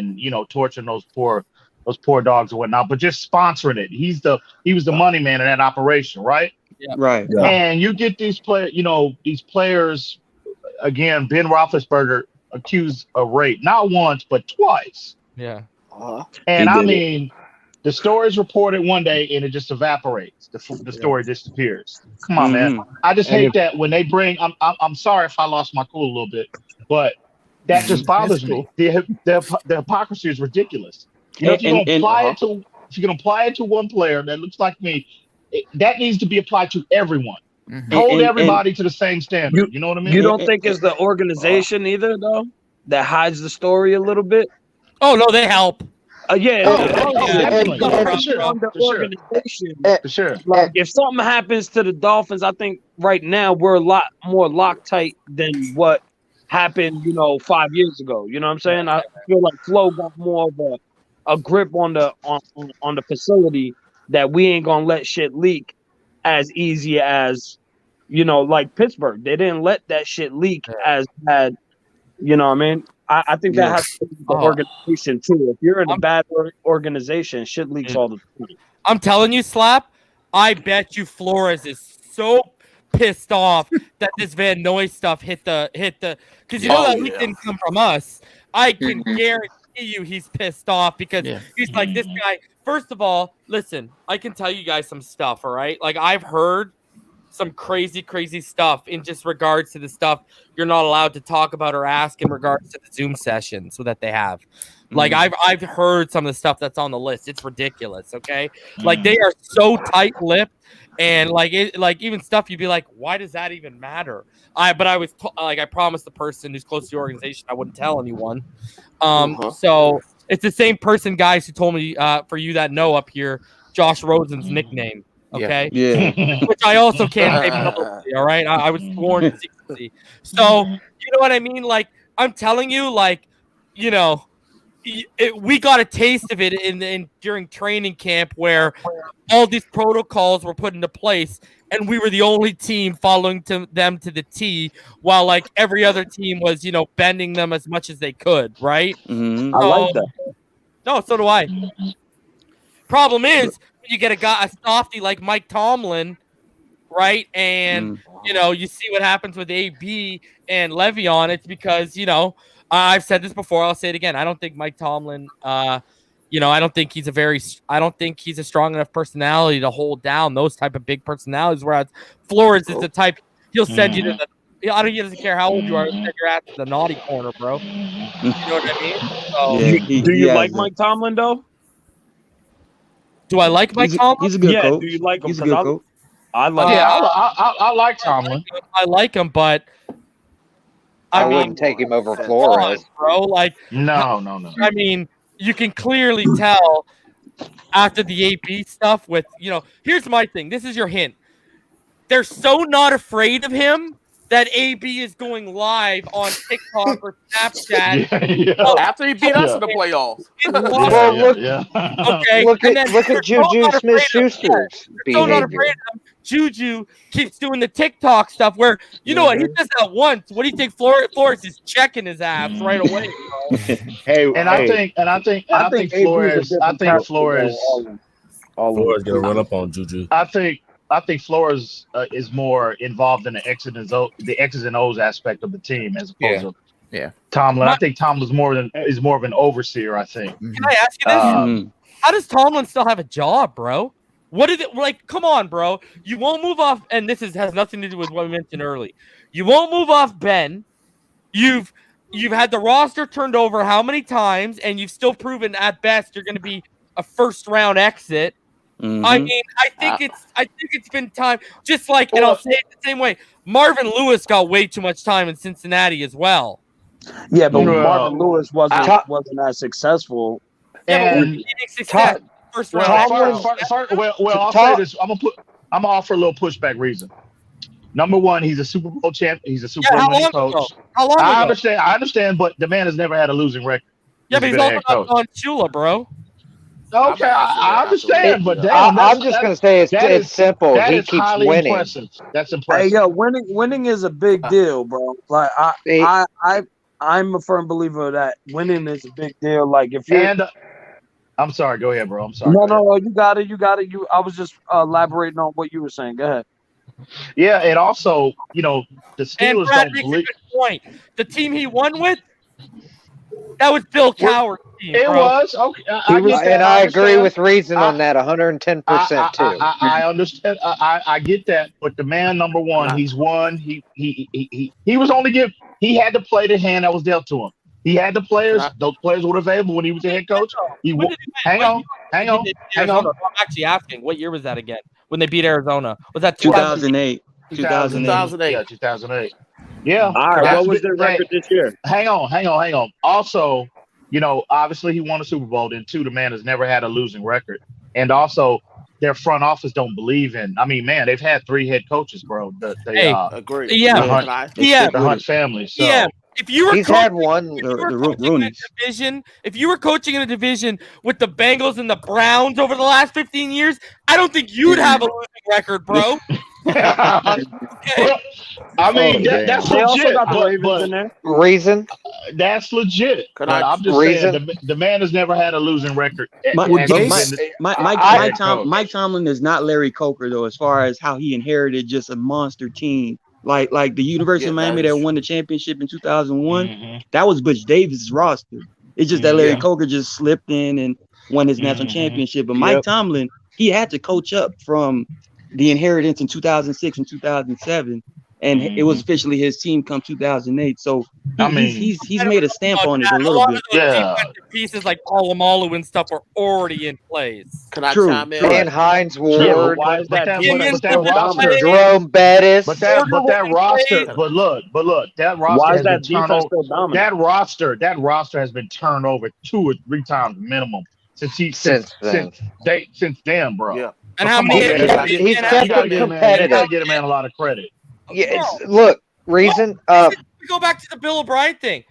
torturing those poor dogs or whatnot, but just sponsoring it. He was the money man in that operation, right? Right. And you get these players again. Ben Roethlisberger accused of rape not once but twice. Yeah. And I mean, the story is reported one day and it just evaporates. The story disappears. Come on, man. I just hate that when they bring. I'm sorry if I lost my cool a little bit, but that just bothers me. The hypocrisy is ridiculous. You know, if you're gonna apply it to one player that looks like me, that needs to be applied to everyone. Hold everybody to the same standard. You know what I mean? You don't think it's the organization either, though, that hides the story a little bit? Oh no, they help. Definitely. For sure. Like, if something happens to the Dolphins, I think right now we're a lot more Loctite than what happened, 5 years ago. You know what I'm saying? I feel like Flo got more of a grip on the facility that we ain't gonna let shit leak as easy as, like Pittsburgh. They didn't let that shit leak as bad. You know what I mean? I think that has to do with the organization too. If you're in a bad organization, shit leaks all the time. I'm telling you, Slap, I bet you Flores is so pissed off that this Van Noy stuff hit the because that leak didn't come from us. I can guarantee you he's pissed off because he's like, this guy. First of all, listen, I can tell you guys some stuff, all right? Like, I've heard some crazy stuff in just regards to the stuff you're not allowed to talk about or ask in regards to the Zoom session so that they have. Like, I've heard some of the stuff that's on the list. It's ridiculous, okay? Like, they are so tight-lipped, and like even stuff you'd be like, why does that even matter? I promised the person who's close to the organization I wouldn't tell anyone. So it's the same person, guys, who told me for you that know up here, Josh Rosen's nickname. Okay. Yeah. Which I also can't say publicly. All right. I was sworn to secrecy. So you know what I mean? Like, I'm telling you, like, we got a taste of it during training camp where all these protocols were put into place, and we were the only team following them to the T, while like every other team was, bending them as much as they could. Right. I like that. No, so do I. Problem is, you get a softy like Mike Tomlin, right? And you see what happens with AB and Le'Veon. It's because I've said this before. I'll say it again. I don't think Mike Tomlin. I don't think he's a strong enough personality to hold down those type of big personalities. Whereas Flores is the type he'll send you to the. He doesn't care how old you are. He'll send your ass to the naughty corner, bro. You know what I mean? So, do you like Mike Tomlin though? Do I like Mike Tomlin? He's a good coach. Do you like him? He's a good coach. I like. I like Tomlin. I like him, but I wouldn't take him over Flores, bro. Like, no. I mean, you can clearly tell after the AB stuff. With here's my thing. This is your hint. They're so not afraid of him that AB is going live on TikTok or Snapchat. After he beat us in the playoffs. Okay. Look at Juju Smith-Schuster's behavior. Juju keeps doing the TikTok stuff where what, he does that once. What do you think Flores is checking his ass right away, bro? I think Flores gonna run up on Juju. I think Flores is more involved in the X's and O's aspect of the team as opposed to Tomlin. I think Tomlin's is more of an overseer. I think. Can I ask you this? How does Tomlin still have a job, bro? What is it like? Come on, bro. You won't move off, and this has nothing to do with what we mentioned early. You won't move off Ben. You've had the roster turned over how many times, and you've still proven at best you're going to be a first round exit. I mean, I think it's been time. Just like, and I'll say it the same way. Marvin Lewis got way too much time in Cincinnati as well. Yeah, but Marvin Lewis wasn't as successful. And first round. I'll say this. I'm gonna offer a little pushback reason. Number one, he's a Super Bowl champ. He's a Super Bowl winning coach. How long I ago? I understand, but the man has never had a losing record. Yeah, but he's also on Shula, bro. Okay, I understand, but damn, I'm just going to say it's simple. He keeps winning. Impressive. That's impressive. Hey, yo, winning is a big deal, bro. Like I'm a firm believer that winning is a big deal. Like if you're, I'm sorry. Go ahead, bro. I'm sorry. No, you got it. I was just elaborating on what you were saying. Go ahead. Yeah, and also, the And Steelers Brad don't makes a believe. good point. The team he won with, that was Bill Cowher's team, It bro. was okay. I get that. And I agree understand. with Reason on that 110% too. I understand. I get that. But the man, number one, he's won. He was only give. He had to play the hand that was dealt to him. He had the players. Those players were available when he was the head coach. Hang on. I'm actually asking, what year was that again? When they beat Arizona? Was that 2008? 2008. Yeah, 2008. Yeah. All right. What was their record this year? Hang on. Also, obviously he won a Super Bowl. Then two, the man has never had a losing record. And also, their front office don't believe in. I mean, man, they've had 3 head coaches, bro. Agree. The Hunt family. So. Yeah. If you were He's had one. If you were coaching in a division with the Bengals and the Browns over the last 15 years, I don't think you'd have a losing record, bro. I mean, that's legit. Reason? That's legit. I'm just saying the man has never had a losing record. Mike Tomlin is not Larry Coker, though, as far as how he inherited just a monster team. Like the University of Miami that won the championship in 2001, that was Butch Davis' roster. It's just that Larry Coker just slipped in and won his national championship. But Mike Tomlin, he had to coach up from the inheritance in 2006 and 2007, and it was officially his team come 2008. So he's made a stamp on it a little bit. Pieces like Polamalu and stuff are already in place. Can I chime in? Dan Hines Ward, Why is that roster? Jerome Bettis. But that roster. But look, that roster. Why is has that been turned defense over. still dominant? That roster has been turned over 2 or 3 times minimum since then, bro. Yeah. And how many? He's kept them competitive. You gotta get a man a lot of credit. Yeah, look, Reason. We go back to the Bill O'Brien thing.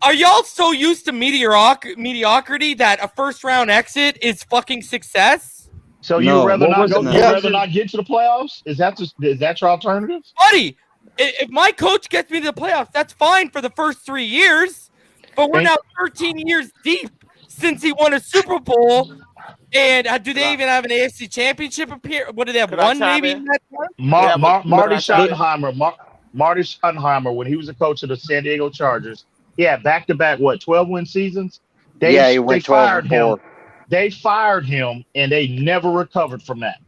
Are y'all so used to mediocrity that a first-round exit is fucking success? So you'd rather not get to the playoffs? Is that your alternative? Buddy, if my coach gets me to the playoffs, that's fine for the first 3 years. But we're now 13 years deep since he won a Super Bowl. And do they even have an AFC championship appear? What do they have? One maybe? Marty Schottenheimer, when he was a coach of the San Diego Chargers, back-to-back 12-win seasons. He went 12-4. They fired him, and they never recovered from that.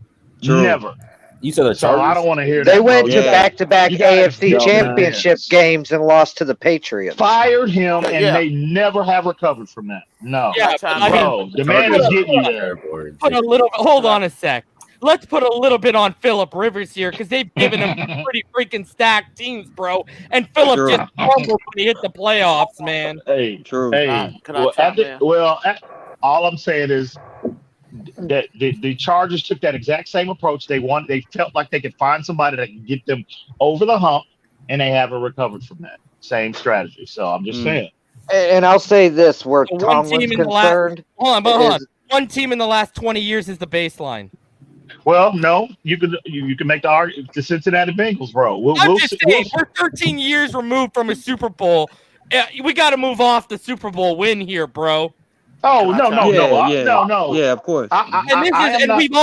True. Never. You said the Chargers? So I don't want to hear that. They went to back-to-back AFC championship games and lost to the Patriots. Fired him, and they never have recovered from that. No. The man is getting you there. Hold on a sec. Let's put a little bit on Phillip Rivers here because they've given him pretty freaking stacked teams, bro. And Phillip just fumbled when he hit the playoffs, man. Hey, all I'm saying is that the Chargers took that exact same approach. They felt like they could find somebody that can get them over the hump, and they haven't recovered from that same strategy. So I'm just saying. And I'll say this, where Tomlin's concerned. Hold on. One team in the last 20 years is the baseline. Well, no, you can make the argument. The Cincinnati Bengals, bro. We're 13 years removed from a Super Bowl. We got to move off the Super Bowl win here, bro. Oh no! Yeah, of course. We've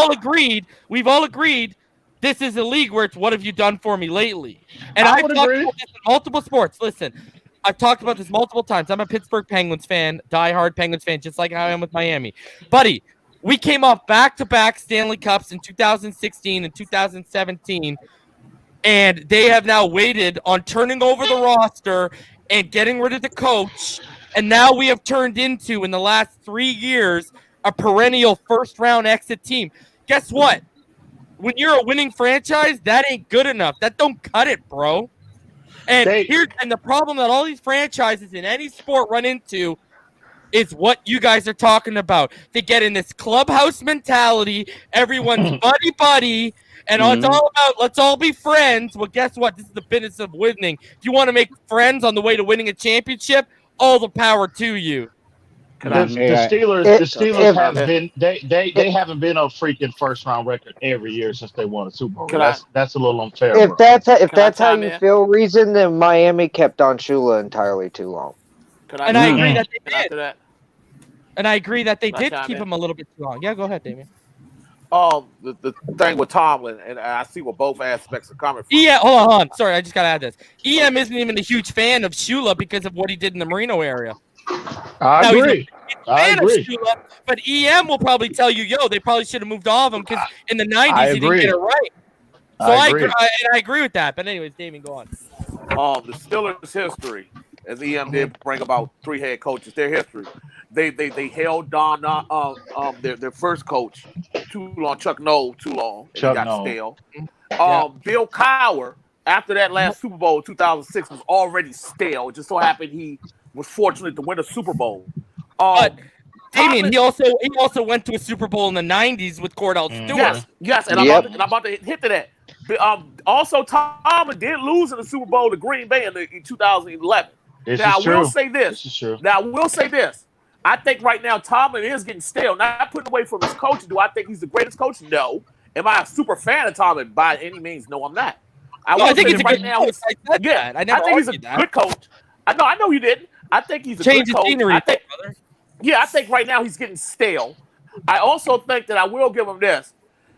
all agreed. This is a league where it's what have you done for me lately? And I've talked about this in multiple sports. Listen, I've talked about this multiple times. I'm a Pittsburgh Penguins fan, diehard Penguins fan, just like how I am with Miami. Buddy, we came off back-to-back Stanley Cups in 2016 and 2017, and they have now waited on turning over the roster and getting rid of the coach. And now we have turned into, in the last 3 years, a perennial first-round exit team. Guess what? When you're a winning franchise, that ain't good enough. That don't cut it, bro. And the problem that all these franchises in any sport run into is what you guys are talking about. They get in this clubhouse mentality. Everyone's buddy, and it's all about let's all be friends. Well, guess what? This is the business of winning. If you want to make friends on the way to winning a championship, all the power to you. The Steelers have been they haven't been a freaking first round record every year since they won a Super Bowl. That's a little unfair. If that's how you feel, Reason, then Miami kept on Shula entirely too long. And I agree that they did. And I agree that they did keep him a little bit too long. Yeah, go ahead, Damien. the thing with Tomlin, and I see where both aspects are coming from. Yeah, hold on. Sorry, I just gotta add this. EM isn't even a huge fan of Shula because of what he did in the Marino area. I agree. But EM will probably tell you, yo, they probably should have moved off him because in the 90s he didn't get it right. So I agree with that. But anyways, Damien, go on. The Steelers' history, as EM did bring about 3 head coaches, their history. They held Don their first coach too long, Chuck Noll too long. And he got stale. Bill Cowher, after that last Super Bowl in 2006, was already stale. It just so happened he was fortunate to win a Super Bowl. But Damien, he also went to a Super Bowl in the 90s with Cordell Stewart. Yes, and I'm about to hit to that. Also, Tomlin did lose in the Super Bowl to Green Bay in 2011. I will say this. I think right now Tomlin is getting stale. Not putting away from his coaching. Do I think he's the greatest coach? No. Am I a super fan of Tomlin? By any means, no, I'm not. I think he's right now. I think he's a good coach. I know you didn't. I think he's a good coach. Scenery, I think right now he's getting stale. I also think that I will give him this.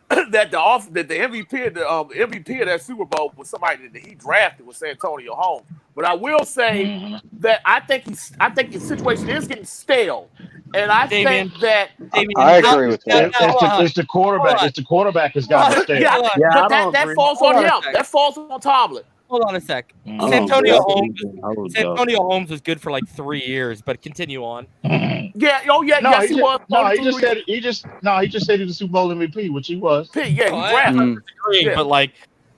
That the MVP of that Super Bowl was somebody that he drafted was Santonio Holmes. But I will say that I think the situation is getting stale, and I think that I agree with that. It's the quarterback. It's the quarterback has got to stay. That falls on him. That falls on Tomlin. Hold on a sec. Santonio Holmes was good for like 3 years, but continue on. Yes, he was. He just said he was a Super Bowl MVP, which he was. He drafted. But like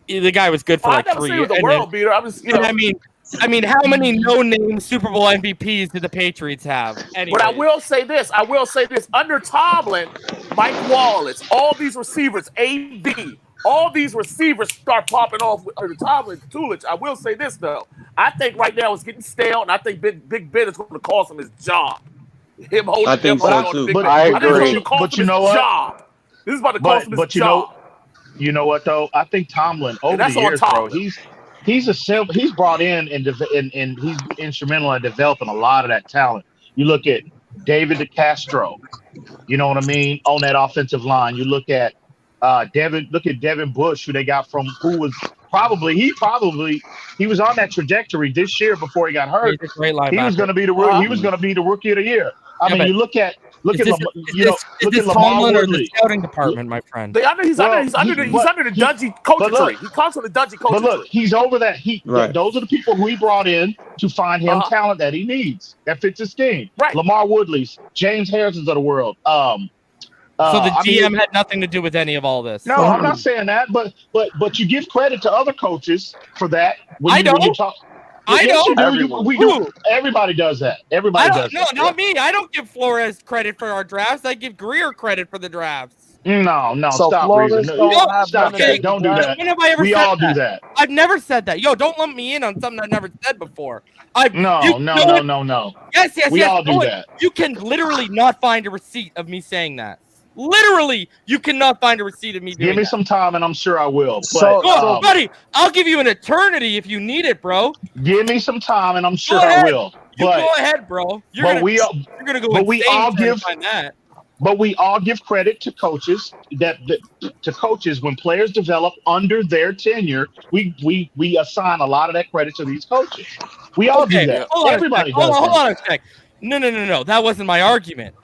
the guy was good for like 3 years. The world beater. I mean, how many no-name Super Bowl MVPs did the Patriots have? Anyway. But I will say this. Under Tomlin, Mike Wallace, all these receivers, AB, all these receivers start popping off under Tomlin Tulich. I will say this, though. I think right now it's getting stale, and I think Big Ben is going to cost him his job. I think so, too. But I agree. But you know what? This is about to cost him his job. You know what, though? I think Tomlin, over the years, bro, he's brought in and he's instrumental in developing a lot of that talent. You look at David DeCastro, you know what I mean, on that offensive line. You look at Devin Bush, who they got from, who was he was on that trajectory this year before he got hurt. He was going to be the rookie of the year. I mean, you look at Lamar Woodley. The scouting department, my friend. He's under the Dungey coaching tree. He comes from the Dungey coaching tree. But look, he's over that. Those are the people who he brought in to find him talent that he needs that fits his scheme. Right. Lamar Woodley's, James Harrison's of the world. So the GM had nothing to do with any of all this. No, I'm not saying that, but you give credit to other coaches for that. I don't. We do. Everybody does that. Everybody does that. No, not me. I don't give Flores credit for our drafts. I give Greer credit for the drafts. No, so stop, Flores stop that. Don't do that. When have I ever we said all that? do that. I've never said that. Yo, don't lump me in on something I've never said before. No. Yes. We all do that. You can literally not find a receipt of me saying that. Literally, you cannot find a receipt of me doing that. Give me some time, and I'm sure I will. Buddy, I'll give you an eternity if you need it, bro. Give me some time, and I'm sure I will. Go ahead, bro. You're gonna go. But we all give credit to coaches when players develop under their tenure. We assign a lot of that credit to these coaches. We all do that. Everybody does that. Hold on a sec. No. That wasn't my argument.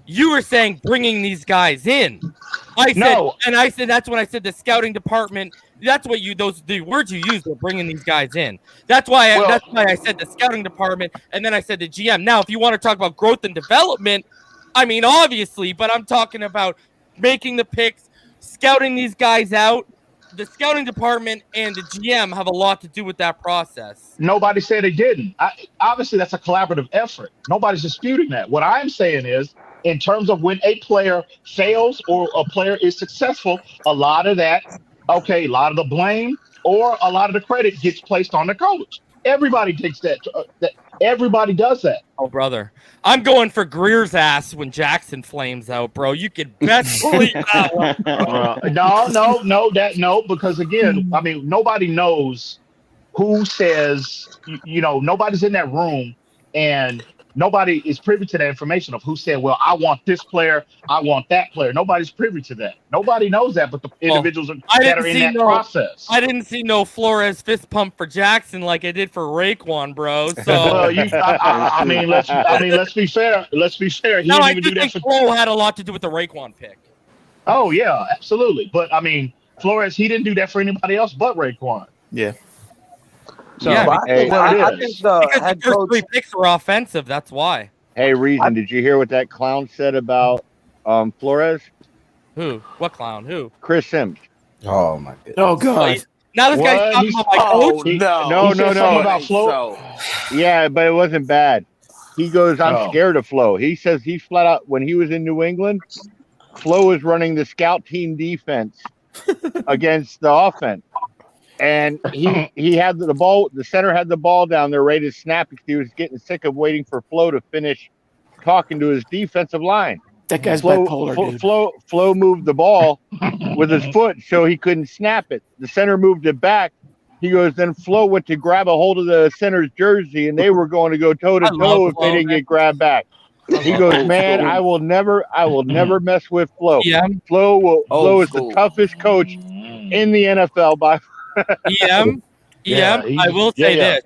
You were saying bringing these guys in. I said that's when I said the scouting department. That's what the words you used were bringing these guys in. That's why I said the scouting department, and then I said the GM. Now, if you want to talk about growth and development, I mean, obviously, but I'm talking about making the picks, scouting these guys out. The scouting department and the GM have a lot to do with that process. Nobody said they didn't. Obviously, that's a collaborative effort. Nobody's disputing that. What I'm saying is, in terms of when a player fails or a player is successful, a lot of the blame or a lot of the credit gets placed on the coach. Everybody takes that. Everybody does that. Oh, brother. I'm going for Greer's ass when Jackson flames out, bro. You can best believe that one. No, because again, I mean, nobody knows who says, nobody's in that room and nobody is privy to that information of who said, well, I want this player, I want that player. Nobody's privy to that. Nobody knows that, but the individuals that are in that process. I didn't see no Flores fist pump for Jackson like I did for Raekwon, bro. So well, I mean, let's be fair. Let's be fair. He no, didn't I even do do that think for. Flo had a lot to do with the Raekwon pick. Oh yeah, absolutely. But I mean, Flores, he didn't do that for anybody else but Raekwon. Yeah. So Yeah, I think because the first three picks were offensive. That's why. Hey, Reason, did you hear what that clown said about Flores? Who? What clown? Who? Chris Sims. Oh my goodness. Oh God. Now this guy's talking about my coach. No. About Flo. Yeah, but it wasn't bad. He goes, I'm scared of Flo. He says he flat out, when he was in New England, Flo was running the scout team defense against the offense. And he had the ball, the center had the ball down there ready to snap because he was getting sick of waiting for Flo to finish talking to his defensive line. That guy's bipolar, dude. Flo moved the ball with his foot so he couldn't snap it. The center moved it back. He goes, then Flo went to grab a hold of the center's jersey, and they were going to go toe-to-toe if they didn't get grabbed back. He goes, man, I will never mess with Flo. Yeah. Flo is the toughest coach in the NFL by EM, I will say this.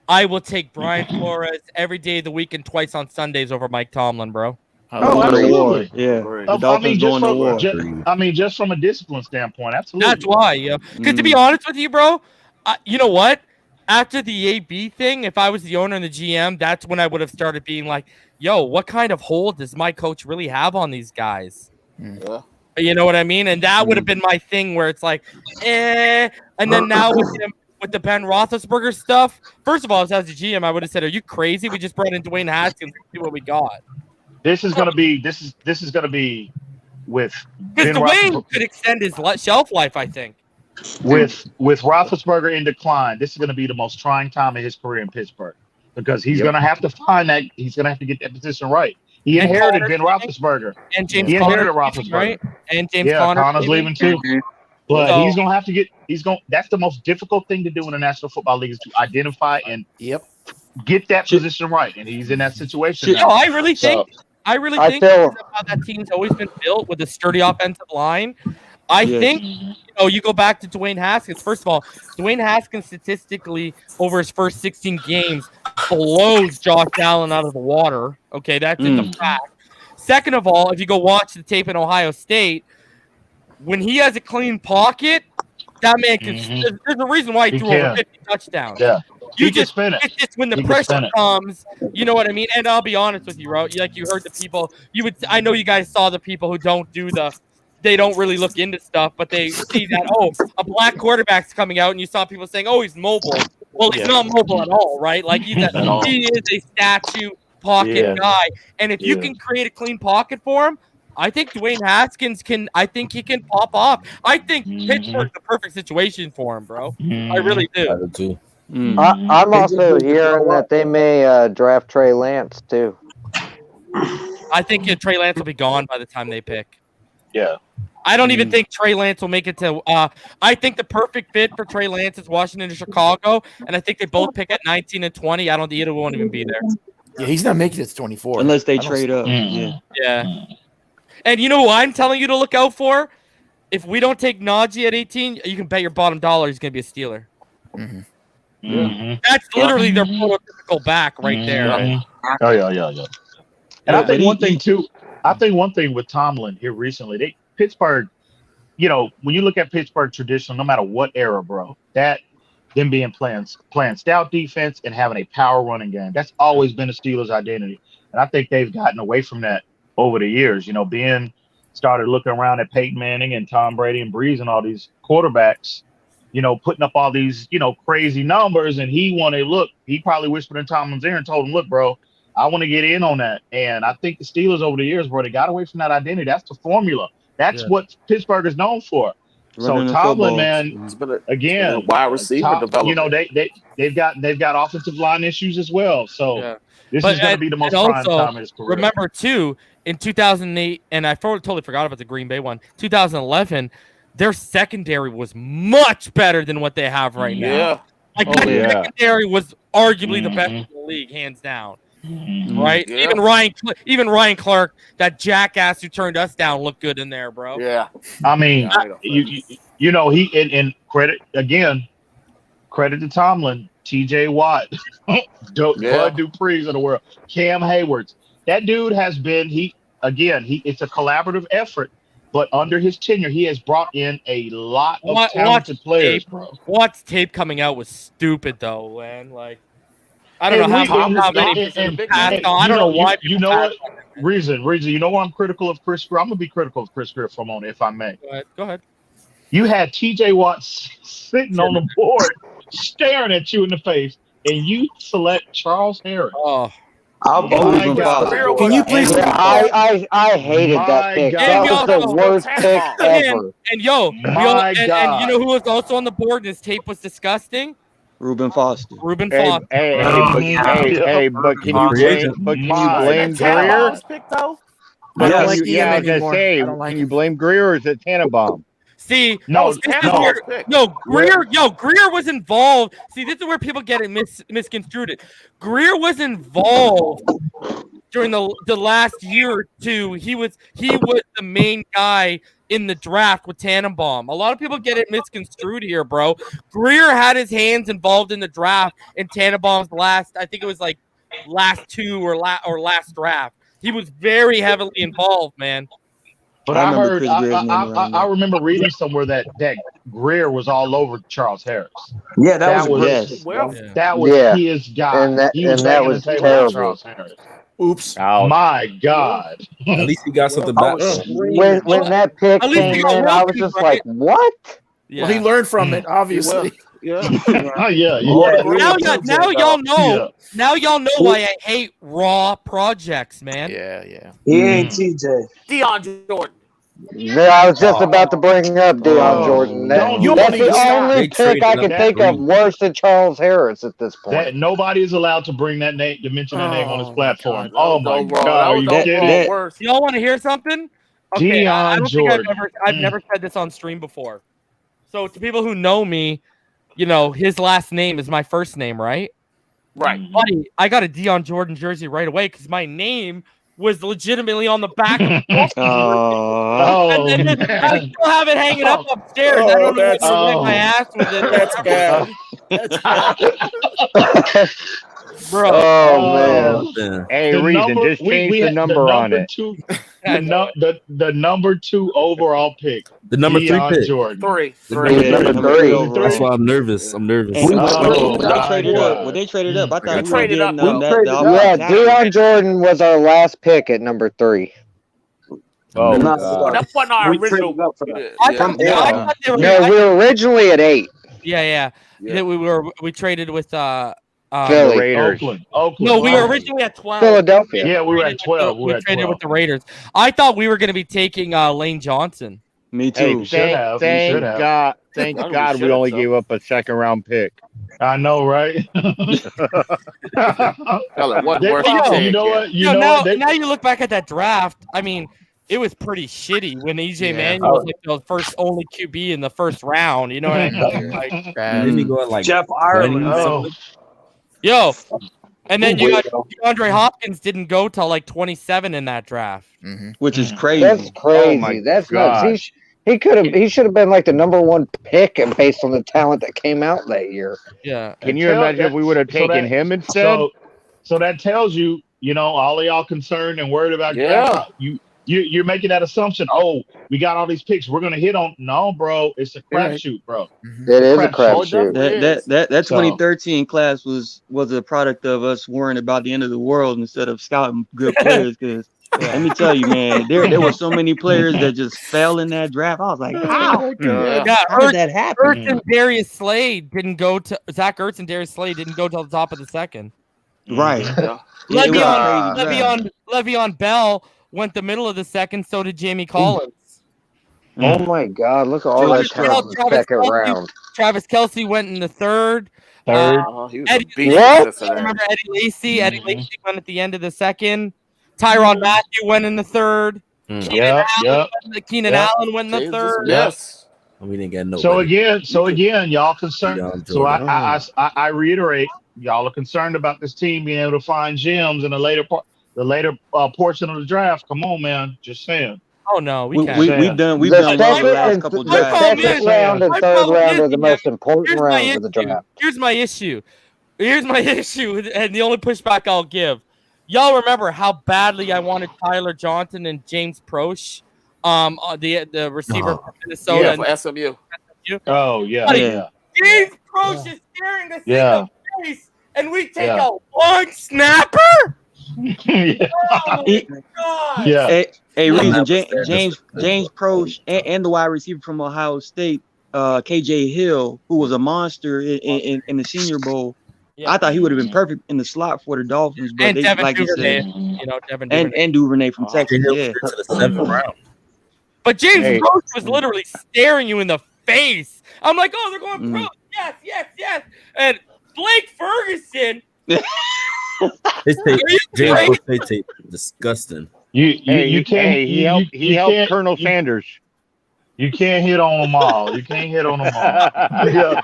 I will take Brian Flores every day of the week and twice on Sundays over Mike Tomlin, bro. Oh, absolutely. Yeah. I mean, just from a discipline standpoint, absolutely. That's why, yeah. Because to be honest with you, bro, you know what? After the AB thing, if I was the owner and the GM, that's when I would have started being like, yo, what kind of hold does my coach really have on these guys? Yeah. You know what I mean? And that would have been my thing where it's like, And then now with the Ben Roethlisberger stuff, first of all, as a GM, I would have said, are you crazy? We just brought in Dwayne Haskins to see what we got. This is gonna be with because Dwayne could extend his shelf life, I think. With Roethlisberger in decline, this is gonna be the most trying time of his career in Pittsburgh because he's gonna have to find that he's gonna have to get that position right. He inherited Ben Roethlisberger, and James he inherited Conner, Roethlisberger, right? And James Conner's leaving too. But he's gonna have to get. That's the most difficult thing to do in the National Football League is to identify and get that position right, and he's in that situation. No, I really think because of how that team's always been built with a sturdy offensive line. I think you go back to Dwayne Haskins. First of all, Dwayne Haskins statistically over his first 16 games blows Josh Allen out of the water. Okay, that's in the fact. Second of all, if you go watch the tape in Ohio State, when he has a clean pocket, that man can. There's a reason why he threw over 50 touchdowns. Yeah. It's just when the pressure comes, you know what I mean? And I'll be honest with you, bro. Like you heard the people, I know you guys saw the people who they don't really look into stuff, but they see that, a black quarterback's coming out, and you saw people saying, he's mobile. Well, he's not mobile at all, right? Like he is a statue pocket guy. And if you can create a clean pocket for him, I think Dwayne Haskins he can pop off. I think Pittsburgh's the perfect situation for him, bro. I really do. I'm also hearing that they may draft Trey Lance too. I think Trey Lance will be gone by the time they pick. Yeah. I don't even think Trey Lance will make it to. I think the perfect fit for Trey Lance is Washington and Chicago, and I think they both pick at 19 and 20. I don't think either won't even be there. Yeah, he's not making it to 24 unless they trade up. Yeah. And you know who I'm telling you to look out for? If we don't take Najee at 18, you can bet your bottom dollar he's going to be a Steeler. That's literally their prototypical back right there. Oh yeah. And I think one thing too. I think one thing with Tomlin here recently, Pittsburgh. You know, when you look at Pittsburgh traditional, no matter what era, bro, that them being playing stout defense and having a power running game, that's always been the Steelers' identity. And I think they've gotten away from that over the years. You know, Ben started looking around at Peyton Manning and Tom Brady and Breeze and all these quarterbacks, you know, putting up all these, crazy numbers. And he probably whispered in Tomlin's ear and told him, look, bro, I want to get in on that. And I think the Steelers over the years, bro, they got away from that identity. That's the formula. That's what Pittsburgh is known for. So Tomlin, man, again, wide receiver development. They've got offensive line issues as well. So this is going to be the most prime time of his career. Remember too, in 2008, and I totally forgot about the Green Bay one. 2011, their secondary was much better than what they have right now. Like secondary was arguably the best in the league, hands down. Right? Yeah. Even Ryan Clark, that jackass who turned us down, looked good in there, bro. Yeah. I mean, Yeah, he in credit again. Credit to Tomlin, T.J. Watt, Bud Dupree's of the world, Cam Hayward's. That dude has been it's a collaborative effort, but under his tenure, he has brought in a lot of talented players, bro. Watt's tape coming out was stupid though, man. Like, I don't know how many passed on. I don't know why. You know what? Reason. You know why I'm critical of Chris Greer? I'm gonna be critical of Chris Greer for a moment, if I may. Go ahead. You had T.J. Watt sitting on the board, staring at you in the face, and you select Charles Harris. Oh. Can you please? I hated that pick. That was the worst pick ever. And you know who was also on the board? His tape was disgusting. Reuben Foster. Hey, but can you blame Greer? Can you blame Greer or is it Tannenbaum? See, Greer was involved. See, this is where people get it misconstrued. Greer was involved during the last year or two. He was the main guy in the draft with Tannenbaum. A lot of people get it misconstrued here, bro. Greer had his hands involved in the draft in Tannenbaum's last two or last draft. He was very heavily involved, man. But I remember reading somewhere that Greer was all over Charles Harris. Yeah, that was his guy. And that was terrible. Charles Harris. Oops! My God! At least he got something back. When that pick came in, I was just like, "What?" Yeah. Well, he learned from it, obviously. Yeah. Now y'all know. Now y'all know why I hate raw projects, man. Yeah. He ain't TJ. Deion Jordan. Yeah, I was just about to bring up Deion Jordan. That's the only pick I can think of worse than Charles Harris at this point. Nobody is allowed to bring that name, to mention that name on his platform. My God! Are you kidding? Y'all want to hear something? Okay, I've never said this on stream before. So to people who know me, you know his last name is my first name, right? Right. Buddy, I got a Deion Jordan jersey right away because my name was legitimately on the back of the and then I still have it hanging up upstairs. I don't know what to wipe my ass with it. That's bad. Bro. Oh man. Hey, just change the number on it. The number 2 overall pick. The number 3 pick. Jordan. Three. That's why I'm nervous. When they traded up, I thought we traded up. Deion Jordan was our last pick at number 3. Oh, that's what our original. No, we were originally at 8. Yeah. We traded with Philly. Raiders. Oakland. No, we were originally at 12. Philadelphia. Yeah, we were at 12. We traded with the Raiders. I thought we were going to be taking Lane Johnson. Me too. Thank God we only gave up a second round pick. I know, right? You know what? Now you look back at that draft. I mean, it was pretty shitty when EJ Manuel was like the first only QB in the first round. You know what I mean? Didn't he go at Jeff Ireland? Yo, and then you got DeAndre Hopkins didn't go till like 27 in that draft, which is crazy. That's crazy. That's nuts. He should have been like the number 1 pick, and based on the talent that came out that year. Yeah. Can you imagine if we would have taken him instead? So that tells you, all of y'all concerned and worried about draft. You're making that assumption. Oh, we got all these picks. We're gonna hit on. No, bro. It's a crapshoot, bro. It is a crapshoot. That 2013 class was a product of us worrying about the end of the world instead of scouting good players. Because let me tell you, man, there were so many players that just fell in that draft. I was like, how? How did that happen? Zach Ertz and Darius Slade didn't go till the top of the second. Right. Le'Veon Bell went the middle of the second. So did Jamie Collins. Oh my God! Look at all that talent in the second round. Travis Kelce went in the third. He was Eddie Lacy. Eddie Lacy went at the end of the second. Tyrann Mathieu went in the third. Keenan Allen went in the third. Yes. We didn't get no. So again, y'all concerned. So I reiterate, y'all are concerned about this team being able to find gems in the later portion of the draft. Come on, man. Just saying. Oh no, we We, can't. we, we've done we've done well the last couple the drafts. second round and My third problem round is, are the man, most important here's my rounds of the issue. draft. Here's my issue. Here's my issue, and the only pushback I'll give. Y'all remember how badly I wanted Tyler Johnson and James Proche, the receiver from Minnesota. Yeah, for SMU. Oh yeah, Buddy, yeah. James Proche is staring us Yeah. in the face, and we take Yeah. out one snapper. Yeah. Oh my God. Yeah. Hey, Yeah, reason that was James Proche and the wide receiver from Ohio State, KJ Hill, who was a monster in the Senior Bowl. Yeah. I thought he would have been perfect in the slot for the Dolphins, but And they, Devin like you Duvernay, said, Devin Duvernay. and Duvernay from Texas. Hill Yeah, to the 7th round. But James Hey. Proche was literally staring you in the face. I'm like, oh, they're going Proche. Yes, yes, yes. And Blake Ferguson. His tape, Are you James crazy? Proche tape, disgusting. You can't. He helped Colonel Sanders. You can't hit on them all. You can't hit on them all. Yeah.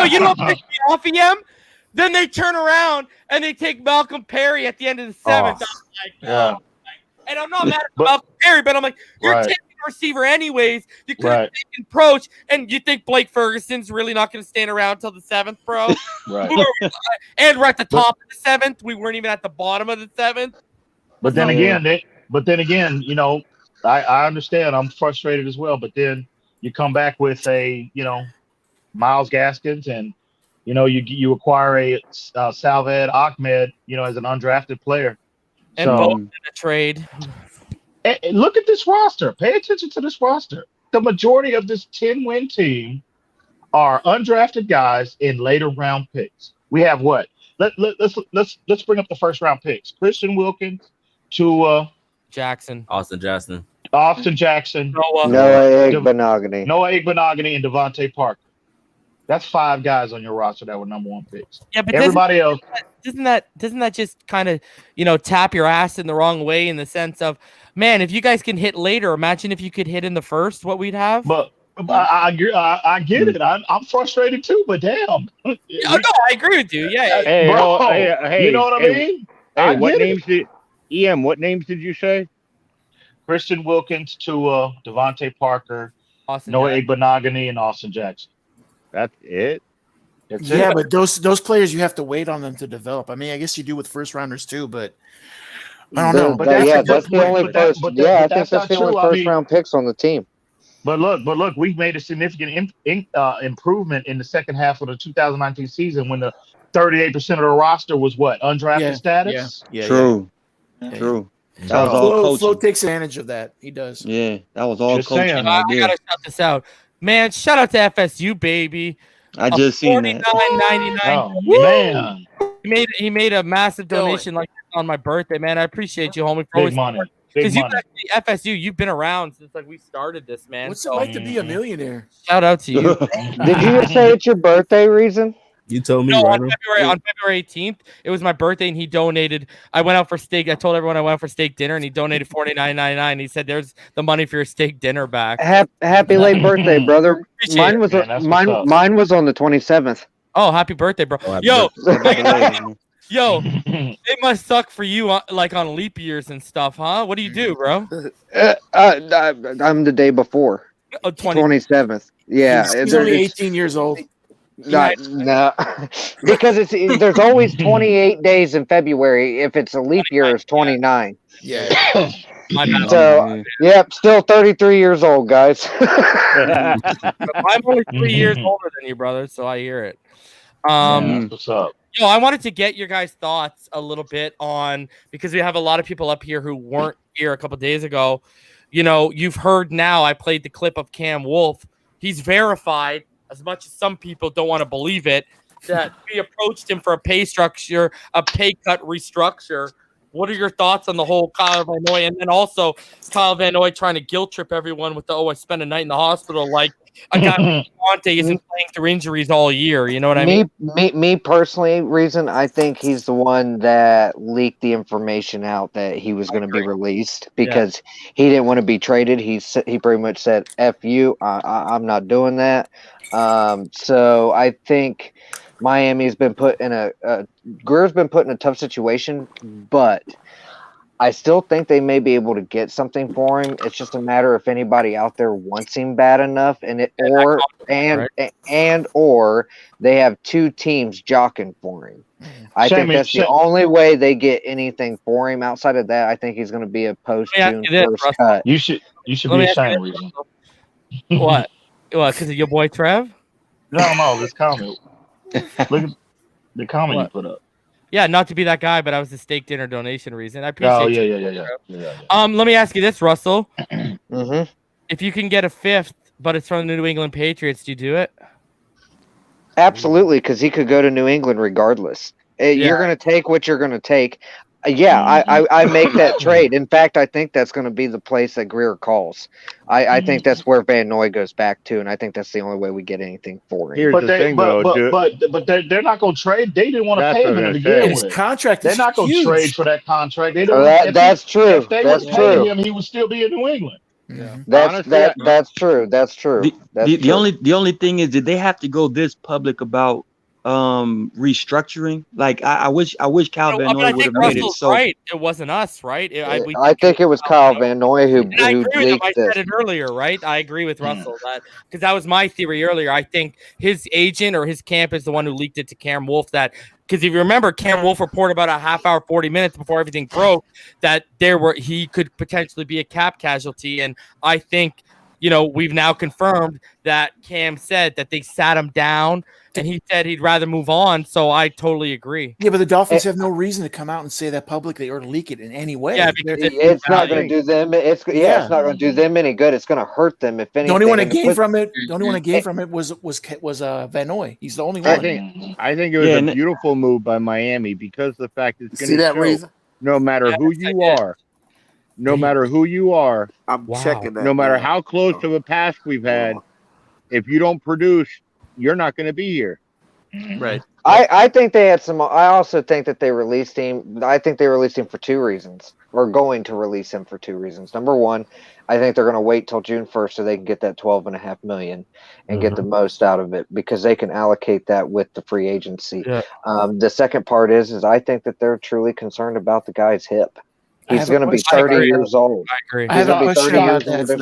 You know what pissed me off, EM? Then they turn around and they take Malcolm Perry at the end of the 7th. I'm like, Yeah. and I'm not mad at Malcolm Perry, but I'm like, you're Right. taking a receiver anyways. You could have Right. taken Proche, and you think Blake Ferguson's really not going to stand around till the 7th, bro? Right. And we're at the top of the 7th. We weren't even at the bottom of the 7th. But then again, you know, I understand. I'm frustrated as well. But then you come back with Myles Gaskins, and you acquire a Salved Ahmed, as an undrafted player. And both in a trade. And look at this roster. Pay attention to this roster. The majority of this 10-win team are undrafted guys in later round picks. We have what? Let's bring up the first round picks. Christian Wilkins, Tua Jackson, Austin Jackson, Noah Igbenogany, and Devontae Parker. That's 5 guys on your roster that were number 1 picks. Yeah, but everybody else doesn't that just kind of tap your ass in the wrong way, in the sense of, man, if you guys can hit later, imagine if you could hit in the first, what we'd have. But I get it. I'm frustrated too. But damn. No, I agree with you. Yeah. Hey, Bro, hey, you know what I mean? Hey, what names did you say? Christian Wilkins, Tua, Devontae Parker, Austin Noah Jackson. Igbenogany, and Austin Jackson. That's it. That's Yeah, it. but those players, you have to wait on them to develop. I mean, I guess you do with first rounders too, but I don't know. But that's the only first. I think that's the only first round picks on the team. But look, we made a significant improvement in the second half of the 2019 season when the 38% of the roster was what? Undrafted status? Yeah. True. That was all coaching. Flo takes advantage of that. He does. Yeah, that was all Just coaching. saying. I gotta shout this out, man. Shout out to FSU, baby. I just seen that. $49.99. Oh man, He made a massive donation like this on my birthday, man. I appreciate you, homie. big money. Because you FSU, you've been around since we started this, man. What's it like to be a millionaire? Shout out to you. Did you just say it's your birthday reason? You told me, No, on Rhino. February 18th, it was my birthday, and he donated. I went out for steak. I told everyone I went out for steak dinner, and he donated $49.99. He said, "There's the money for your steak dinner back." Happy late birthday, brother. Appreciate Mine it, was man. That's mine. what's up. Mine was on the 27th. Oh, happy birthday, bro! Oh, happy Yo, birthday. yo, it must suck for you, like on leap years and stuff, huh? What do you do, bro? I'm the day before. 27th. Yeah, He's only 18 years old. No, because there's always 28 days in February. If it's a leap year, it's 29. Yeah. So, yep, still 33 years old, guys. I'm only 3 years older than you, brother, so I hear it. What's up? Yo, I wanted to get your guys' thoughts a little bit on, because we have a lot of people up here who weren't here a couple days ago. You've heard now. I played the clip of Cam Wolfe. He's verified, as much as some people don't want to believe it, that we approached him for a pay cut restructure. What are your thoughts on the whole Kyle Van Noy? And then also Kyle Van Noy trying to guilt trip everyone with I spent a night in the hospital, like a guy like Devontae isn't playing through injuries all year. You know what I mean? Me personally, reason I think he's the one that leaked the information out that he was going to be released because he didn't want to be traded. He pretty much said, "F you, I'm not doing that." So I think Miami's been put in Greer's been put in a tough situation, but I still think they may be able to get something for him. It's just a matter if anybody out there wants him bad enough, or they have two teams jockeying for him. I think that's the only way they get anything for him. Outside of that, I think he's going to be a post-June 1st cut. You should be ashamed, Reason. What? Because of your boy Trev? No, this comment. Look at the comment you put up. Yeah, not to be that guy, but I was the steak dinner donation reason. I appreciate yeah. Let me ask you this, Russell. Mm-hmm. If you can get a fifth, but it's from the New England Patriots, do you do it? Absolutely, because he could go to New England regardless. You're going to take what you're going to take. I make that trade. In fact, I think that's going to be the place that Greer calls. I think that's where Van Noy goes back to, and I think that's the only way we get anything for him. Here's the thing, but they're not going to trade. They didn't want to pay him to begin with. His contract they're is not going to huge. trade for that contract. They that's true. If they were paying him, he would still be in New England. Yeah. That's true. That's true. The only thing is, did they have to go this public about restructuring? Like I wish Kyle Van Noy would have made it. So right, it wasn't us, right? I think it was Kyle Van Noy who leaked I this. said it earlier, right? I agree with Russell because that was my theory earlier. I think his agent or his camp is the one who leaked it to Cameron Wolfe. That because if you remember, Cameron Wolfe reported about a half hour, 40 minutes before everything broke that he could potentially be a cap casualty, and I think we've now confirmed that Cam said that they sat him down. And he said he'd rather move on, so I totally agree. Yeah, but the Dolphins have no reason to come out and say that publicly or leak it in any way. Yeah, it's not going to do them. It's not going to do them any good. It's going to hurt them if anything. The only one that gained from it. The only one that gained from it was Van Noy. He's the only one. I think it was a beautiful move by Miami because the fact it's going to show no matter who you are. No matter who you are, I'm checking that. No matter how close to a past we've had, if you don't produce, you're not going to be here. Right. I think they had some. I also think that they released him. I think they released him for two reasons. We're going to release him for two reasons. Number one, I think they're going to wait till June 1st so they can get that $12.5 million and get the most out of it because they can allocate that with the free agency. Yeah. The second part is I think that they're truly concerned about the guy's hip. He's going to be 30 years old. I agree. He's going to be 30 years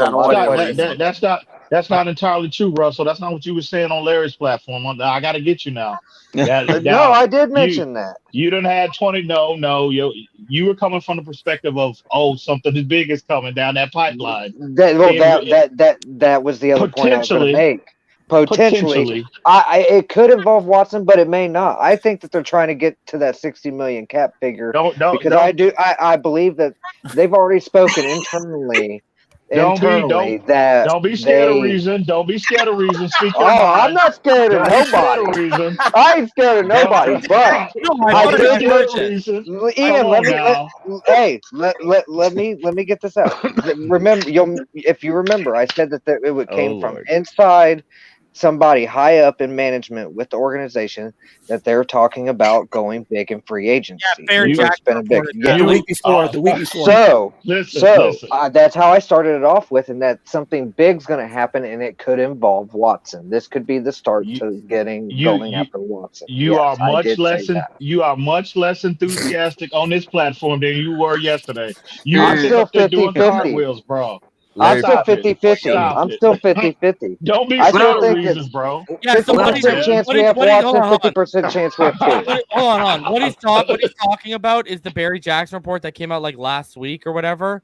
old. That's not entirely true, Russell. That's not what you were saying on Larry's platform. I got to get you now. No, I did mention that. You done had 20. No. You were coming from the perspective of something big is coming down that pipeline. That was the other point I was going to make. Potentially. It could involve Watson, but it may not. I think that they're trying to get to that $60 million cap figure I believe that they've already spoken internally. Don't be scared of reason. Don't be scared of reason. Speak your mind. I'm not scared of nobody. I ain't scared of nobody. But I did mention, Ian. Let me get this out. Remember, if you remember, I said that it came from inside somebody high up in management with the organization that they're talking about going big in free agency. Yeah, Barry Jackson. The week before. So that's how I started it off with, and that something big's going to happen, and it could involve Watson. This could be the start to going after Watson. You are much less enthusiastic on this platform than you were yesterday. I'm still 50-50, bro. I'm still 50-50. I'm still 50-50. Don't be scared of reasons, bro. Yeah, so 50% chance we have Watson, 50% chance we have two. Hold on. What he's talking about is the Barry Jackson report that came out like last week or whatever.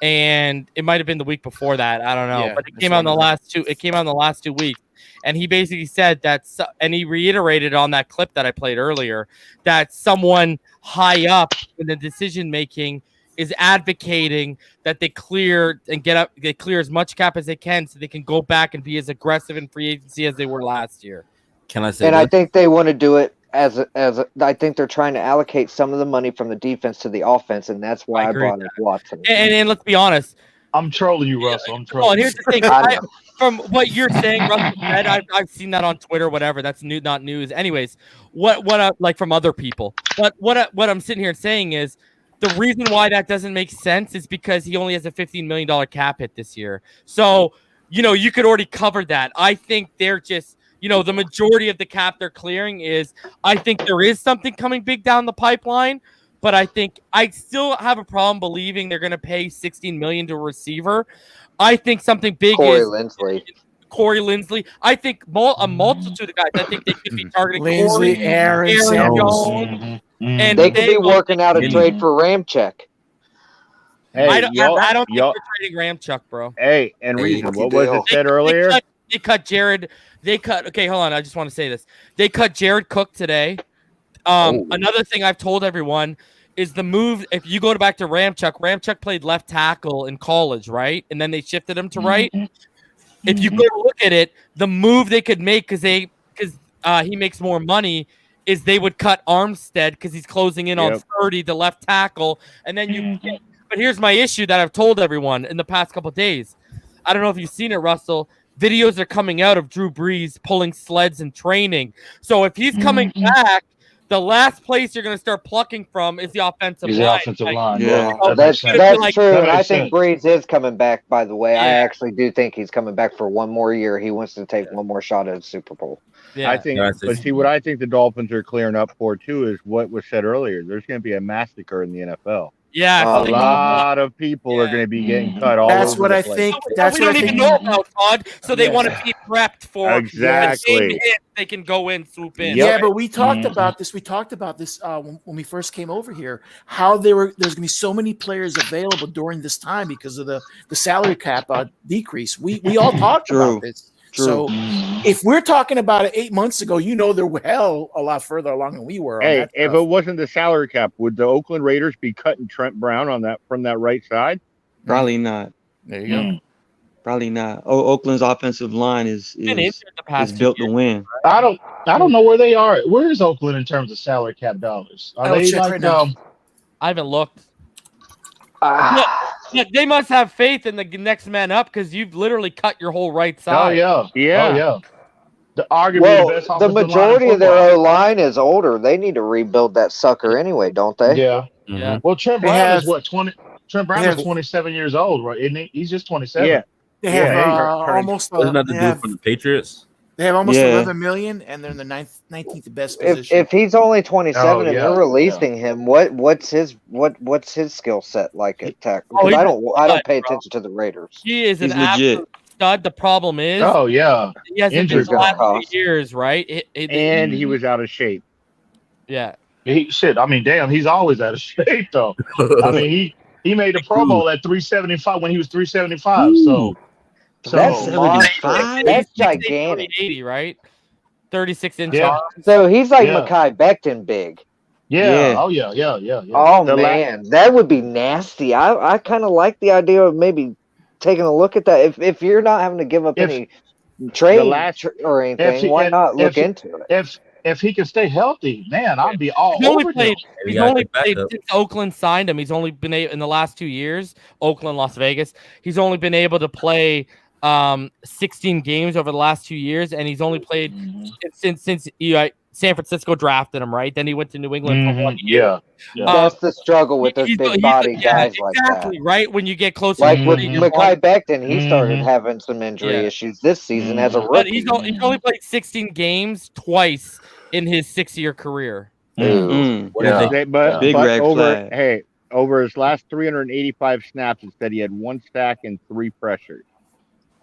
And it might have been the week before that. I don't know. But it came out in the last two. It came out in the last 2 weeks. And he basically said that, and he reiterated on that clip that I played earlier, that someone high up in the decision making is advocating that they clear as much cap as they can so they can go back and be as aggressive in free agency as they were last year. Can I say I think they want to do it I think they're trying to allocate some of the money from the defense to the offense, and that's why I brought up Watson. And let's be honest. I'm trolling you, Russell. I'm trolling. Oh, and here's the thing. From what you're saying, Russell said, I've seen that on Twitter, whatever. That's not news. Anyways, what from other people. But what I'm sitting here saying is, the reason why that doesn't make sense is because he only has a $15 million cap hit this year. So, you could already cover that. I think they're just the majority of the cap they're clearing is. I think there is something coming big down the pipeline, but I think I still have a problem believing they're going to pay $16 million to a receiver. I think something big Corey is Linsley. Corey Linsley. I think a multitude of guys. I think they could be targeting Linsley, Corey, Aaron Jones, and They could be working out a trade for Ramczyk. Hey, I don't think they're trading Ramczyk, bro. Hey, and reason, what was it said earlier? They cut Jared. Okay, hold on. I just want to say this. They cut Jared Cook today. Another thing I've told everyone is the move. If you go back to Ramczyk played left tackle in college, right? And then they shifted him to right. If you go look at it, the move they could make because he makes more money is they would cut Armstead because he's closing in on 30 to left tackle, and then you. But here's my issue that I've told everyone in the past couple of days. I don't know if you've seen it, Russell. Videos are coming out of Drew Brees pulling sleds and training. So if he's coming back, the last place you're going to start plucking from is the offensive line. Yeah, that's true. And I think Brees is coming back, by the way. I actually do think he's coming back for one more year. He wants to take one more shot at the Super Bowl. I think, but see, what I think the Dolphins are clearing up for, too, is what was said earlier. There's going to be a massacre in the NFL. Yeah, a lot of people are going to be getting cut all That's over what the I place. think. We don't even know about Todd, so they want to be prepped for exactly. They can go in, swoop in. Yeah, but we talked about this. We talked about this when we first came over here. How there's going to be so many players available during this time because of the salary cap decrease. We all talked about this. So if we're talking about it 8 months ago, they're a lot further along than we were. Hey, if it wasn't the salary cap, would the Oakland Raiders be cutting Trent Brown from that right side? Probably not. There you go. Probably not. Oakland's offensive line is built to win. I don't know where they are. Where is Oakland in terms of salary cap dollars? Are they like I haven't looked. Look, they must have faith in the next man up because you've literally cut your whole right side. Oh yeah. The majority of their O line is older. They need to rebuild that sucker anyway, don't they? Yeah. Well, Trent Brown is what 20. Trent Brown is 27 years old, right? Isn't he? He's just 27. Yeah. They have almost. Wasn't that the dude from the Patriots? They have almost 11 million, and they're in the 19th best position. If he's only 27 and they're releasing him, what's his skill set like at tech? Because I don't pay attention to the Raiders. He is an absolute stud. The problem is, he hasn't been the last 3 years, right? And he was out of shape. Yeah. I mean, damn, he's always out of shape though. I mean, he made a Pro Bowl at 375 when he was 375. So that's gigantic. 80, right? 36-inch arms. So he's like Mekhi Becton big. Yeah. Oh yeah. Oh man, that would be nasty. I kind of like the idea of maybe taking a look at that. If you're not having to give up any trade or anything, why not look into it? If he can stay healthy, man, I'd be all over him. He's only played since Oakland signed him. He's only been able in the last 2 years, Oakland, Las Vegas. He's only been able to play 16 games over the last 2 years, and he's only played since San Francisco drafted him, right? Then he went to New England for 1 year. That's the struggle with those big body guys like that. Right? When you get closer, like with Mekhi Becton, he started having some injury issues this season as a rookie. But he's only played 16 games twice in his 6-year career. Over his last 385 snaps, it said he had 1 sack and 3 pressures.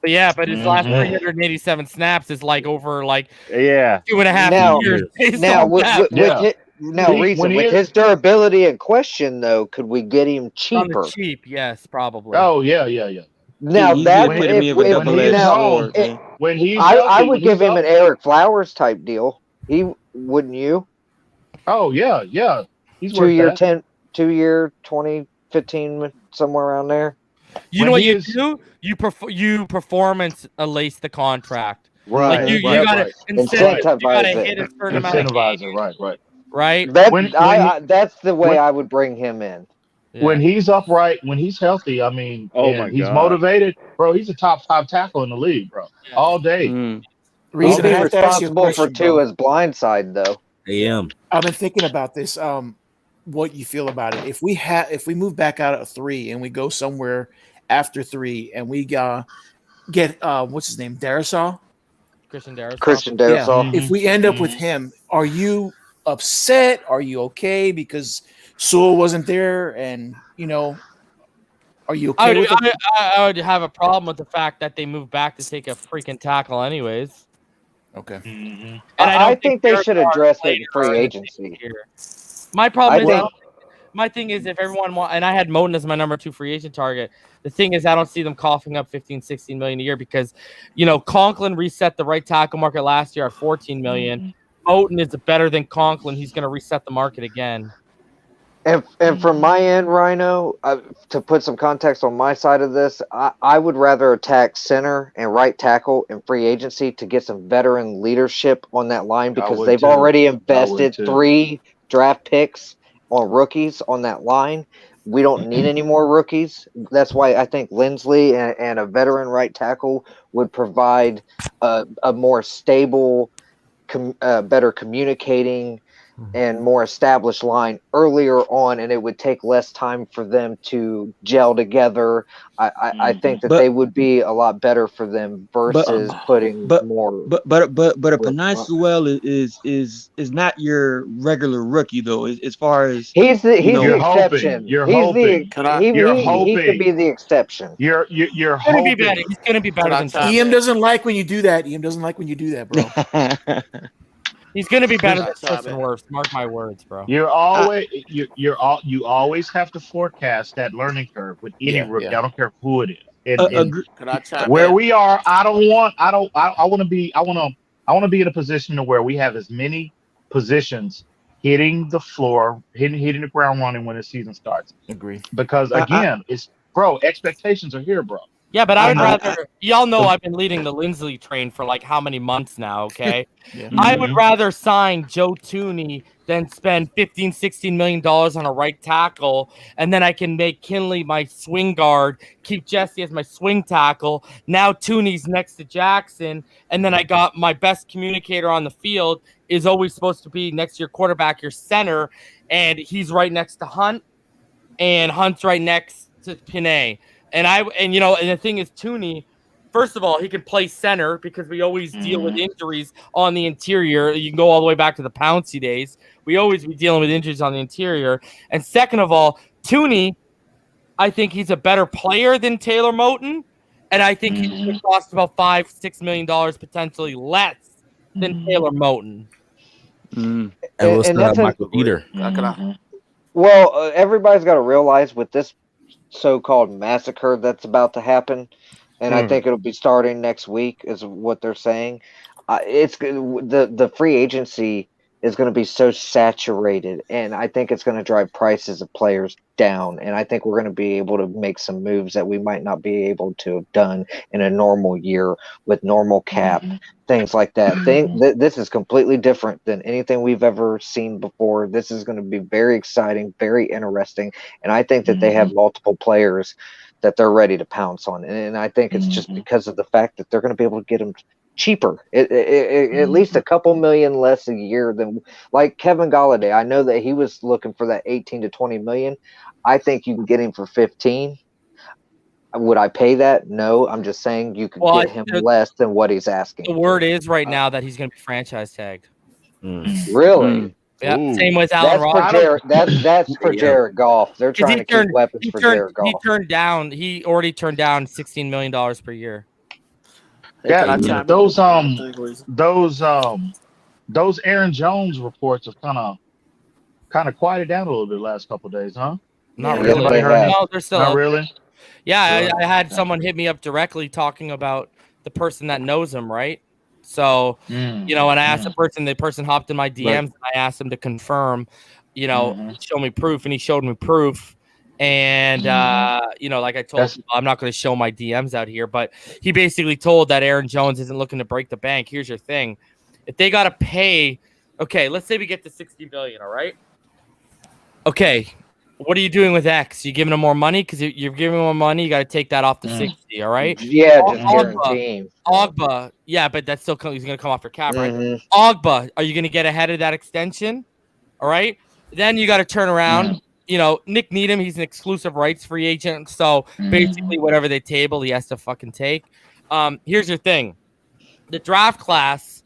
But his last 387 snaps is like over 2.5 years. With his durability in question, though, could we get him cheaper? Cheap, yes, probably. Oh yeah. Now I would give him an Eric Flowers type deal. Wouldn't you? Oh yeah. He's 2 year 2015 somewhere around there. You know what you do? You performance lace the contract. Right. Like you gotta hit a certain amount of games. Right. That's the way I would bring him in. When he's upright, when he's healthy, I mean, he's motivated, bro. He's a top 5 tackle in the league, bro. All day. He's responsible for Tua's blind side, though. I've been thinking about this. What you feel about it? If we move back out of 3 and we go somewhere after 3 and we get what's his name, Darisaw, Christian Darrisaw. Christian Yeah. Darrisaw. If we end up with him, are you upset? Are you okay because Sewell wasn't there? And are you okay with it? I would have a problem with the fact that they moved back to take a freaking tackle, anyways. Okay. And I think they should Darrisaw address it in later free are the agency. here. My problem I is, think- my thing is, if everyone and I had Moten as my number 2 free agent target. The thing is, I don't see them coughing up 15, 16 million a year because, Conklin reset the right tackle market last year at 14 million. Moten is better than Conklin. He's going to reset the market again. And from my end, Rhino, to put some context on my side of this, I would rather attack center and right tackle in free agency to get some veteran leadership on that line because would they've too. already I would invested too. 3 draft picks on rookies on that line. We don't need any more rookies. That's why I think Lindsley and a veteran right tackle would provide a more stable, better communicating and more established line earlier on, and it would take less time for them to gel together. I think that they would be a lot better for them versus putting more. But a Panay Sewell is not your regular rookie though. As far as He's the You're exception. You're He's hoping. he could be the exception. You're He's going to hoping. be better. He's going to be better than Justin. Ian doesn't like when you do that. Ian doesn't like when you do that, bro. He's going to be better than Justin Wirfs. Mark my words, bro. You're always you always have to forecast that learning curve with any rookie. I don't care who it is. Could I chime Where in? we are, I want to be in a position to where we have as many positions hitting the floor, hitting the ground running when the season starts. Agree. Because again, expectations are here, bro. Yeah, but I would rather. Y'all know I've been leading the Lindsley train for like how many months now, okay? I would rather sign Joe Tooney than spend $15, $16 million on a right tackle, and then I can make Kinley my swing guard, keep Jesse as my swing tackle. Now Tooney's next to Jackson, and then I got my best communicator on the field is always supposed to be next to your quarterback, your center, and he's right next to Hunt, and Hunt's right next to Panay. And the thing is, Tooney, first of all, he can play center because we always deal with injuries on the interior. You can go all the way back to the Pouncey days. We always be dealing with injuries on the interior. And second of all, Tooney, I think he's a better player than Taylor Moten. And I think he's going to cost about $5-6 million potentially less than Taylor Moten. And we'll still have Michael Peter. Well, everybody's got to realize with this so-called massacre that's about to happen, and I think it'll be starting next week is what they're saying. It's the free agency is going to be so saturated, and I think it's going to drive prices of players down, and I think we're going to be able to make some moves that we might not be able to have done in a normal year with normal cap, things like that. This is completely different than anything we've ever seen before. This is going to be very exciting, very interesting, and I think that they have multiple players that they're ready to pounce on, and I think it's just because of the fact that they're going to be able to get them cheaper, at least a couple million less a year than like Kevin Golladay. I know that he was looking for that 18 to 20 million. I think you can get him for 15. Would I pay that? No, I'm just saying you could get him less than what he's asking. The word is right now that he's going to be franchise tagged. Really? Yeah, same with Allen Robinson. That's for Jared Goff. They're trying to keep weapons for Jared Goff. He already turned down $16 million per year. Yeah, those Aaron Jones reports have kind of quieted down a little bit the last couple of days, huh? Not really. No, they're still not up. really. Yeah, I had someone hit me up directly talking about the person that knows him, right? So, and I asked the person hopped in my DMs, and I asked him to confirm, show me proof, and he showed me proof. And, like I told you, I'm not going to show my DMs out here, but he basically told that Aaron Jones isn't looking to break the bank. Here's your thing. If they got to pay, okay, let's say we get to $60 billion, all right? Okay, what are you doing with X? You giving him more money? Because you're giving him more money, you got to take that off the 60, all right? Yeah, just guarantee. Ogba, yeah, but that's still he's going to come off your cap, right? Ogba, are you going to get ahead of that extension? All right? Then you got to turn around. Nick Needham, he's an exclusive rights free agent. So basically, whatever they table, he has to fucking take. Here's your thing. the draft class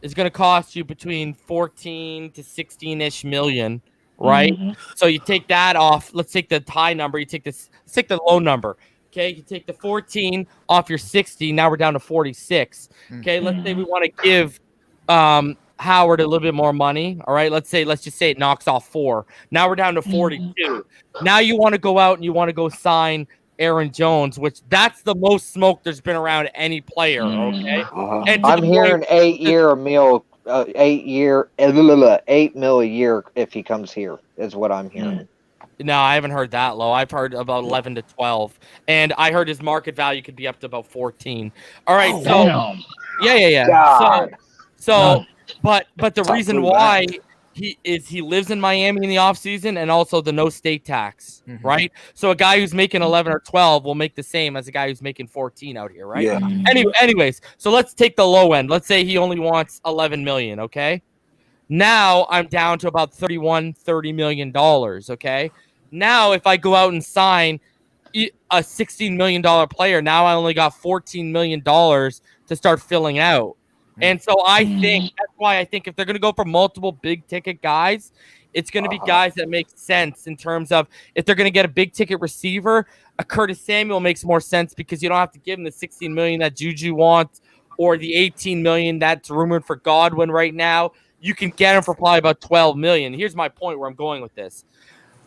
is going to cost you between 14 to 16-ish million, right? So you take that off. Let's take the high number. Let's take the low number. Okay, you take the 14 off your 60. Now we're down to 46. Okay, let's say we want to give Howard a little bit more money. All right, let's just say it knocks off 4. Now we're down to 42. Now you want to go out and you want to go sign Aaron Jones, which that's the most smoke there's been around any player. Okay, and I'm hearing 8 mil a year if he comes here is what I'm hearing. No, I haven't heard that low. I've heard about 11 to 12, and I heard his market value could be up to about 14. All right, yeah. God. But the reason why he lives in Miami in the offseason and also the no state tax, right? So a guy who's making 11 or 12 will make the same as a guy who's making 14 out here, right? Yeah. Anyways, so let's take the low end. Let's say he only wants 11 million, okay? Now I'm down to about $30 million, okay? Now if I go out and sign a $16 million player, now I only got $14 million to start filling out. And so I think that's why I think if they're going to go for multiple big ticket guys, it's going to be guys that make sense in terms of if they're going to get a big ticket receiver, a Curtis Samuel makes more sense because you don't have to give him the $16 million that Juju wants or the $18 million that's rumored for Godwin right now. You can get him for probably about $12 million. Here's my point where I'm going with this.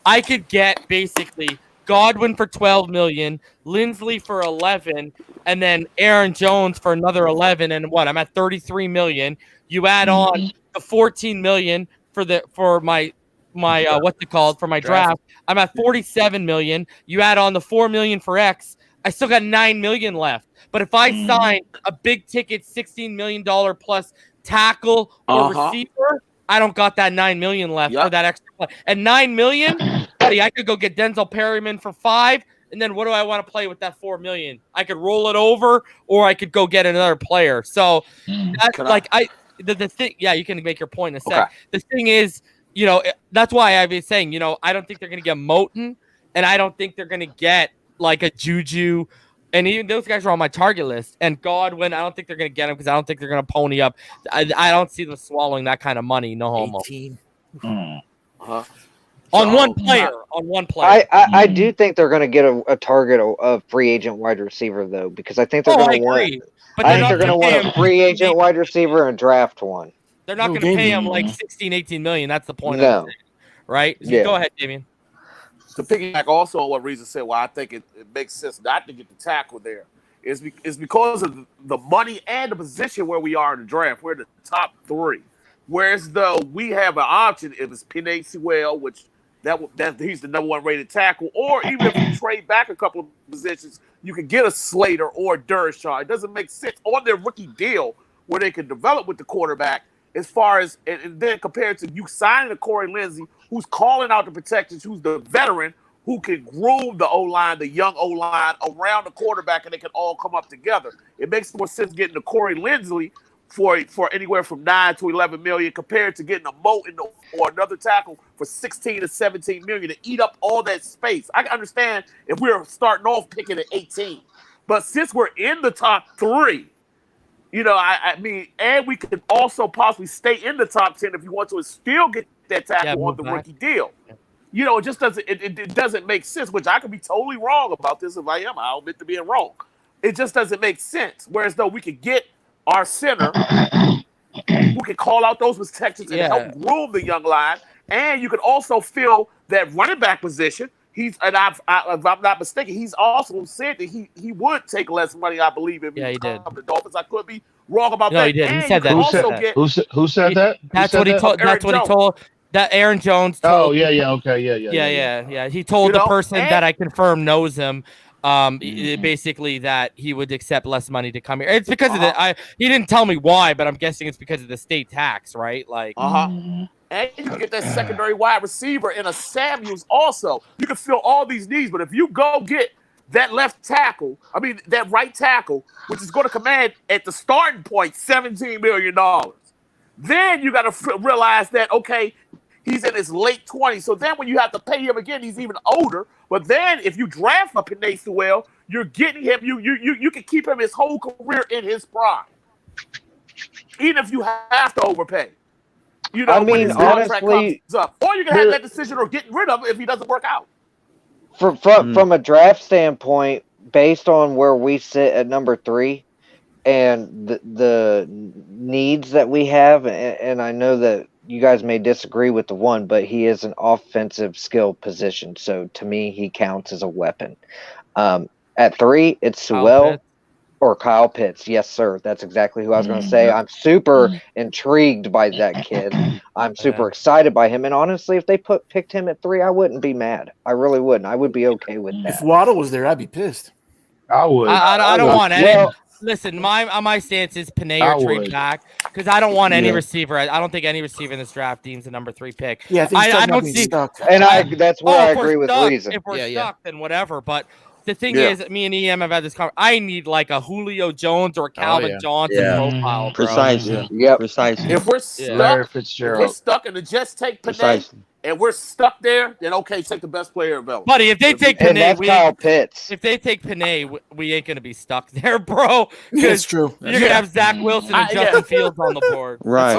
I could get basically Godwin for $12 million, Lindsley for 11, and then Aaron Jones for another 11. And what? I'm at $33 million. You add on the $14 million for my what's it called for my draft. I'm at $47 million. You add on the $4 million for X. I still got $9 million left. But if I sign a big ticket $16 million plus tackle or receiver, I don't got that $9 million left for that extra play. And $9 million, buddy, I could go get Denzel Perryman for $5. And then what do I want to play with that $4 million? I could roll it over, or I could go get another player. So that's the thing. Yeah, you can make your point in a sec. The thing is, that's why I've been saying, I don't think they're going to get Moten, and I don't think they're going to get like a Juju. And even those guys are on my target list. And Godwin, I don't think they're going to get him because I don't think they're going to pony up. I don't see them swallowing that kind of money. No homo. 18. On one player. I do think they're going to get a target of free agent wide receiver, though, because I think they're going to want. But I think they're going to want a free agent wide receiver and draft one. They're not going to pay him like 16, 18 million. That's the point. No. Right? So go ahead, Damien. To piggyback also on what Reason said, why I think it makes sense not to get the tackle there is because of the money and the position where we are in the draft. We're in the top 3. Whereas though we have an option if it's Penei Sewell, which that he's the number 1 rated tackle, or even if you trade back a couple of positions, you can get a Slater or a Durashaw. It doesn't make sense on their rookie deal where they can develop with the quarterback as far as and then compared to you signing a Corey Lindsey, who's calling out the protections, who's the veteran, who can groom the O-line, the young O-line around the quarterback, and they can all come up together. It makes more sense getting the Corey Lindsey for anywhere from 9 to 11 million compared to getting a Moten or another tackle for 16 to 17 million to eat up all that space. I can understand if we're starting off picking at 18, but since we're in the top 3, I mean, and we could also possibly stay in the top 10 if you want to and still get that tackle on the rookie deal. It just doesn't. It doesn't make sense. Which I could be totally wrong about this. If I am, I'll admit to being wrong. It just doesn't make sense. Whereas though we could get our center who can call out those protections and help groom the young line, and you can also fill that running back position. If I'm not mistaken, he's also said that he would take less money. I believe if he did. The Dolphins. I could be wrong about that. No, he did. He said that. Who said that? That's what he told. That's what he told. That Aaron Jones told. Oh yeah, okay, yeah. He told the person that I confirmed knows him, basically that he would accept less money to come here. It's because of the. He didn't tell me why, but I'm guessing it's because of the state tax, right? Like. And you can get that secondary wide receiver in a Samuels also. You can fill all these needs, but if you go get that that right tackle, which is going to command at the starting point $17 million, then you got to realize that, okay, he's in his late 20s. So then when you have to pay him again, he's even older. But then if you draft a Penei Sewell, you're getting him. You can keep him his whole career in his prime. Even if you have to overpay. You know, I when mean, his contract honestly, comes up. Or you can have that decision or getting rid of him if he doesn't work out. from a draft standpoint, based on where we sit at number 3 and the needs that we have, and I know that you guys may disagree with the one, but he is an offensive skill position. So to me, he counts as a weapon. At 3, it's Sewell or Kyle Pitts. Yes, sir. That's exactly who I was going to say. I'm super intrigued by that kid. I'm super excited by him. And honestly, if they picked him at 3, I wouldn't be mad. I really wouldn't. I would be okay with that. If Waddle was there, I'd be pissed. I would. I don't want any. Well, Listen, my stance is Panay or trade back because I don't want any receiver. I don't think any receiver in this draft deems a number 3 pick. Yeah, I don't see. Stuck. And that's where I agree with stuck, Reason. If we're stuck, then whatever. But the thing is, me and EM have had this conversation. I need like a Julio Jones or a Calvin Johnson profile, bro. Precisely. Yep. Precisely. If we're stuck and the Jets take Panay and we're stuck there, then okay, take the best player available. Buddy, if they take Panay, Kyle Pitts. If they take Panay, we ain't gonna be stuck there, bro. That's true. You're gonna have Zach Wilson and Justin Fields on the board. Right.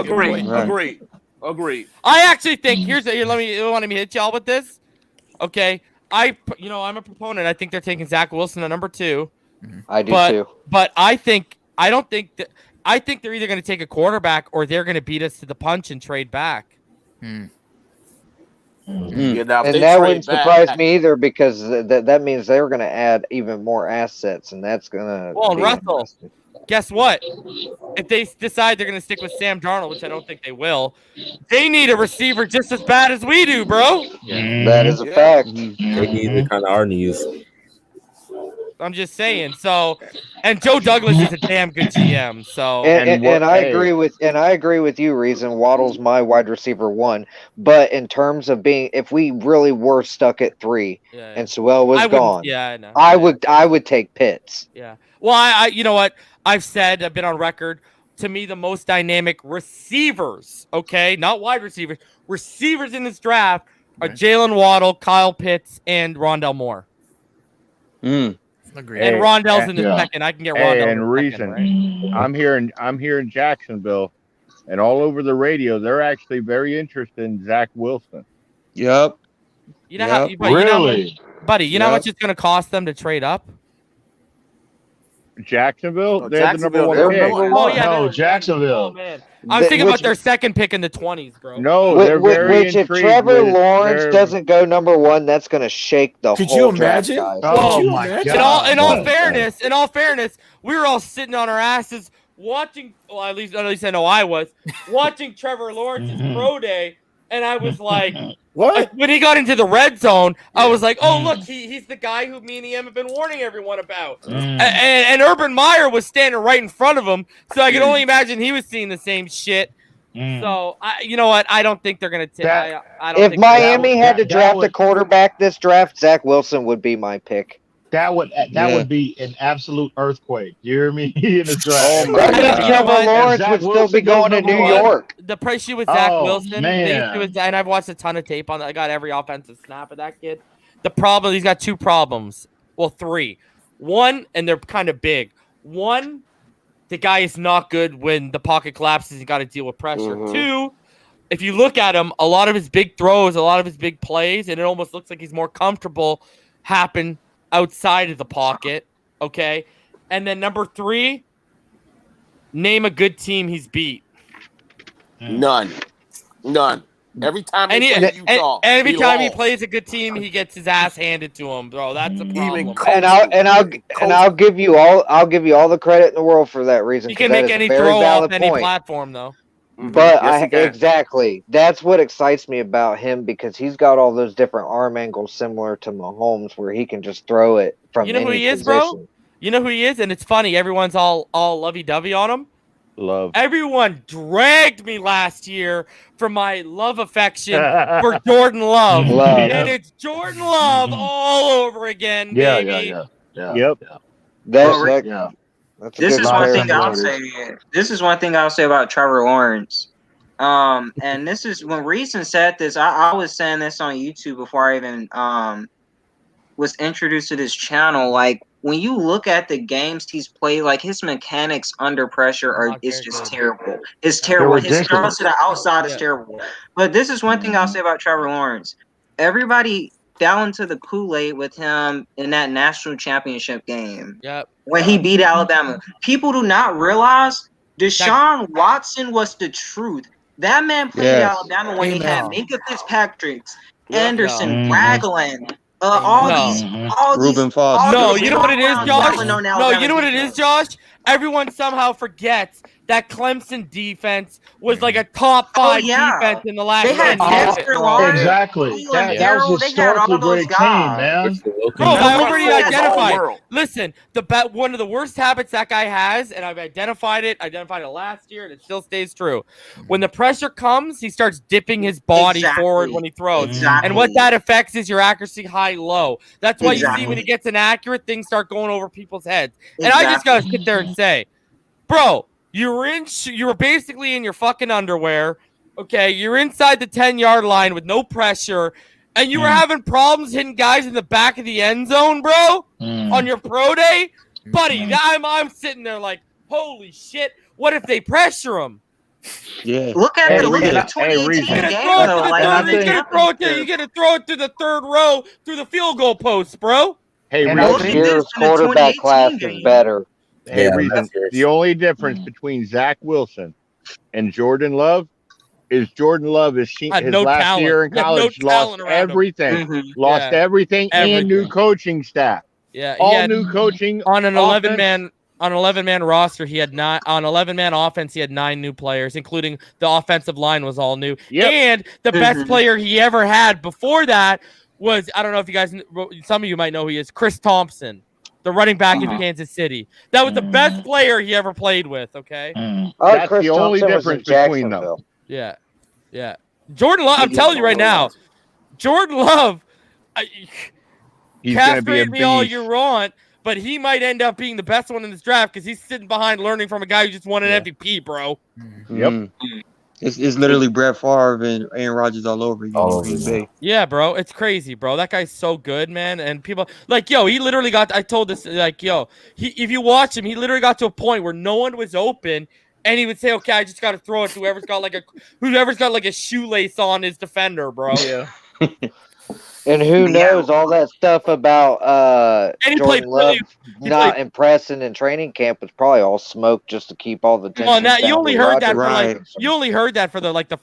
Agreed. I actually think let me hit y'all with this. Okay. I'm a proponent. I think they're taking Zach Wilson at number 2. I do too. But I think they're either going to take a quarterback or they're going to beat us to the punch and trade back. Yeah, And that wouldn't surprise me either because that means they're going to add even more assets, and that's going to. Well, Russell, guess what? If they decide they're going to stick with Sam Darnold, which I don't think they will, they need a receiver just as bad as we do, bro. That is a fact. They need kind of our news. I'm just saying. So, and Joe Douglas is a damn good GM. So, and I agree with you, Reason. Waddle's my wide receiver 1, but in terms of if we really were stuck at 3 and Sewell was gone, I know. I would take Pitts. Yeah. Well, I you know what I've been on record. To me, the most dynamic receivers, okay, not wide receivers in this draft are Jaylen Waddle, Kyle Pitts, and Rondell Moore. Agreed. And Rondell's in the second. I can get Rondell. And Reason, right? I'm here in Jacksonville, and all over the radio, they're actually very interested in Zach Wilson. Yep. You know how, buddy? You know how much it's going to cost them to trade up? Jacksonville, they're the number 1 pick. Oh yeah, no, Jacksonville. Oh man, I'm thinking about their second pick in the 20s, bro. No, they're very which if Trevor Lawrence doesn't go number 1, that's going to shake the Could whole you imagine? draft, guys. Oh my God! In all fairness, we were all sitting on our asses watching. Well, at least I know I was watching Trevor Lawrence's pro day, and I was like, what? When he got into the red zone, I was like, oh look, he's the guy who me and EM have been warning everyone about. And Urban Meyer was standing right in front of him, so I can only imagine he was seeing the same shit. So you know what? I don't think they're gonna take. If Miami had to draft a quarterback this draft, Zach Wilson would be my pick. That would be an absolute earthquake. You hear me? In the draft. Trevor Lawrence would still be going to New York. The issue with Zach Wilson, and I've watched a ton of tape on that. I got every offensive snap of that kid. The problem, he's got 2 problems. Well, 3. One, and they're kind of big. One, the guy is not good when the pocket collapses and got to deal with pressure. 2, if you look at him, a lot of his big throws, a lot of his big plays, and it almost looks like he's more comfortable happen outside of the pocket, okay? And then number 3, name a good team he's beat. None. Every time he plays a good team, he gets his ass handed to him, bro. That's a problem. I'll give you all the credit in the world for that reason. He can make any throw off any platform, though. But exactly, that's what excites me about him because he's got all those different arm angles similar to Mahomes, where he can just throw it from. You know who he is, bro? You know who he is, and it's funny. Everyone's all lovey-dovey on him. Everyone dragged me last year for my love affection for Jordan Love. And it's Jordan Love all over again, baby. Yep. This is one thing I'll say. This is one thing I'll say about Trevor Lawrence. And this is when Reason said this. I was saying this on YouTube before I even was introduced to this channel. Like when you look at the games he's played, like his mechanics under pressure is just terrible. It's terrible. His throws to the outside is terrible. But this is one thing I'll say about Trevor Lawrence. Everybody fell into the Kool-Aid with him in that national championship game. Yep. When he beat Alabama. People do not realize Deshaun Watson was the truth. That man played at Alabama when he had Minka Fitzpatrick, Anderson, Ragland, all these Reuben Foster. No, you know what it is, Josh? No, you know what it is, Josh? Everyone somehow forgets that Clemson defense was like a top 5 defense in the last 10 years. Exactly. That was a historically great team, man. Bro, I already identified. Listen, one of the worst habits that guy has, and I've identified it last year, and it still stays true. When the pressure comes, he starts dipping his body forward when he throws. And what that affects is your accuracy high-low. That's why you see when he gets inaccurate, things start going over people's heads. And I just got to sit there and say, bro, you were basically in your fucking underwear. Okay, you're inside the 10-yard line with no pressure, and you were having problems hitting guys in the back of the end zone, bro, on your pro day, buddy. I'm sitting there like, holy shit! What if they pressure him? Yeah. Look at the 2018 game. You're gonna throw it to the third row through the field goal post, bro. Hey, Next year's quarterback class is better. Hey, Reason, the only difference between Zach Wilson and Jordan Love is Jordan Love his last year in college lost everything. Lost everything and new coaching staff. Yeah, all new coaching on an 11-man roster. He had on 11-man offense. He had 9 new players, including the offensive line was all new. And the best player he ever had before that was, I don't know if you guys, some of you might know who he is, Chris Thompson, the running back in Kansas City. That was the best player he ever played with. Okay, that's the only difference between them. Yeah. Jordan Love, I'm telling you right now, Jordan Love, he's going to be a me all you want, but he might end up being the best one in this draft because he's sitting behind learning from a guy who just won an MVP, bro. Yep. It's literally Brett Favre and Aaron Rodgers all over again. Yeah, bro. It's crazy, bro. That guy's so good, man. And people like, yo, he literally got, I told this, like, yo, if you watch him, he literally got to a point where no one was open. And he would say, okay, I just got to throw it to whoever's got like a shoelace on his defender, bro. Yeah. And who knows all that stuff about Jordan Love not impressing in training camp was probably all smoke just to keep all the tension. Well, now you only heard that for the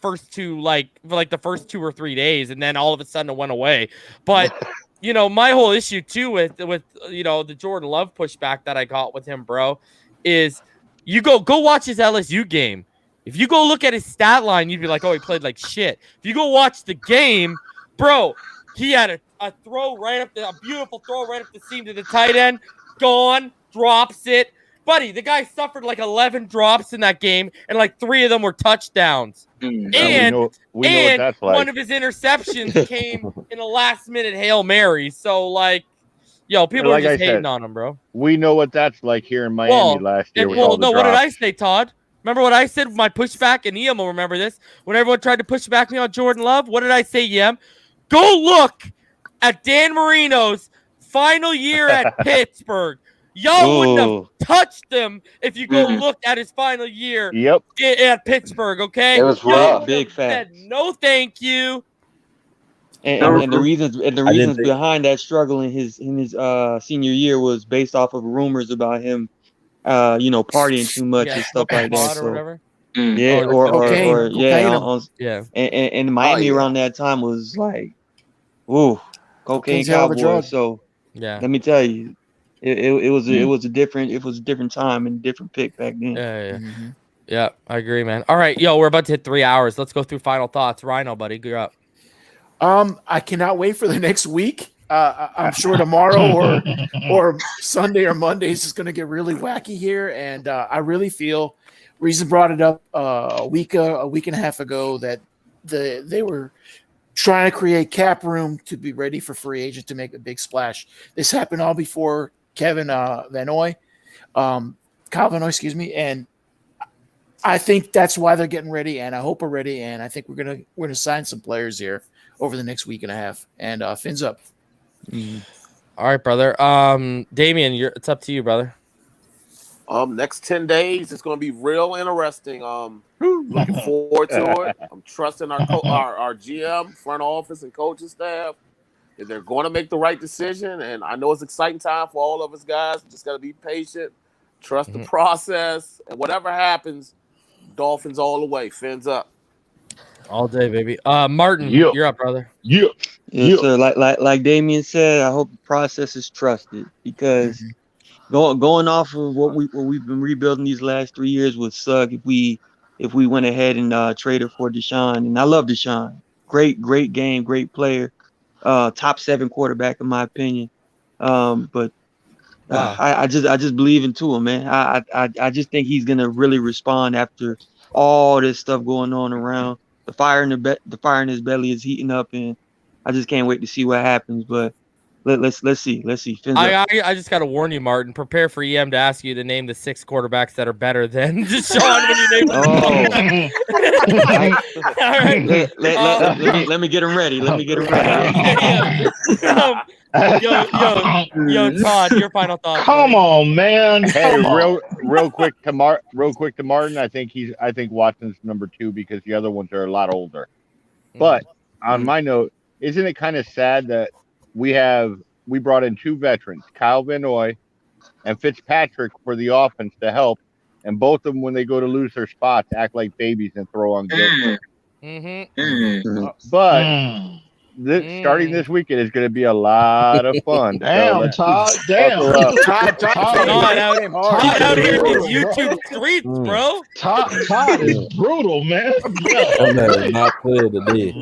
first 2 or 3 days, and then all of a sudden it went away. But my whole issue too with the Jordan Love pushback that I got with him, bro, is you go watch his LSU game. If you go look at his stat line, you'd be like, oh, he played like shit. If you go watch the game, bro, he had a throw a beautiful throw right up the seam to the tight end. Gone, drops it. Buddy, the guy suffered like 11 drops in that game, and like 3 of them were touchdowns. And we know what that's like. One of his interceptions came in a last-minute Hail Mary. So, like, yo, people are just hating on him, bro. We know what that's like here in Miami last year. What did I say, Todd? Remember what I said with my pushback? And Ian will remember this. When everyone tried to push back me on Jordan Love, what did I say, Yem? Go look at Dan Marino's final year at Pittsburgh. Y'all wouldn't have touched him if you go look at his final year at Pittsburgh, okay? It was rough. Big fact. No, thank you. And the reasons behind that struggle in his senior year was based off of rumors about him, partying too much and stuff like that. So, whatever. And Miami around that time was like, ooh, cocaine cowboy. So let me tell you, it was a different time and different pick back then. Yeah, I agree, man. All right, yo, we're about to hit 3 hours. Let's go through final thoughts. Rhino, buddy, you're up. I cannot wait for the next week. I'm sure tomorrow or Sunday or Monday is just going to get really wacky here, and I really feel Reason brought it up a week and a half ago that they were trying to create cap room to be ready for free agent to make a big splash. This happened all before Kyle Van Noy, and I think that's why they're getting ready, and I hope we're ready, and I think we're gonna sign some players here over the next week and a half. And fins up. All right, brother. Damian, it's up to you, brother. Next 10 days, it's going to be real interesting. Looking forward to it. I'm trusting our GM, front office, and coaching staff that they're going to make the right decision. And I know it's exciting time for all of us guys. Just got to be patient, trust the process, and whatever happens, Dolphins all the way. Fins up. All day, baby. Martin, you're up, brother. Yes, sir. Like Damian said, I hope the process is trusted because going off of what we've been rebuilding these last 3 years would suck if we went ahead and traded for Deshaun. And I love Deshaun. Great game, great player. Top 7 quarterback in my opinion. But I just believe in Tua, man. I just think he's gonna really respond after all this stuff going on around. The fire in his belly is heating up, and I just can't wait to see what happens. But let's see. Fins up. I just got to warn you, Martin. Prepare for EM to ask you to name the 6 quarterbacks that are better than Deshaun when you name them. All right. Let me get him ready. Yo, Todd, your final thoughts. Come on, man. Hey, real quick to Martin. I think Watson's number 2 because the other ones are a lot older. But on my note, isn't it kind of sad that we brought in 2 veterans, Kyle Van Noy and Fitzpatrick, for the offense to help, and both of them, when they go to lose their spots, act like babies and throw on guilt. But starting this weekend is going to be a lot of fun. Damn, Todd. Damn. Todd out here in these YouTube streets, bro. Todd is brutal, man. Not clear today.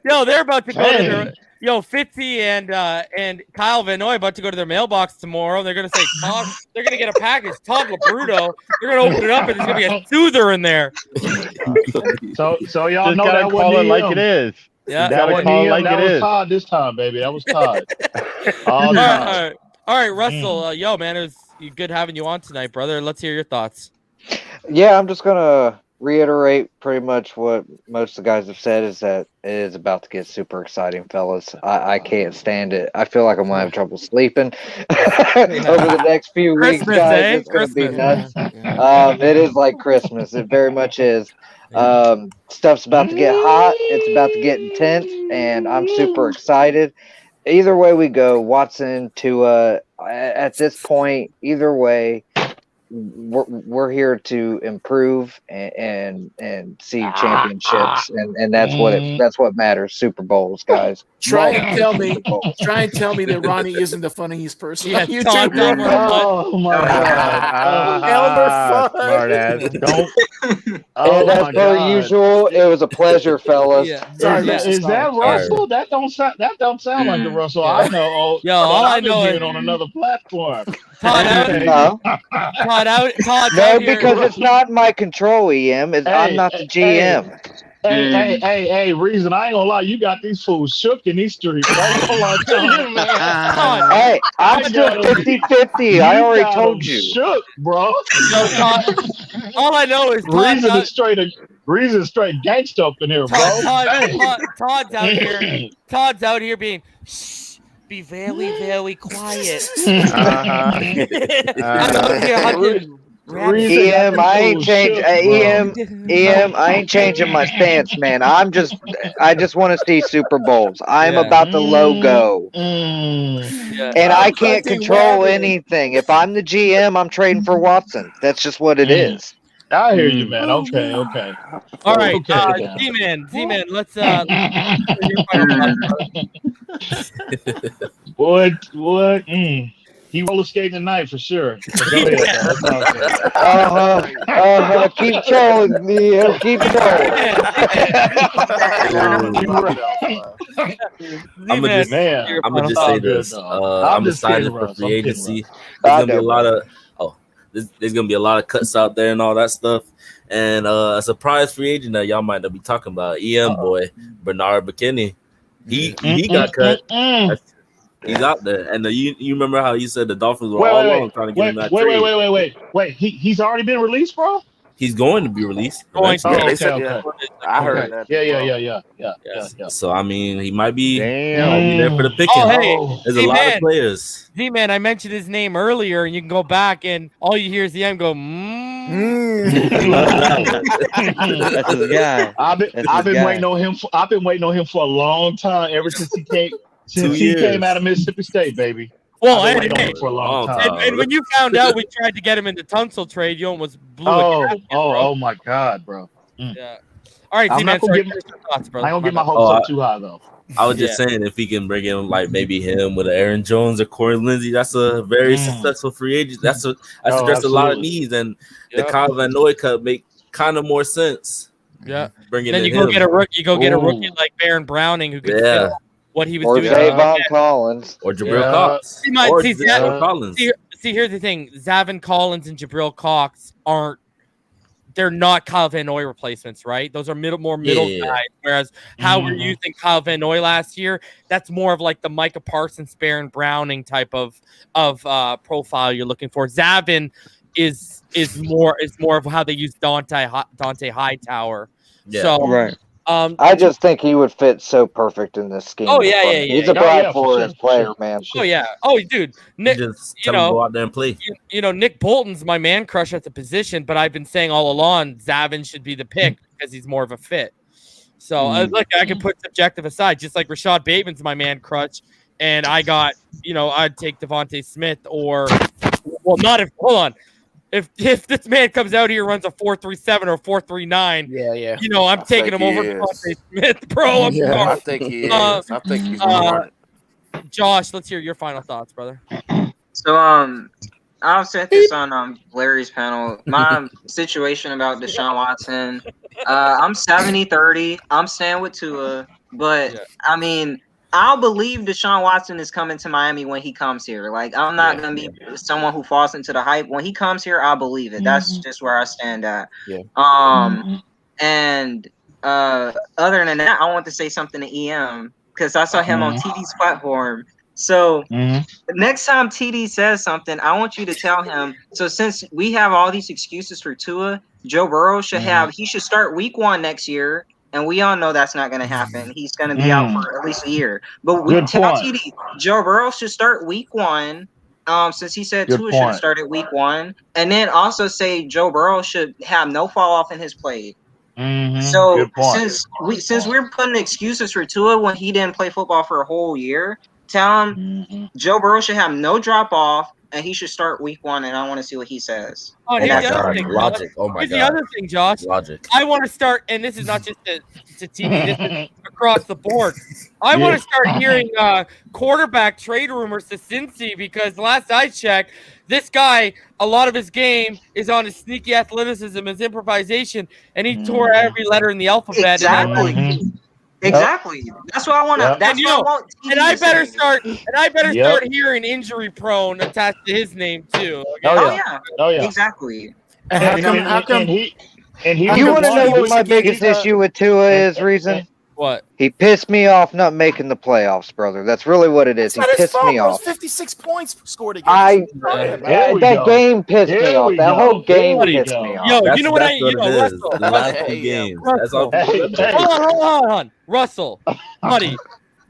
Yo, they're about to go to their Fitzy and Kyle Van Noy about to go to their mailbox tomorrow. They're gonna say Todd. They're gonna get a package. Todd LaBruto. They're gonna open it up and there's gonna be a soother in there. So y'all just know gotta that call it like it is. Yeah, that was Todd this time, baby. That was Todd. All right, Russell. Yo, man, it was good having you on tonight, brother. Let's hear your thoughts. Yeah, I'm just gonna reiterate pretty much what most of the guys have said, is that it is about to get super exciting, fellas. I can't stand it. I feel like I'm gonna have trouble sleeping over the next few weeks, guys. It's gonna be nuts. It is like Christmas. It very much is. Stuff's about to get hot. It's about to get intense, and I'm super excited. Either way we go, Watson, Tua, at this point, either way, we're here to improve and see championships, and that's what matters. Super Bowls, guys. Try and tell me that Ronnie isn't the funniest person on YouTube. Oh my God! Elder Smart ass. Don't. And as per usual, it was a pleasure, fellas. Is that Russell? That don't sound like the Russell I know. All I know is on another platform. No, because it's not in my control, EM. I'm not the GM. Hey, reason I ain't gonna lie, you got these fools shook in these streets. Hey, I'm still 50-50. I already told you. Shook, bro. All I know is reason straight gangsta up in here, bro. Todd's out here being be very, very quiet. EM, I ain't changing. EM, I ain't changing my stance, man. I just want to see Super Bowls. I'm about the logo, and I can't control anything. If I'm the GM, I'm trading for Watson. That's just what it is. I hear you, man. Okay. All right, Z-Man, let's What? He roller skating tonight for sure. Keep trolling me. Keep trolling. I'm gonna just say this. I'm excited for free agency. There's gonna be a lot of cuts out there and all that stuff. And a surprise free agent that y'all might not be talking about, EM boy Bernard McKinney. He got cut. He's out there. And you remember how you said the Dolphins were all along trying to get him that trade. Wait. He's already been released, bro? He's going to be released. Going to. Yeah, they said, yeah. I heard that. Yeah. So I mean, he might be Damn. there for the picking. Oh, hey, There's a lot of players. Z-Man, I mentioned his name earlier, and you can go back, and all you hear is the end go, That's his guy. I've been waiting on him. I've been waiting on him for a long time. Ever since he came, he came out of Mississippi State, baby. Well, I've been waiting on him for a long time. And when you found out we tried to get him in the Tunsil trade, you almost blew it. Oh my God, bro. Yeah. All right, I'm Z-Man, not gonna sorry, get- finish your thoughts, brother. I ain't gonna get my hopes up too high though. I was just saying, if he can bring in like maybe him with Aaron Jones or Corey Lindsey, that's a very successful free agent. That's addressed a lot of needs, and the Tagovailoa cut make kind of more sense. Yeah, bringing then in you go him. get a rookie. You go get a rookie like Baron Browning who can fill what he was Or doing. Javon Collins. Or Jabril Cox. See, here's the thing: Zavin Collins and Jabril Cox they're not Kyle Van Noy replacements, right? Those are more middle guys. Whereas how we're using Kyle Van Noy last year, that's more of like the Micah Parsons, Baron Browning type of profile you're looking for. Zavin is more of how they use Dante Hightower. Yeah. So Right. I just think he would fit so perfect in this scheme. Oh, yeah. He's a Brad Flores player, man. Oh yeah. Oh, dude. Nick, just tell him to go out there and play. Nick Bolton's my man crush at the position, but I've been saying all along Zavin should be the pick because he's more of a fit. So look, I can put subjective aside, just like Rashad Bateman's my man crush, and I got I'd take Devontae Smith hold on. If this man comes out here and runs a 4.37 or 4.39, I'm taking him over Devontae Smith, bro. I'm sorry. I think he is. I think he's smart. Josh, let's hear your final thoughts, brother. So I'll set this on Larry's panel. My situation about Deshaun Watson, I'm 70-30. I'm staying with Tua, but I mean, I'll believe Deshaun Watson is coming to Miami when he comes here. Like, I'm not going to be someone who falls into the hype. When he comes here, I'll believe it. That's just where I stand at. Yeah. And other than that, I want to say something to EM because I saw him on TD's platform. So next time TD says something, I want you to tell him. So since we have all these excuses for Tua, Joe Burrow should he should start week 1 next year. And we all know that's not going to happen. He's going to be out for at least a year. But we tell TD, Joe Burrow should start week 1, since he said Tua should start at week 1. And then also say Joe Burrow should have no fall off in his play. So since we're putting excuses for Tua when he didn't play football for a whole year, tell him Joe Burrow should have no drop off. And he should start week 1, and I want to see what he says. Oh, here's the other thing, Logic. Oh my here's God. the other thing, Josh. Logic. I want to start, and this is not just to TV, this is across the board. I want to start hearing quarterback trade rumors to Cincy because last I checked, this guy, a lot of his game is on his sneaky athleticism, his improvisation, and he tore every letter in the alphabet. Exactly. That's what I want to. That's what I want. And I better start. And I better start hearing injury prone attached to his name too. Okay? Oh yeah. Exactly. How come? You want to know what my biggest issue with Tua is, Reason? What? He pissed me off not making the playoffs, brother. That's really what it is. He pissed me off. 56 points scored against. That game pissed me off. That whole game pissed me off. Yo, you know what Russell. The last 2 games. That's all. Hold on. Russell, buddy.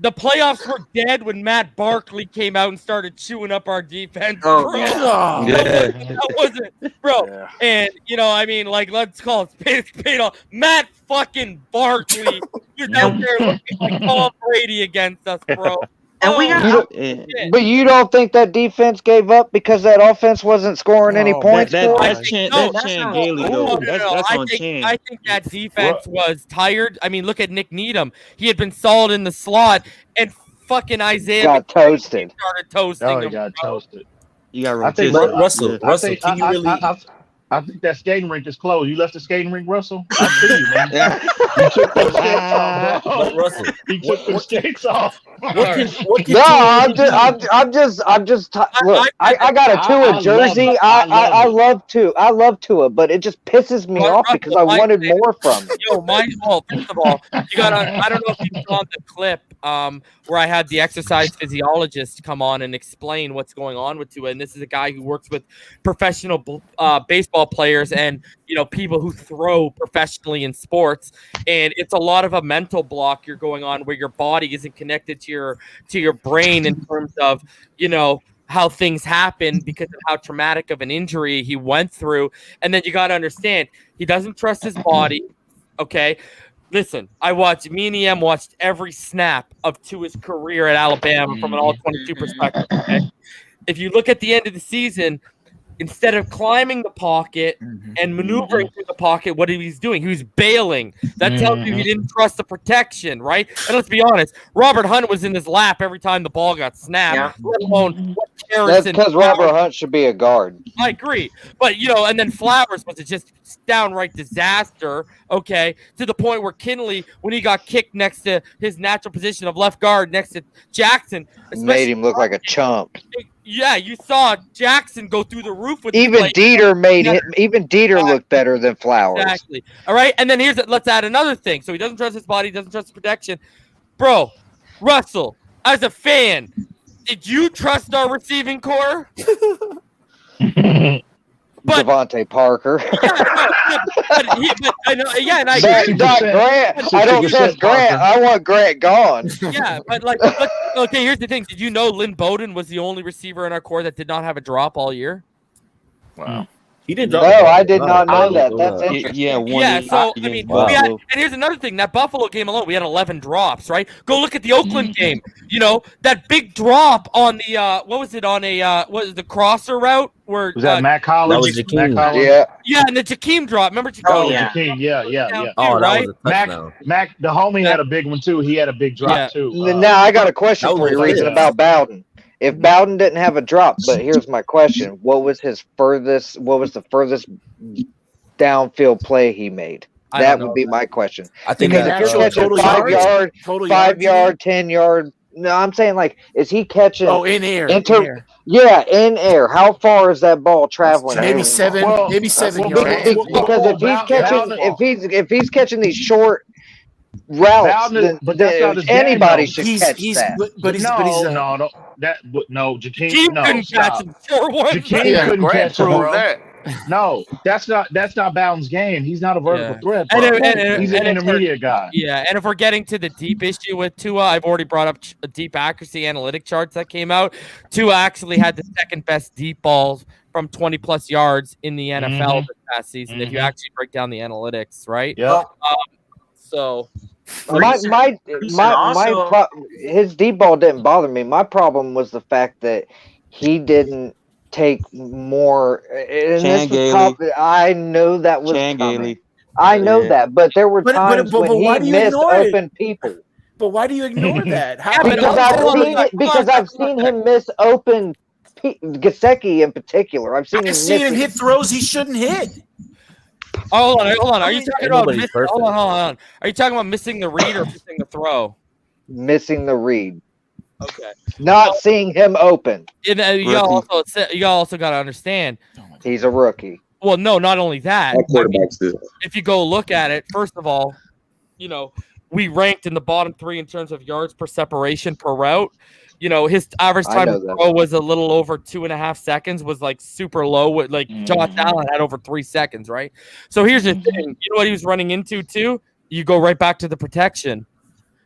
The playoffs were dead when Matt Barkley came out and started chewing up our defense, bro. That wasn't, bro. Yeah. And I mean, like, let's call it spade off. Matt fucking Barkley, you're down there looking like Tom Brady against us, bro. And we got, but you don't think that defense gave up because that offense wasn't scoring any points? That's Chan Gailey, though. That's on Chan. I think that defense was tired. I mean, look at Nick Needham. He had been solid in the slot, and fucking Isaiah got toasted. Started toasting him. He got toasted. You got Russell. Can you really? I think that skating rink is closed. You left the skating rink, Russell? I see you, man. You took those skates off, bro. Russell, he took the skates off. I'm just. Look, I got a Tua jersey. I love Tua. I love Tua, but it just pisses me off because I wanted more from him. Yo, first of all, you got. I don't know if you saw the clip where I had the exercise physiologist come on and explain what's going on with Tua, and this is a guy who works with professional baseball football players and people who throw professionally in sports, and it's a lot of a mental block you're going on where your body isn't connected to your brain in terms of how things happen because of how traumatic of an injury he went through. And then you got to understand, he doesn't trust his body. Okay. Listen, me and EM watched every snap of Tua's career at Alabama from an all-22 perspective. Okay? If you look at the end of the season, instead of climbing the pocket and maneuvering through the pocket, what he was doing, he was bailing. That tells you he didn't trust the protection, right? And let's be honest, Robert Hunt was in his lap every time the ball got snapped. Let alone that's because Robert Hunt should be a guard. I agree, but and then Flowers was just downright disaster. Okay, to the point where Kinley, when he got kicked next to his natural position of left guard next to Jackson, made him look like a chump. Yeah, you saw Jackson go through the roof with even Dieter looked better than Flowers. Exactly. All right, and then let's add another thing. So he doesn't trust his body, doesn't trust his protection. Bro, Russell, as a fan, did you trust our receiving core? Devontae Parker. I know, and I not Grant. I don't trust Grant. I want Grant gone. Yeah, but okay, here's the thing. Did you know Lynn Bowden was the only receiver in our core that did not have a drop all year? Wow. He didn't drop. No, I did not know that. That's interesting. Yeah, so I mean, and here's another thing. That Buffalo game alone, we had 11 drops, right? Go look at the Oakland game. That big drop on the what was it on what was the crosser route where was that Mac Collins? That was Jakeem. Yeah, and the Jakeem drop. Remember Jakeem? Oh yeah, Jakeem. Yeah. Oh, that right? was a touchdown. Mac, the homie had a big one too. He had a big drop too. Now I got a question for you, Reason, about Bowden. If Bowden didn't have a drop, but here's my question: what was the furthest downfield play he made? That would be my question. I think because if you're catching 5 yard, 10 yard. No, I'm saying is he catching? Oh, in air. Yeah, in air. How far is that ball traveling? Maybe 7 yards. Because if he's catching these short routes, then anybody should catch that. Jakeem couldn't catch him, bro. No, that's not Bowden's game. He's not a vertical threat. He's an intermediate guy. Yeah, and if we're getting to the deep issue with Tua, I've already brought up deep accuracy analytic charts that came out. Tua actually had the second best deep balls from 20+ yards in the NFL this past season. If you actually break down the analytics, right? Yeah. So his deep ball didn't bother me. My problem was the fact that he didn't take more. I know that was coming. I know that, but there were times when he missed open people. But why do you ignore that? Because I've seen him miss open. Gesicki in particular, I've seen him hit throws he shouldn't hit. Hold on. Are you talking about hold on? Are you talking about missing the read or missing the throw? Missing the read. Okay. Not seeing him open. You also got to understand. He's a rookie. Well, no, not only that. Quarterbacks do. If you go look at it, first of all, we ranked in the bottom 3 in terms of yards per separation per route. His average time to throw was a little over 2.5 seconds, was super low. Josh Allen had over 3 seconds, right? So here's the thing. You know what he was running into too? You go right back to the protection.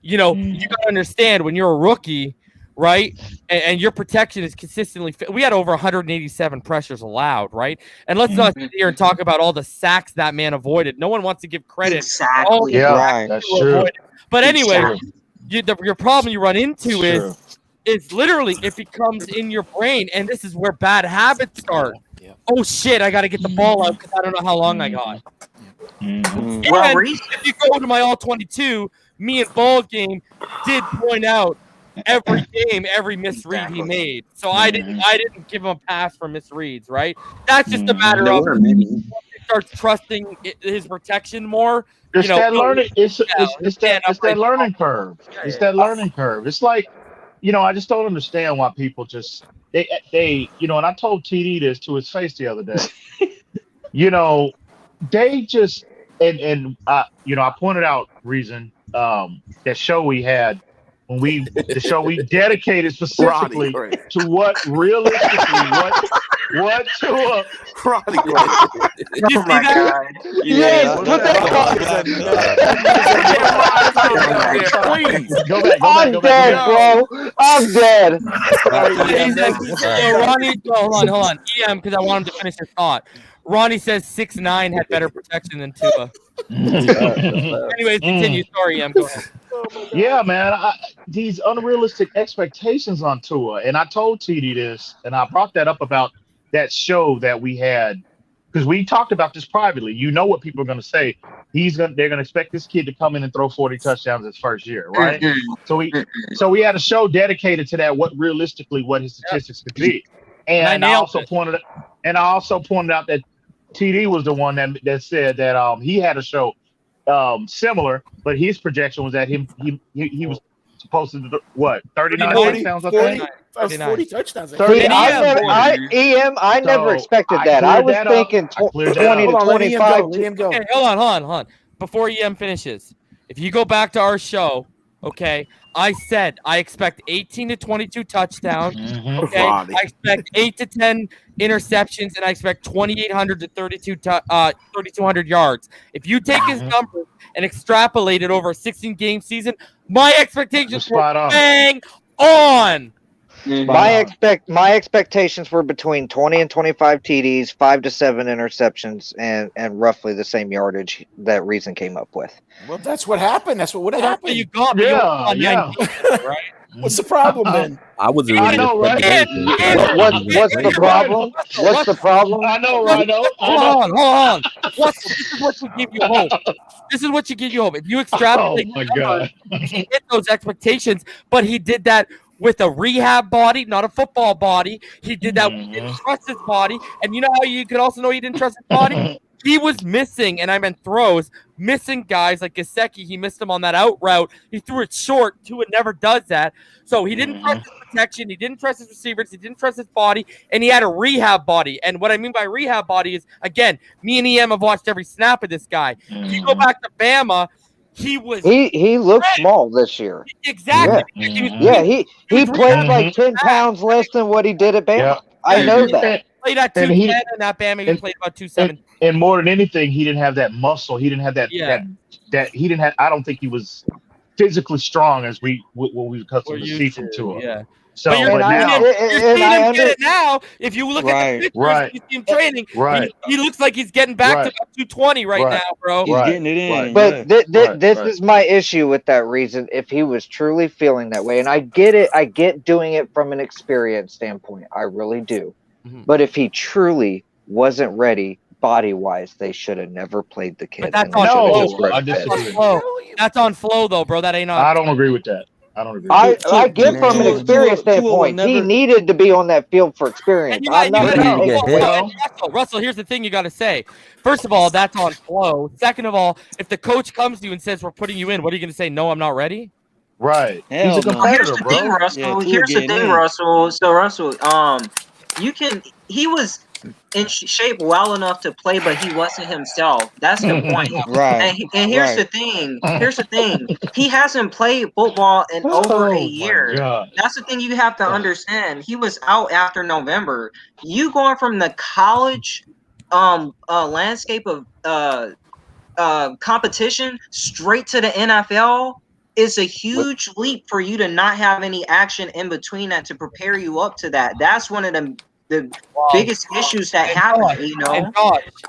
You got to understand when you're a rookie, right? And your protection is consistently we had over 187 pressures allowed, right? And let's not sit here and talk about all the sacks that man avoided. No one wants to give credit. Exactly. That's true. But anyway, your problem you run into is literally if it comes in your brain, and this is where bad habits start. Oh shit, I got to get the ball out because I don't know how long I got. And if you go to my all-22, me and Ball game did point out every game, every misread he made. So I didn't give him a pass for misreads, right? That's just a matter of he starts trusting his protection more. It's that learning. It's that learning curve. It's that learning curve. It's like, I just don't understand why people just they and I told TD this to his face the other day. They just and I pointed out Reason that show we had when the show we dedicated specifically to what realistically What Tua? Ronnie, Did you see that? Yes, put that Please go back. I'm dead, bro. I'm dead. So Ronnie, hold on. EM, because I want him to finish his thought. Ronnie says 6'9" had better protection than Tua. Anyways, continue. Sorry, EM. Go ahead. Yeah, man. These unrealistic expectations on Tua, and I told TD this, and I brought that up about that show that we had because we talked about this privately. You know what people are going to say? They're going to expect this kid to come in and throw 40 touchdowns his first year, right? So we had a show dedicated to that. What his statistics could be, and I also pointed out that TD was the one that said that he had a show similar, but his projection was that he was supposed to do what 39 touchdowns, I think. 40 touchdowns. I never expected that. I was thinking 20 to 25. Okay, hold on. Before EM finishes, if you go back to our show, okay, I said I expect 18 to 22 touchdowns. Okay, I expect 8 to 10 interceptions, and I expect 2,800 to 3,200 yards. If you take his numbers and extrapolate it over a 16-game season, my expectations were bang on. My expectations were between 20 and 25 TDs, 5 to 7 interceptions, and roughly the same yardage that Reason came up with. Well, that's what happened. That's what would have happened. You got me. Yeah. Right? What's the problem then? I was really I know, right? What's the problem? What's the problem? I know, Rhino. Hold on. This is what should give you hope. If you extrapolate, hit those expectations, but he did that with a rehab body, not a football body. He did that. He didn't trust his body, and you know how you could also know he didn't trust his body. He was missing, and I meant throws, missing guys like Gesicki. He missed him on that out route. He threw it short. Tua never does that. So he didn't trust his protection. He didn't trust his receivers. He didn't trust his body, and he had a rehab body. And what I mean by rehab body is, again, me and EM have watched every snap of this guy. If you go back to Bama, he looked small this year. Exactly. Yeah, he played like 10 pounds less than what he did at Bama. Yeah. I know that. Played at 210, and that Bama he played about 270. And more than anything, he didn't have that muscle. He didn't have that. That he didn't have. I don't think he was physically strong as what we accustomed to see from Tua. Yeah. So but you're seeing him get it now. If you look at the pictures, you see him training. He looks like he's getting back to about 220 right now, bro. He's getting it in. But this is my issue with that Reason. If he was truly feeling that way, and I get it, I get doing it from an experience standpoint. I really do. But if he truly wasn't ready body-wise, they should have never played the kid. But that's on flow. I disagree. That's on flow, though, bro. That ain't on. I don't agree with that. I get from an experience standpoint. He needed to be on that field for experience. Russell, here's the thing you got to say. First of all, that's on flow. Second of all, if the coach comes to you and says, we're putting you in, what are you going to say? No, I'm not ready? Right. He's a competitor, bro. Here's the thing, Russell. So, Russell, he was in shape well enough to play, but he wasn't himself. That's the point. Right. And here's the thing. He hasn't played football in over a year. That's the thing you have to understand. He was out after November. You going from the college landscape of competition straight to the NFL is a huge leap for you to not have any action in between that to prepare you up to that. That's one of the biggest issues that happen, you know.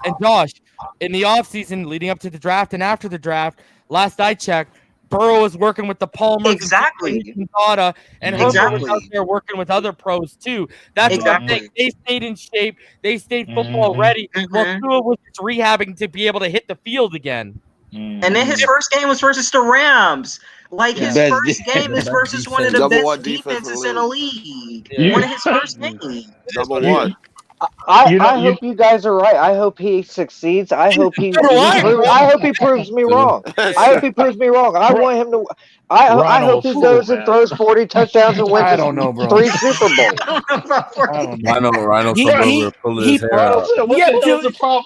And Josh, in the offseason leading up to the draft and after the draft, last I checked, Burrow was working with the Palmers, and Herbert was out there working with other pros too. That's what I'm saying. They stayed in shape. They stayed football ready. Well, Tua was just rehabbing to be able to hit the field again. And then his first game was versus the Rams. Like his first game is versus one of the best defenses in the league. One of his first games. Number one. I hope you guys are right. I hope he succeeds. I hope he proves me wrong. I hope he proves me wrong. I want him to. I hope he goes and throws 40 touchdowns and wins 3 Super Bowls. Rhino.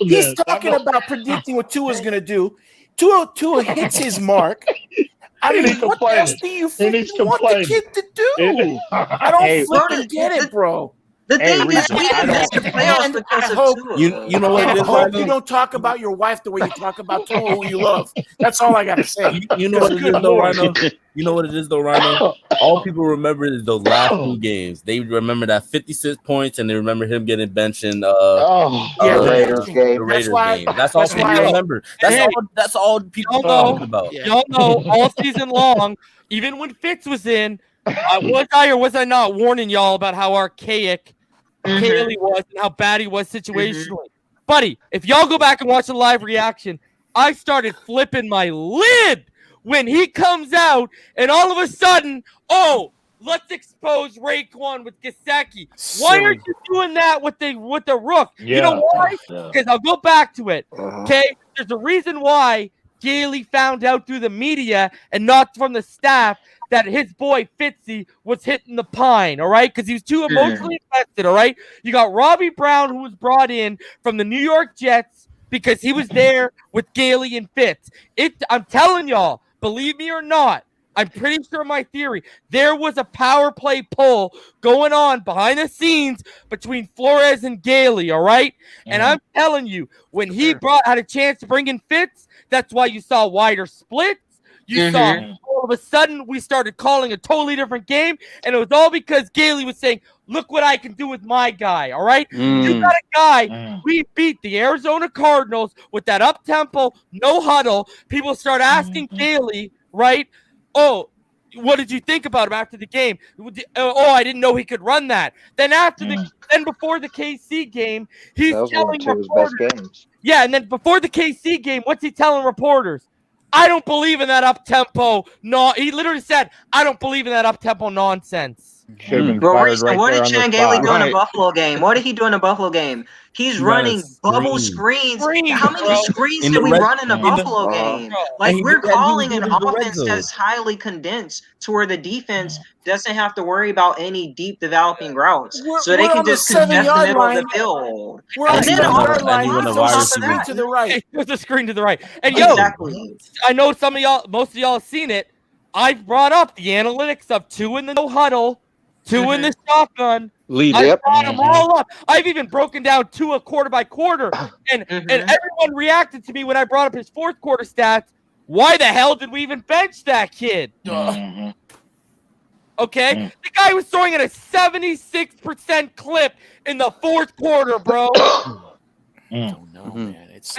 He's talking about predicting what Tua's going to do. Tua hits his mark. I mean, what else do you think you want the kid to do? I don't flipping get it, bro. The thing is, we didn't miss the playoffs because of Tua. You know what it I is, hope Rhino? you don't talk about your wife the way you talk about Tua, who you love. That's all I gotta say. You know what it is, though, Rhino? You know what it is, though, Rhino? All people remember is those last 2 games. They remember that 56 points, and they remember him getting benched in the Raiders game. The Raiders game. That's all people remember. That's all people talk about. Y'all know all season long, even when Fitz was in, was I or was I not warning y'all about how archaic Haley was and how bad he was situationally? Buddy, if y'all go back and watch the live reaction, I started flipping my lid when he comes out and all of a sudden, let's expose Raekwon with Gesicki. Why aren't you doing that with the Rook? You know why? Because I'll go back to it. Okay, there's a reason why Gailey found out through the media and not from the staff that his boy Fitzy was hitting the pine, all right? Because he was too emotionally invested, all right? You got Robbie Brown, who was brought in from the New York Jets because he was there with Gailey and Fitz. I'm telling y'all, believe me or not, I'm pretty sure my theory, there was a power play pull going on behind the scenes between Flores and Gailey, all right? And I'm telling you, when he had a chance to bring in Fitz, that's why you saw wider splits. You saw all of a sudden we started calling a totally different game, and it was all because Gailey was saying, look what I can do with my guy, all right? You got a guy, we beat the Arizona Cardinals with that up-tempo, no huddle. People start asking Gailey, right, what did you think about him after the game? I didn't know he could run that. Then before the KC game, he's telling reporters. Yeah, and then before the KC game, what's he telling reporters? I don't believe in that up-tempo. No, he literally said, I don't believe in that up-tempo nonsense. What did Chan Gailey do in the Buffalo game? What did he do in the Buffalo game? He's running bubble screens. How many screens did we run in the Buffalo game? Like, we're calling an offense that's highly condensed to where the defense doesn't have to worry about any deep developing routes. So they can just congest the middle of the field. And then to the right. There's a screen to the right. And I know most of y'all have seen it. I brought up the analytics of 2 in the no huddle, 2 in the shotgun. I brought them all up. I've even broken down 2 quarter by quarter, and everyone reacted to me when I brought up his 4th quarter stats. Why the hell did we even bench that kid? Okay, the guy was throwing at a 76% clip in the 4th quarter, bro. And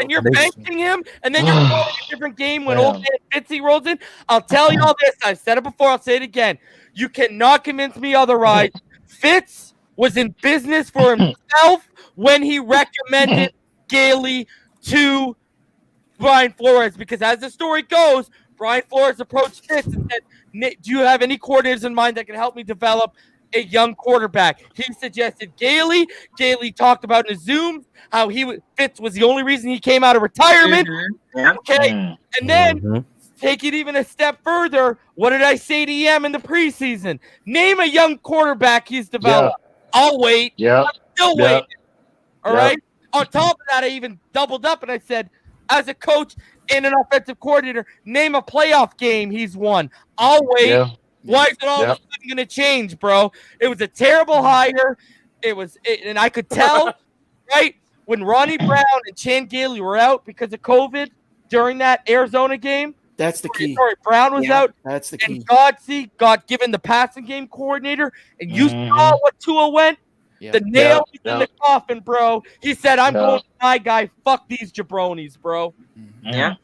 you're benching him, and then you're calling a different game when old man Fitzy rolls in. I'll tell y'all this. I've said it before. I'll say it again. You cannot convince me otherwise. Fitz was in business for himself when he recommended Gailey to Brian Flores, because as the story goes, Brian Flores approached Fitz and said, Nick, do you have any coordinators in mind that can help me develop a young quarterback? He suggested Gailey. Gailey talked about in his Zoom how Fitz was the only reason he came out of retirement. Okay, and then take it even a step further. What did I say to EM in the preseason? Name a young quarterback he's developed. I'll wait. I'm still waiting. All right. On top of that, I even doubled up and I said, as a coach and an offensive coordinator, name a playoff game he's won. I'll wait. Why is it all of a sudden going to change, bro? It was a terrible hire. And I could tell, right, when Ronnie Brown and Chan Gailey were out because of COVID during that Arizona game. That's the key. Brown was out. That's the key. And Godsey got given the passing game coordinator, and you saw what Tua went. The nail is in the coffin, bro. He said, I'm going to my guy. Fuck these jabronis, bro.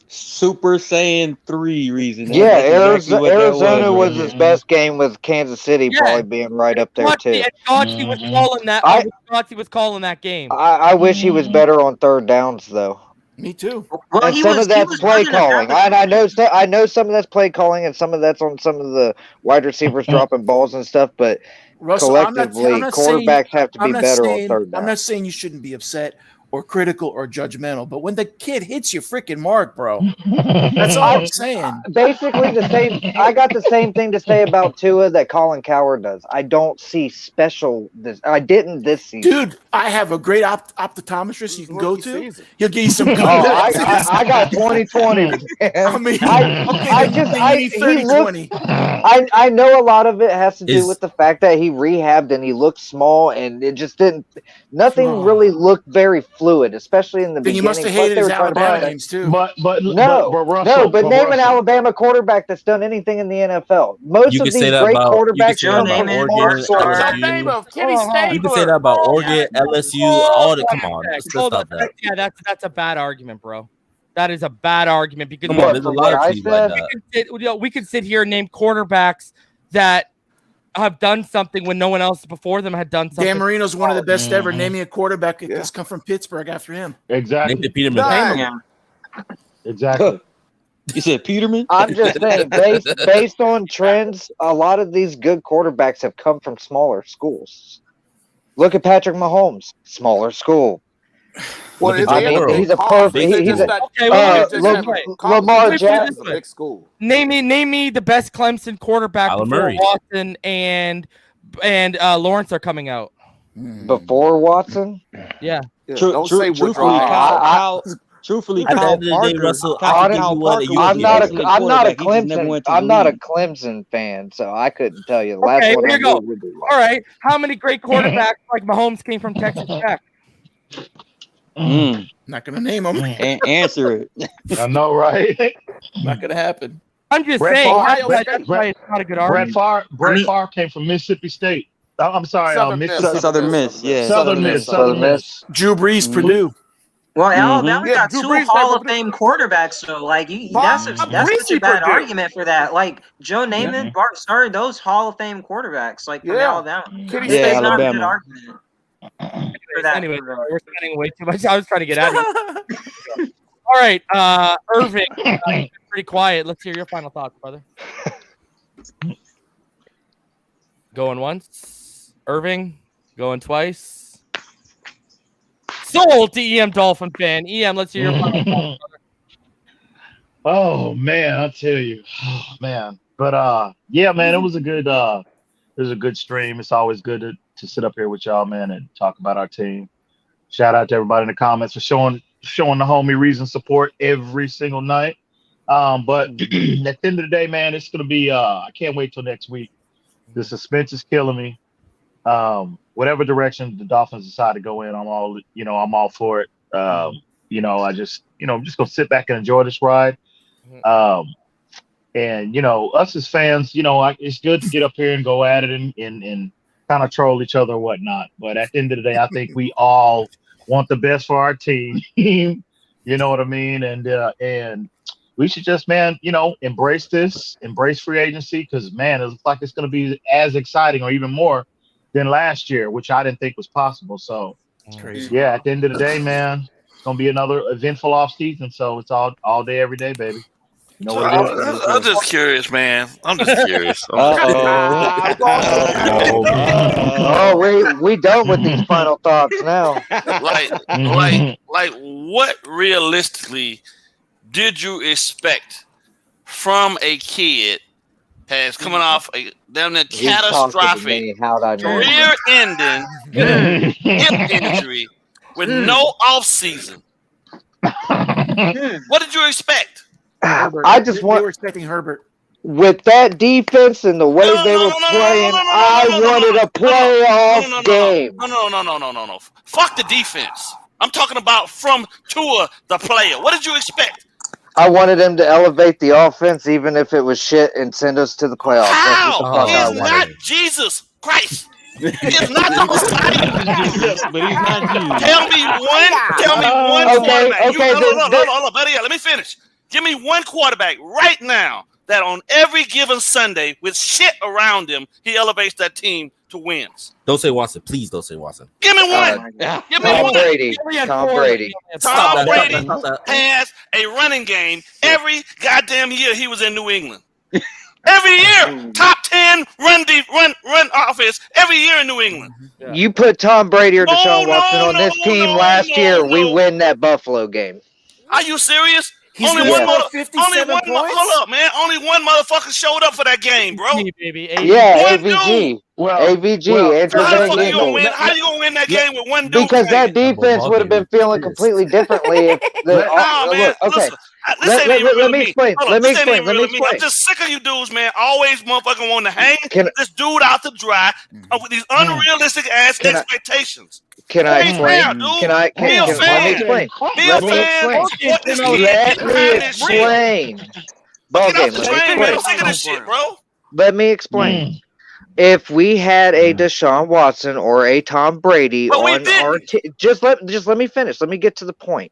Super Saiyan 3 reason. Arizona was his best game, with Kansas City probably being right up there too. And Godsey was calling that. Godsey was calling that game. I wish he was better on 3rd downs, though. Me too. Well, and some of that's play calling. I know some of that's play calling, and some of that's on some of the wide receivers dropping balls and stuff. But Russell, collectively, quarterbacks have to be better on 3rd down. I'm not saying you shouldn't be upset or critical or judgmental. But when the kid hits your freaking mark, bro, that's all I'm saying. Basically the same. I got the same thing to say about Tua that Colin Cowherd does. I don't see special. I didn't this season. Dude, I have a great optometrist you can go to. He'll give you some good I got 20/20. I mean, I know a lot of it has to do with the fact that he rehabbed and he looked small and it just didn't. Nothing really looked very fluid, especially in the beginning. You must have hated his Alabama games too. But name an Alabama quarterback that's done anything in the NFL. Most of these great quarterbacks come from You can say that about Oregon, LSU, all the. Come on, let's stop that. Yeah, that's a bad argument, bro. That is a bad argument because there's a lot of teams like that. We can sit here and name quarterbacks that have done something when no one else before them had done something. Dan Marino's one of the best ever. Name me a quarterback that's come from Pittsburgh after him. Exactly. Name the Peterman. Exactly. You said Peterman? I'm just saying, based on trends, a lot of these good quarterbacks have come from smaller schools. Look at Patrick Mahomes, smaller school. Well, he's a perfect. Lamar Jackson. Big school. Name me the best Clemson quarterback before Watson and Lawrence are coming out. Before Watson? Yeah. Don't say truthfully, Kyle Parker. I'm not a Clemson fan, so I couldn't tell you. The last one here you go. All right. How many great quarterbacks like Mahomes came from Texas Tech? Not gonna name them. Answer it. I know, right? Not gonna happen. I'm just saying. That's why it's not a good argument. Brett Favre came from Mississippi State. I'm sorry, Southern Miss. Yeah. Southern Miss. Drew Brees, Purdue. Well, Alabama got two Hall of Fame quarterbacks, so that's such a bad argument for that. Like Joe Namath, Bart Starr, those Hall of Fame quarterbacks, like from Alabama. It's not a good argument. Anyway, we're spending way too much. I was trying to get out of it. All right, Irving, pretty quiet. Let's hear your final thoughts, brother. Going once, Irving. Going twice. Sold to EM Dolphin fan. EM, let's hear your final thoughts, brother. Oh man, I'll tell you, man. But yeah, man, it was a good stream. It's always good to sit up here with y'all, man, and talk about our team. Shout out to everybody in the comments for showing the homie reason support every single night. But at the end of the day, man, it's gonna be I can't wait till next week. The suspense is killing me. Whatever direction the Dolphins decide to go in, I'm all for it. I'm just gonna sit back and enjoy this ride. And us as fans, it's good to get up here and go at it and kind of troll each other and whatnot. But at the end of the day, I think we all want the best for our team. You know what I mean? And we should just, man, embrace free agency, because, man, it looks like it's going to be as exciting or even more than last year, which I didn't think was possible. So, it's crazy. Yeah, at the end of the day, man, it's going to be another eventful offseason. So it's all day, every day, baby. You know what it is. I'm just curious, man. I'm just curious. We done with these final thoughts now. Like, what realistically did you expect from a kid has coming off a damn near catastrophic career-ending hip injury with no offseason? What did you expect? They were expecting Herbert. With that defense and the way they were playing, I wanted a playoff game. No. Fuck the defense. I'm talking about from Tua, the player. What did you expect? I wanted him to elevate the offense, even if it was shit, and send us to the playoffs. How? He's not Jesus Christ. He is not the Messiah. But he's not Jesus. Tell me one quarterback. Hold on, buddy. Let me finish. Give me one quarterback right now that on every given Sunday with shit around him, he elevates that team to wins. Don't say Watson. Please don't say Watson. Give me one. Give me Tom one. Brady. Tom Brady. Tom Brady has a running game every goddamn year he was in New England. Every year, top 10 run offense every year in New England. You put Tom Brady or Deshaun Watson on this team last year, we win that Buffalo game. Are you serious? He's Only gonna one, score 57 points? hold up, man. Only one motherfucker showed up for that game, bro. Baby, Yeah, One AVG. dude. AVG. Andrew How the Van fuck you gonna Ginkel. win? How you gonna win that game with one dude? Because that defense would have been feeling completely differently if the man. look, okay. This ain't even real Let to me explain. Hold Let on, me this ain't explain. even Let real me to me. explain. I'm just sick of you dudes, man. Always motherfucking wanting to hang this dude out to dry with these unrealistic ass expectations. Can I Be explain? fair, dude. Can I? Be a Let me fan. explain. Be a Let me fan. explain. Support this kid. Let Get me behind this shit. explain. Ball Get off game. the Let me train, man. I'm sick explain. of this shit, bro. Let me explain. If we had a Deshaun Watson or a Tom Brady on our team, just let me finish. Let me get to the point.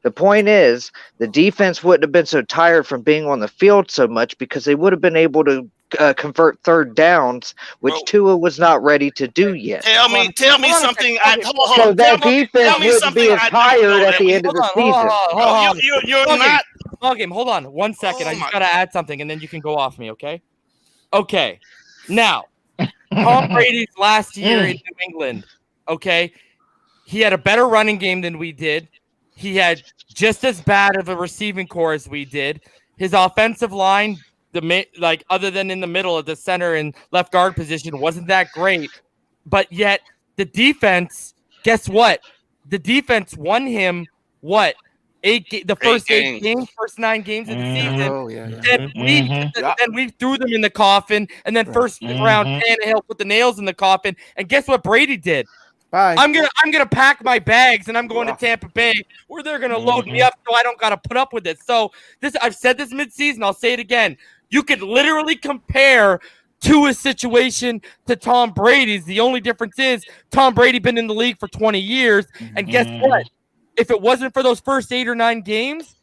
The point is the defense wouldn't have been so tired from being on the field so much because they would have been able to convert third downs, which Tua was not ready to do yet. Tell me something. So that defense wouldn't be as tired at the end of the season. You're not. Hold on 1 second. I just gotta add something, and then you can go off me. Okay. Now, Tom Brady's last year in New England. Okay, he had a better running game than we did. He had just as bad of a receiving core as we did. His offensive line, other than in the middle of the center and left guard position, wasn't that great. But yet the defense, guess what? The defense won him the first 8 games, first 9 games of the season. Then we threw them in the coffin, and then first round Tannehill put the nails in the coffin. And guess what Brady did? Bye. I'm gonna pack my bags and I'm going to Tampa Bay where they're gonna load me up so I don't gotta put up with it. So I've said this midseason, I'll say it again. You could literally compare Tua's situation to Tom Brady's. The only difference is Tom Brady been in the league for 20 years, and guess what? If it wasn't for those first 8 or 9 games,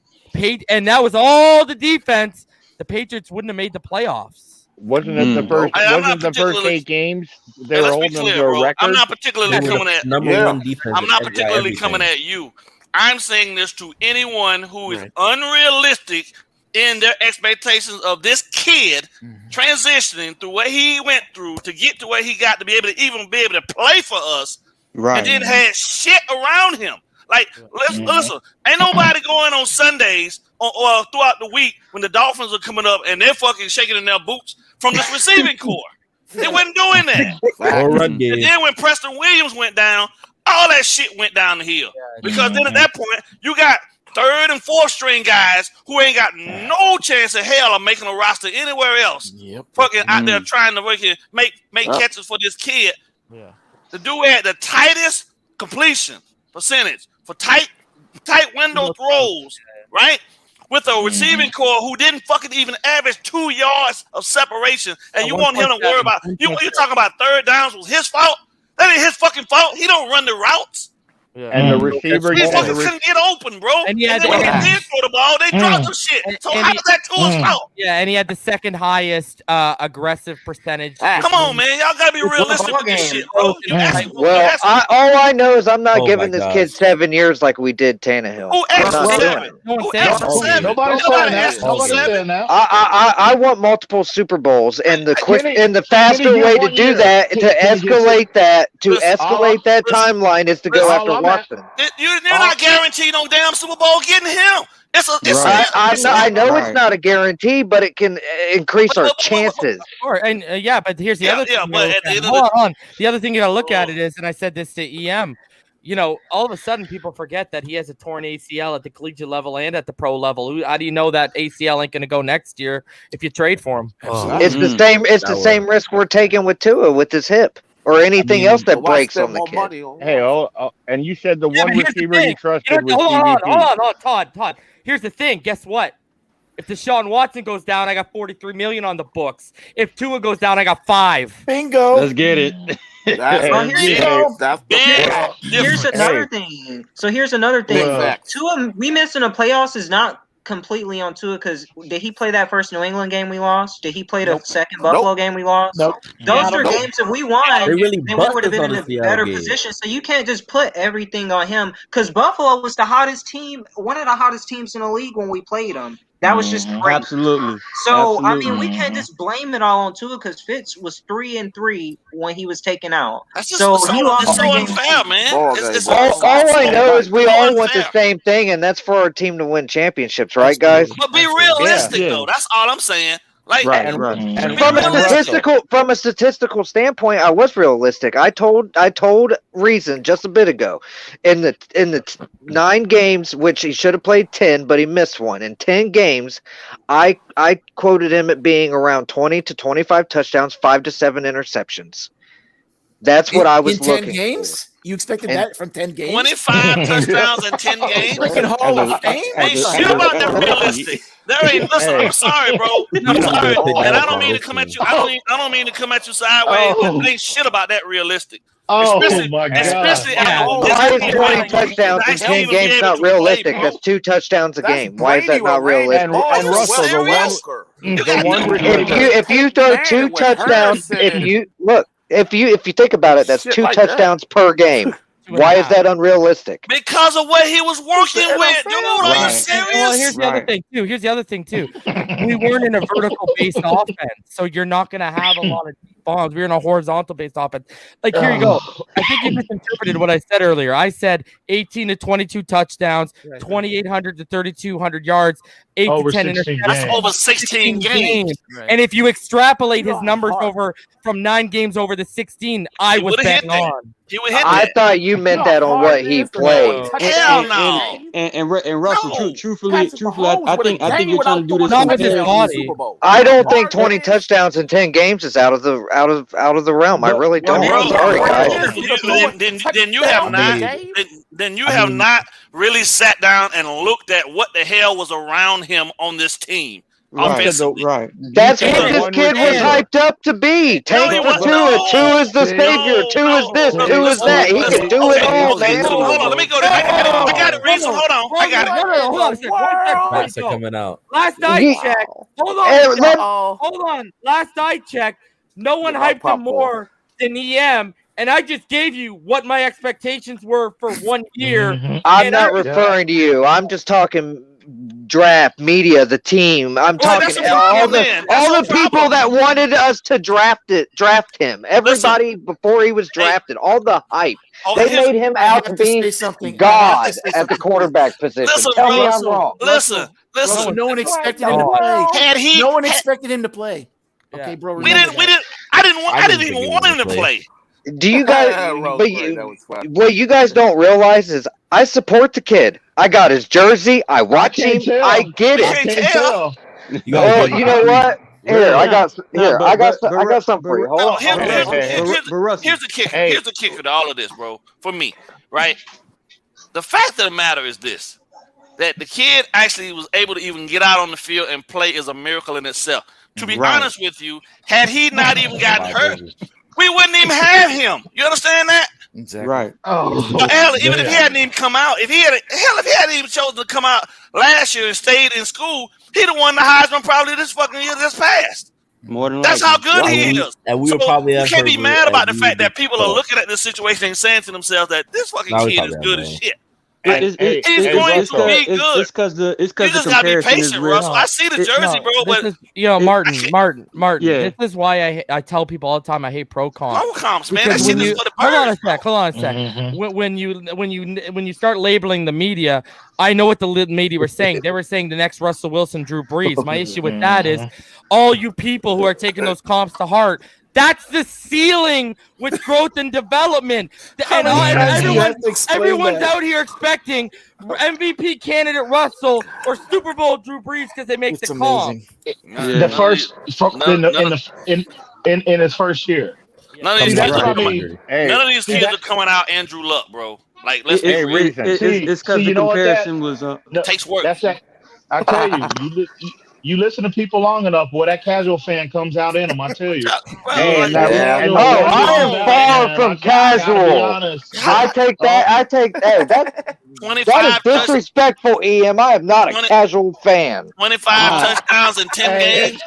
and that was all the defense, the Patriots wouldn't have made the playoffs. Wasn't it the first? Wasn't the first 8 games they were holding them to a record? I'm not particularly coming at one defense. I'm not particularly coming at you. I'm saying this to anyone who is unrealistic in their expectations of this kid transitioning through what he went through to get to where he got to be able to play for us, and then had shit around him. Like, listen, ain't nobody going on Sundays or throughout the week when the Dolphins are coming up and they're fucking shaking in their boots from this receiving core. They wasn't doing that. And then when Preston Williams went down, all that shit went down the hill. Because then at that point, you got 3rd and 4th string guys who ain't got no chance in hell of making a roster anywhere else. Fucking out there trying to make catches for this kid. The dude had the tightest completion percentage for tight window throws, right? With a receiving core who didn't fucking even average 2 yards of separation, and you want him to worry about you're talking about third downs was his fault? That ain't his fucking fault. He don't run the routes. And the receiver couldn't get open, bro. And then when he did throw the ball, they dropped the shit. So how is that Tua's fault? Yeah, and he had the second highest aggressive percentage. Come on, man. Y'all gotta be realistic with this shit, bro. Well, all I know is I'm not giving this kid 7 years like we did Tannehill. Who asked for 7? Nobody's saying that. I want multiple Super Bowls, and the faster way to do that, to escalate that timeline is to go after Watson. You're not guaranteed no damn Super Bowl getting him. I know it's not a guarantee, but it can increase our chances. And but here's the other thing. Hold on. The other thing you gotta look at it is, and I said this to EM. All of a sudden people forget that he has a torn ACL at the collegiate level and at the pro level. How do you know that ACL ain't going to go next year if you trade for him? It's the same. It's the same risk we're taking with Tua with his hip or anything else that breaks on the kid. Hey, and you said the one receiver you trusted was Hold on, Todd. Here's the thing. Guess what? If Deshaun Watson goes down, I got $43 million on the books. If Tua goes down, I got 5. Bingo. Let's get it. Here's another thing. So here's another thing. Tua, we missing the playoffs is not completely on Tua because did he play that first New England game we lost? Did he play the second Buffalo game we lost? Those are games that we won. Then we would have been in a better position. So you can't just put everything on him because Buffalo was the hottest team, one of the hottest teams in the league when we played them. That was just great. Absolutely. So I mean, we can't just blame it all on Tua because Fitz was 3-3 when he was taken out. That's just So so he lost it's so 3 games. unfair, man. It's All I know is we all want the same thing, and that's for our team to win championships, right, guys? But be realistic, though. That's all I'm saying. Like, And from a statistical standpoint, I was realistic. I told Reason just a bit ago, in the 9 games, which he should have played 10, but he missed one. In 10 games, I quoted him at being around 20 to 25 touchdowns, 5 to 7 interceptions. That's what I was in 10 looking games? for. You expected that from 10 games? 25 touchdowns in 10 games. Freaking Hall of Fame? Ain't shit about that realistic. There ain't. Listen, I'm sorry, bro. I'm sorry, and I don't mean to come at you. I don't mean to come at you sideways. There ain't shit about that realistic. Especially my God. Especially Why is 20 touchdowns in 10 games not realistic? That's 2 touchdowns a game. Why is that not realistic? And Russell, the one if you throw 2 touchdowns, if you think about it, that's 2 touchdowns per game. Why is that unrealistic? Because of what he was working with, dude. Are you serious? Well, here's the other thing too. We weren't in a vertical based offense, so you're not going to have a lot of deep bombs. We're in a horizontal based offense. Like, here you go. I think you misinterpreted what I said earlier. I said 18 to 22 touchdowns, 2,800 to 3,200 yards, 8 to 10 interceptions. That's over 16 games. And if you extrapolate his numbers over from 9 games over the 16, I was betting on. I thought you meant that on what he played. Hell no. And Russell, truthfully, I think you're trying to do this. I don't think 20 touchdowns in 10 games is out of the realm. I really don't. I'm sorry, guys. Then you have not really sat down and looked at what the hell was around him on this team. Right. That's what this kid was hyped up to be. Tank for Tua. Tua's the savior. Tua's this. Tua's that. He can do it all, man. Hold on. Let me go there. I got it, Reason. Hold on. I got it. Hold on. Facts are coming out. Last I checked. Hold on. Last I checked, no one hyped him more than EM. And I just gave you what my expectations were for 1 year. I'm not referring to you. I'm just talking draft, media, the team. I'm talking all the people that wanted us to draft him. Everybody before he was drafted, all the hype. They made him out to be God at the quarterback position. Tell me I'm wrong. Listen. No one expected him to play. No one expected him to play. Okay, bro. I didn't even want him to play. Do you guys? What you guys don't realize is I support the kid. I got his jersey. I watch him. I get it. Oh, you know what? Here, I got something for you. Hold on. Here's the kicker. Here's the kicker to all of this, bro. For me, right? The fact of the matter is this: that the kid actually was able to even get out on the field and play is a miracle in itself. To be honest with you, had he not even gotten hurt, we wouldn't even have him. You understand that? Exactly. Right. Even if he hadn't even come out, if he hadn't even chosen to come out last year and stayed in school, he'd have won the Heisman probably this fucking year just passed. More than that's how good he is. And we probably you can't be mad about the fact that people are looking at this situation and saying to themselves that this fucking kid is good as shit. He's going to be good. It's because the comparison is real. Russell. I see the jersey, bro. But Martin. Yeah. This is why I tell people all the time I hate pro comps. Pro comps, man. That shit is for the birds. Hold on a sec. Mm-hmm. When you start labeling the media, I know what the media were saying. They were saying the next Russell Wilson, Drew Brees. My issue with that is all you people who are taking those comps to heart. That's the ceiling with growth and development. And everyone's out here expecting MVP candidate Russell or Super Bowl Drew Brees because they make the call. The first in his first year. None of these kids are coming out Andrew Luck, bro. Like, let's be real. It's because the comparison was takes work. I tell you. You listen to people long enough, boy, that casual fan comes out in them, I tell you. I am far from casual. I take that. That is disrespectful, EM. I am not a casual fan. 25 touchdowns in 10 games.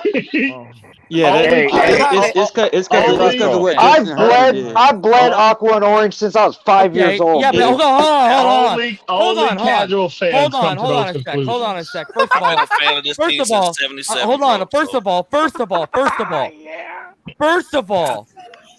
Yeah, it's because of what Justin Herbert did. I've bled aqua and orange since I was 5 years old. Yeah, but hold on. Only casual fans come to those conclusions. Hold on a sec. First of all, First of all,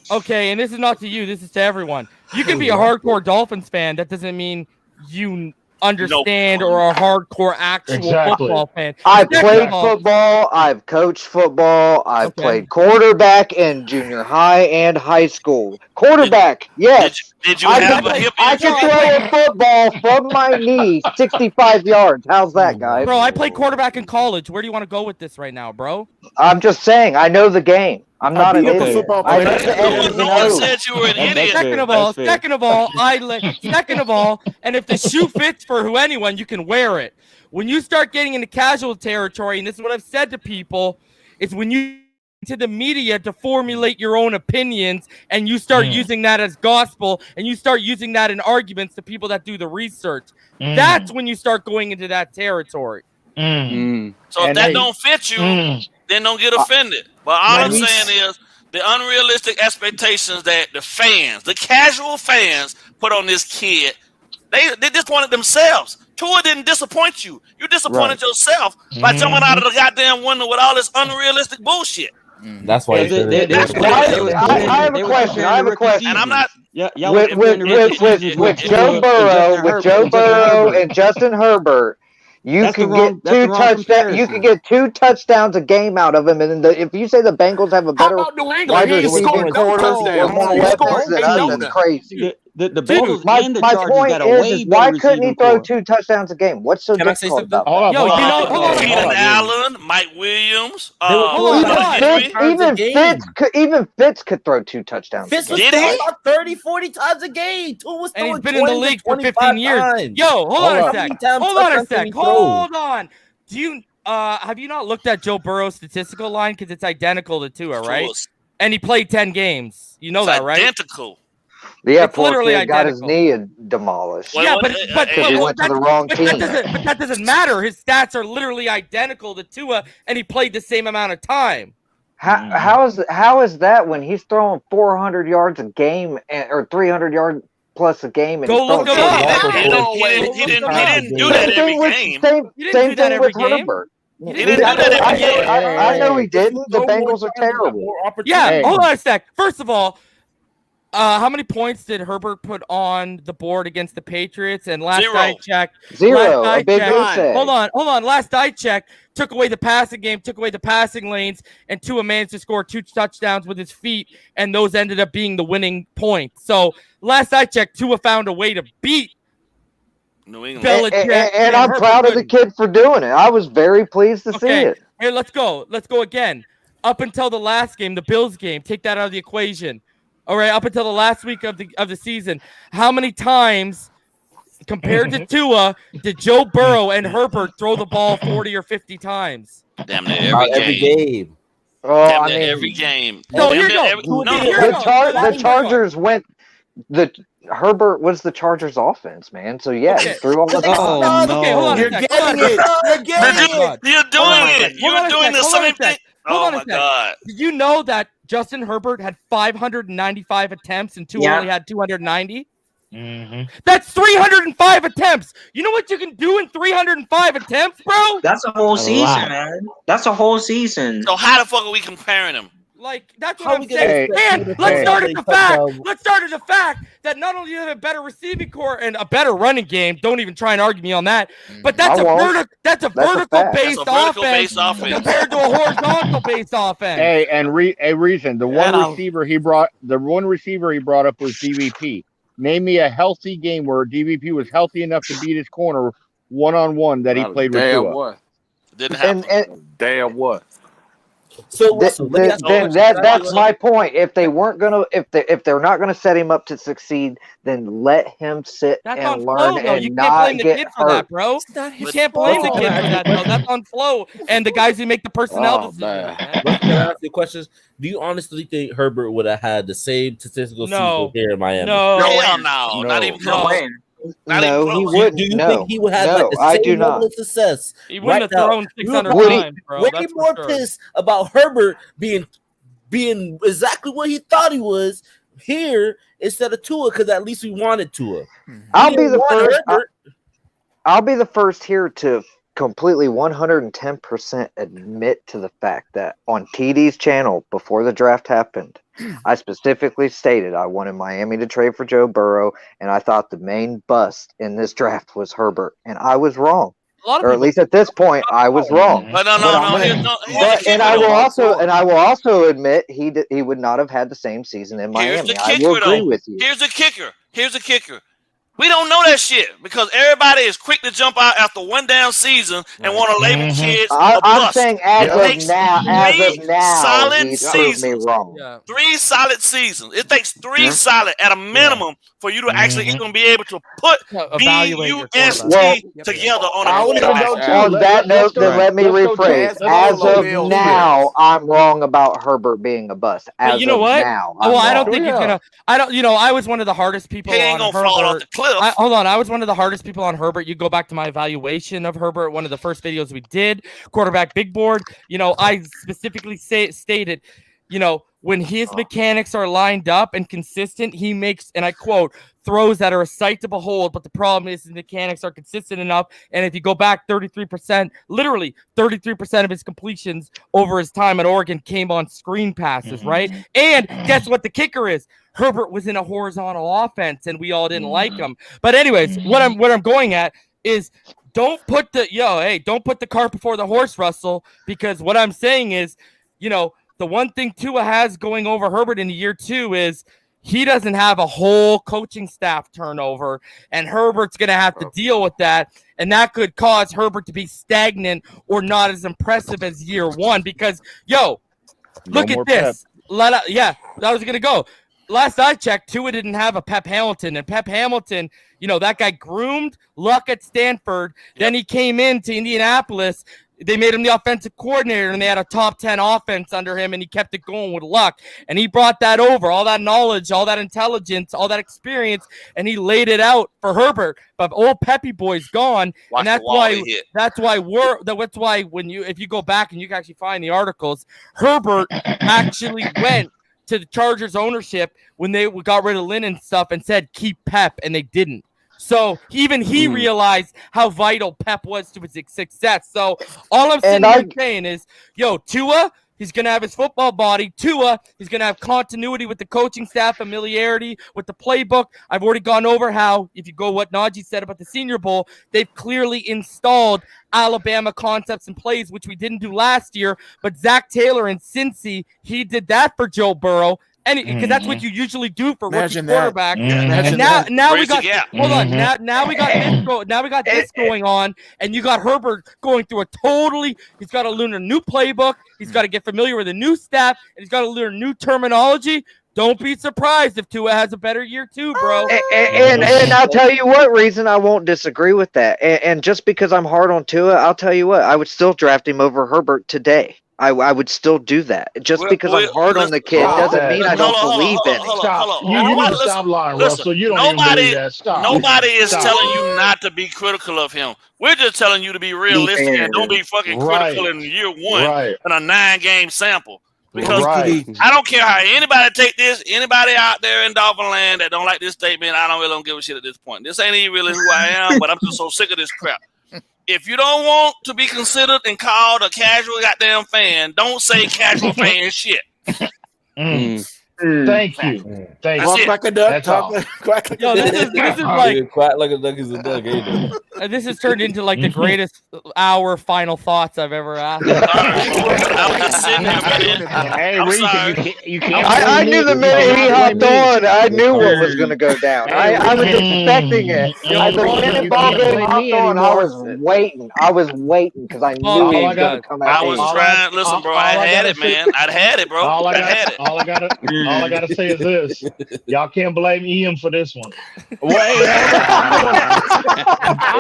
okay, and this is not to you, this is to everyone. You can be a hardcore Dolphins fan. That doesn't mean you understand or a hardcore actual football fan. I've played football. I've coached football. I've played quarterback in junior high and high school. Quarterback, yes. Did you have a hip I can throw a football from my knee 65 yards. How's that, guys? Bro, I played quarterback in college. Where do you want to go with this right now, bro? I'm just saying, I know the game. I'm not an idiot. No one said you were an idiot. Second of all, and if the shoe fits for anyone, you can wear it. When you start getting into casual territory, and this is what I've said to people, it's when you to the media to formulate your own opinions, and you start using that as gospel, and you start using that in arguments to people that do the research. That's when you start going into that territory. So if that don't fit you, then don't get offended. But all I'm saying is the unrealistic expectations that the fans, the casual fans, put on this kid, they disappointed themselves. Tua didn't disappoint you. You disappointed yourself by jumping out of the goddamn window with all this unrealistic bullshit. That's why. I have a question. And I'm not. With Joe Burrow and Justin Herbert, you can get two touchdowns. You can get 2 touchdowns a game out of him, and if you say the Bengals have a better wide receiving core, that's crazy. The Bengals and the my Chargers point got a way is why better couldn't he receiving throw core. 2 touchdowns a game? What's so difficult about that? Yo, you know, hold on. Keenan Allen, Mike Williams, even Fitz could throw 2 touchdowns. Fitz was throwing about 30, 40 times a game. And he's been in the league for 15 years. Yo, hold on a sec. Hold on. Do you have you not looked at Joe Burrow's statistical line? Because it's identical to Tua, right? And he played 10 games. You know that, right? Identical. Yeah, it's literally got his knee demolished. Yeah, but he went to the wrong team. But that doesn't matter. His stats are literally identical to Tua, and he played the same amount of time. How is that when he's throwing 400 yards a game or 300 yards plus a game? And Go look him up. He didn't do that every game. Same thing with Herbert. He didn't do that every game. I know he didn't. The Bengals are terrible. Yeah, hold on a sec. First of all, how many points did Herbert put on the board against the Patriots? And last I checked, hold on. Last I checked, took away the passing game, took away the passing lanes, and Tua managed to score 2 touchdowns with his feet, and those ended up being the winning points. So last I checked, Tua found a way to beat New England. And I'm proud of the kid for doing it. I was very pleased to see it. Here, let's go. Let's go again. Up until the last game, the Bills game, take that out of the equation. All right, up until the last week of the season, how many times compared to Tua did Joe Burrow and Herbert throw the ball 40 or 50 times? Damn near every game. Oh, Damn near every game. So here you go. The Chargers went. Herbert was the Chargers' offense, man. So yeah, he threw all the time. Okay, hold on. You're doing it. You're doing the same thing. Oh my God! Did you know that Justin Herbert had 595 attempts and Tua only had 290? That's 305 attempts. You know what you can do in 305 attempts, bro? That's a whole season, man. That's a whole season. So how the fuck are we comparing them? Like, that's what I'm saying. And let's start at the fact. Let's start at the fact that not only do you have a better receiving core and a better running game, don't even try and argue me on that, but that's a vertical-based offense compared to a horizontal-based offense. Hey, and reason the one receiver he brought up was DVP. Name me a healthy game where DVP was healthy enough to beat his corner one-on-one that he played with Tua. Didn't happen. Damn what? So that's my point. If they weren't gonna, if they're not gonna set him up to succeed, then let him sit and learn and not get hurt. That, bro. You can't blame the kid for that, though. That's on flow and the guys who make the personnel decisions. Can I ask you questions? Do you honestly think Herbert would have had the same statistical season here in Miami? No, not even close. No, he wouldn't. Do you no, think he would have no, like the I same do level not. of success? He wouldn't have thrown 600 times, bro. Way That's more for sure. pissed about Herbert being exactly what he thought he was here instead of Tua, because at least we wanted Tua. I'll be the first. I'll be the first here to completely 110% admit to the fact that on TD's channel before the draft happened, I specifically stated I wanted Miami to trade for Joe Burrow, and I thought the main bust in this draft was Herbert, and I was wrong. Or at least at this point, I was wrong. But no. And I will also admit he would not have had the same season in Miami. I will agree with you. Here's the kicker. We don't know that shit because everybody is quick to jump out after one down season and want to label kids a I'm bust. saying as of now, solid he's proved me wrong. 3 solid seasons. It takes 3 solid at a minimum for you to actually even be able to put BUST together on a On that note, then let me rephrase. As of now, I'm wrong about Herbert being a bust. As you know of what? now, Well, I don't wrong. think he's gonna. I don't. You know, I was one of the hardest people He ain't on gonna fall off Herbert. the cliff. Hold on, I was one of the hardest people on Herbert. You go back to my evaluation of Herbert, one of the first videos we did, quarterback big board. You know, I specifically stated, you know, when his mechanics are lined up and consistent, he makes, and I quote, throws that are a sight to behold. But the problem is his mechanics are consistent enough. And if you go back 33%, literally 33% of his completions over his time at Oregon came on screen passes, right? And guess what the kicker is? Herbert was in a horizontal offense and we all didn't like him. But anyways, what I'm going at is don't put the cart before the horse, Russell, because what I'm saying is, you know, the one thing Tua has going over Herbert in year 2 is he doesn't have a whole coaching staff turnover, and Herbert's going to have to deal with that, and that could cause Herbert to be stagnant or not as impressive as year 1 because, look at this. That was going to go. Last I checked, Tua didn't have a Pep Hamilton, and Pep Hamilton, you know, that guy groomed Luck at Stanford. Then he came into Indianapolis. They made him the offensive coordinator, and they had a top 10 offense under him, and he kept it going with Luck. And he brought that over, all that knowledge, all that intelligence, all that experience, and he laid it out for Herbert. But old Peppy Boy's gone, and that's why if you go back and you can actually find the articles, Herbert actually went to the Chargers ownership when they got rid of Lynn and stuff and said keep Pep, and they didn't. So even he realized how vital Pep was to his success. So all I'm saying is, Tua, he's going to have his football body. Tua, he's going to have continuity with the coaching staff, familiarity with the playbook. I've already gone over how, if you go what Najee said about the Senior Bowl, they've clearly installed Alabama concepts and plays, which we didn't do last year. But Zach Taylor and Cincy, he did that for Joe Burrow. Because that's what you usually do for rookie quarterback. And now we got hold on. Now we got this going on, and you got Herbert going through he's got to learn a new playbook, he's got to get familiar with a new staff, and he's got to learn new terminology. Don't be surprised if Tua has a better year 2, bro. And I'll tell you what reason I won't disagree with that. And just because I'm hard on Tua, I'll tell you what, I would still draft him over Herbert today. I would still do that. Just because I'm hard on the kid doesn't mean I don't believe in him. You need to stop lying, Russell. You don't even believe that. Stop. Nobody is telling you not to be critical of him. We're just telling you to be realistic and don't be fucking critical in year 1 in a 9-game sample. Because I don't care how anybody take this, anybody out there in Dolphin land that don't like this statement, I don't give a shit at this point. This ain't even really who I am, but I'm just so sick of this crap. If you don't want to be considered and called a casual goddamn fan, don't say casual fan shit. Thank you. Thank you. Walk like a duck. That's all. This is like quack like a duck is a duck. This has turned into like the greatest hour final thoughts I've ever asked. I'm just sitting here, man. Hey, you can't. I knew the minute he hopped on, I knew what was going to go down. I was expecting it. The minute ball game hopped on, I was waiting. I was waiting because I knew he was going to come out. I was trying. Listen, bro, I had it, man. I'd had it, bro. All I gotta say is this: y'all can't blame Ian for this one.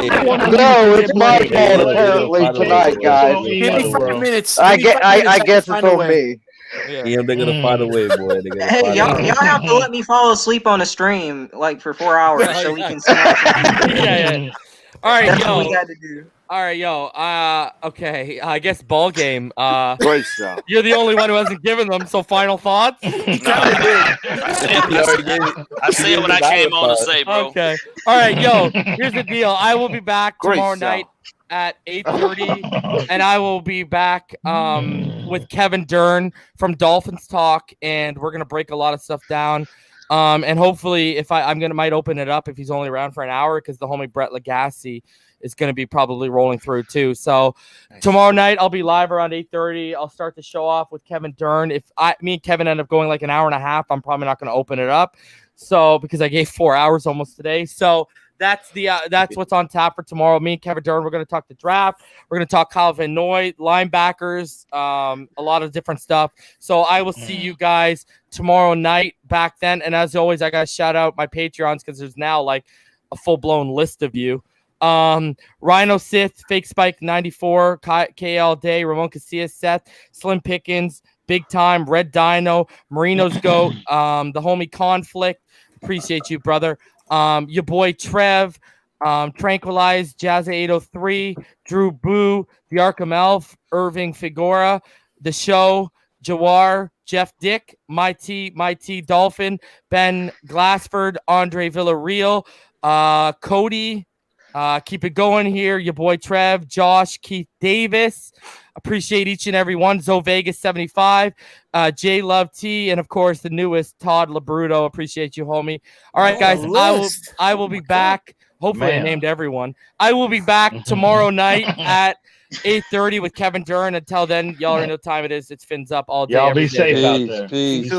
No, it's my fault apparently tonight, guys. Give me 5 minutes. I guess it's on me. Yeah, they're gonna find a way, boy. They're gonna Hey, find y'all a way. have to let me fall asleep on a stream like for 4 hours so we can see. Yeah. All right, That's yo. what we got to do. All right, yo. Okay. I guess ball game. Great stuff. You're the only one who hasn't given them. So, final thoughts. I said what I came on to say, bro. Okay. All right, yo. Here's the deal. I will be back Great tomorrow show. night at 8:30, and I will be back with Kevin Dern from Dolphins Talk, and we're gonna break a lot of stuff down. And hopefully, if might open it up if he's only around for an hour, because the homie Brett Lagasse is going to be probably rolling through too. So tomorrow night I'll be live around 8:30. I'll start the show off with Kevin Dern. If me and Kevin end up going like an hour and a half, I'm probably not going to open it up. So because I gave 4 hours almost today. So that's what's on tap for tomorrow. Me and Kevin Dern, we're going to talk the draft. We're going to talk Kyle Van Noy, linebackers, a lot of different stuff. So I will see you guys tomorrow night back then. And as always, I got to shout out my Patreons because there's now like a full-blown list of you. Rhino Sith, Fake Spike 94, KL Day, Ramon Casillas, Seth, Slim Pickens, Big Time, Red Dino, Marino's Goat, the homie Conflict. Appreciate you, brother. Your boy Trev, Tranquilize, Jazz 803, Drew Boo, the Arkham Elf, Irving Figura, The Show, Jawar, Jeff Dick, My T Dolphin, Ben Glassford, Andre Villarreal, Cody. Keep it going here. Your boy Trev, Josh, Keith Davis. Appreciate each and every one. Zoe Vegas 75, J Love T, and of course the newest Todd Labruto. Appreciate you, homie. All right, guys. I will be back. Hopefully, I named everyone. I will be back tomorrow night at 8:30 with Kevin Dern. Until then, y'all already know what time it is. It's Fins Up all day. Y'all every be day. safe out there. Peace.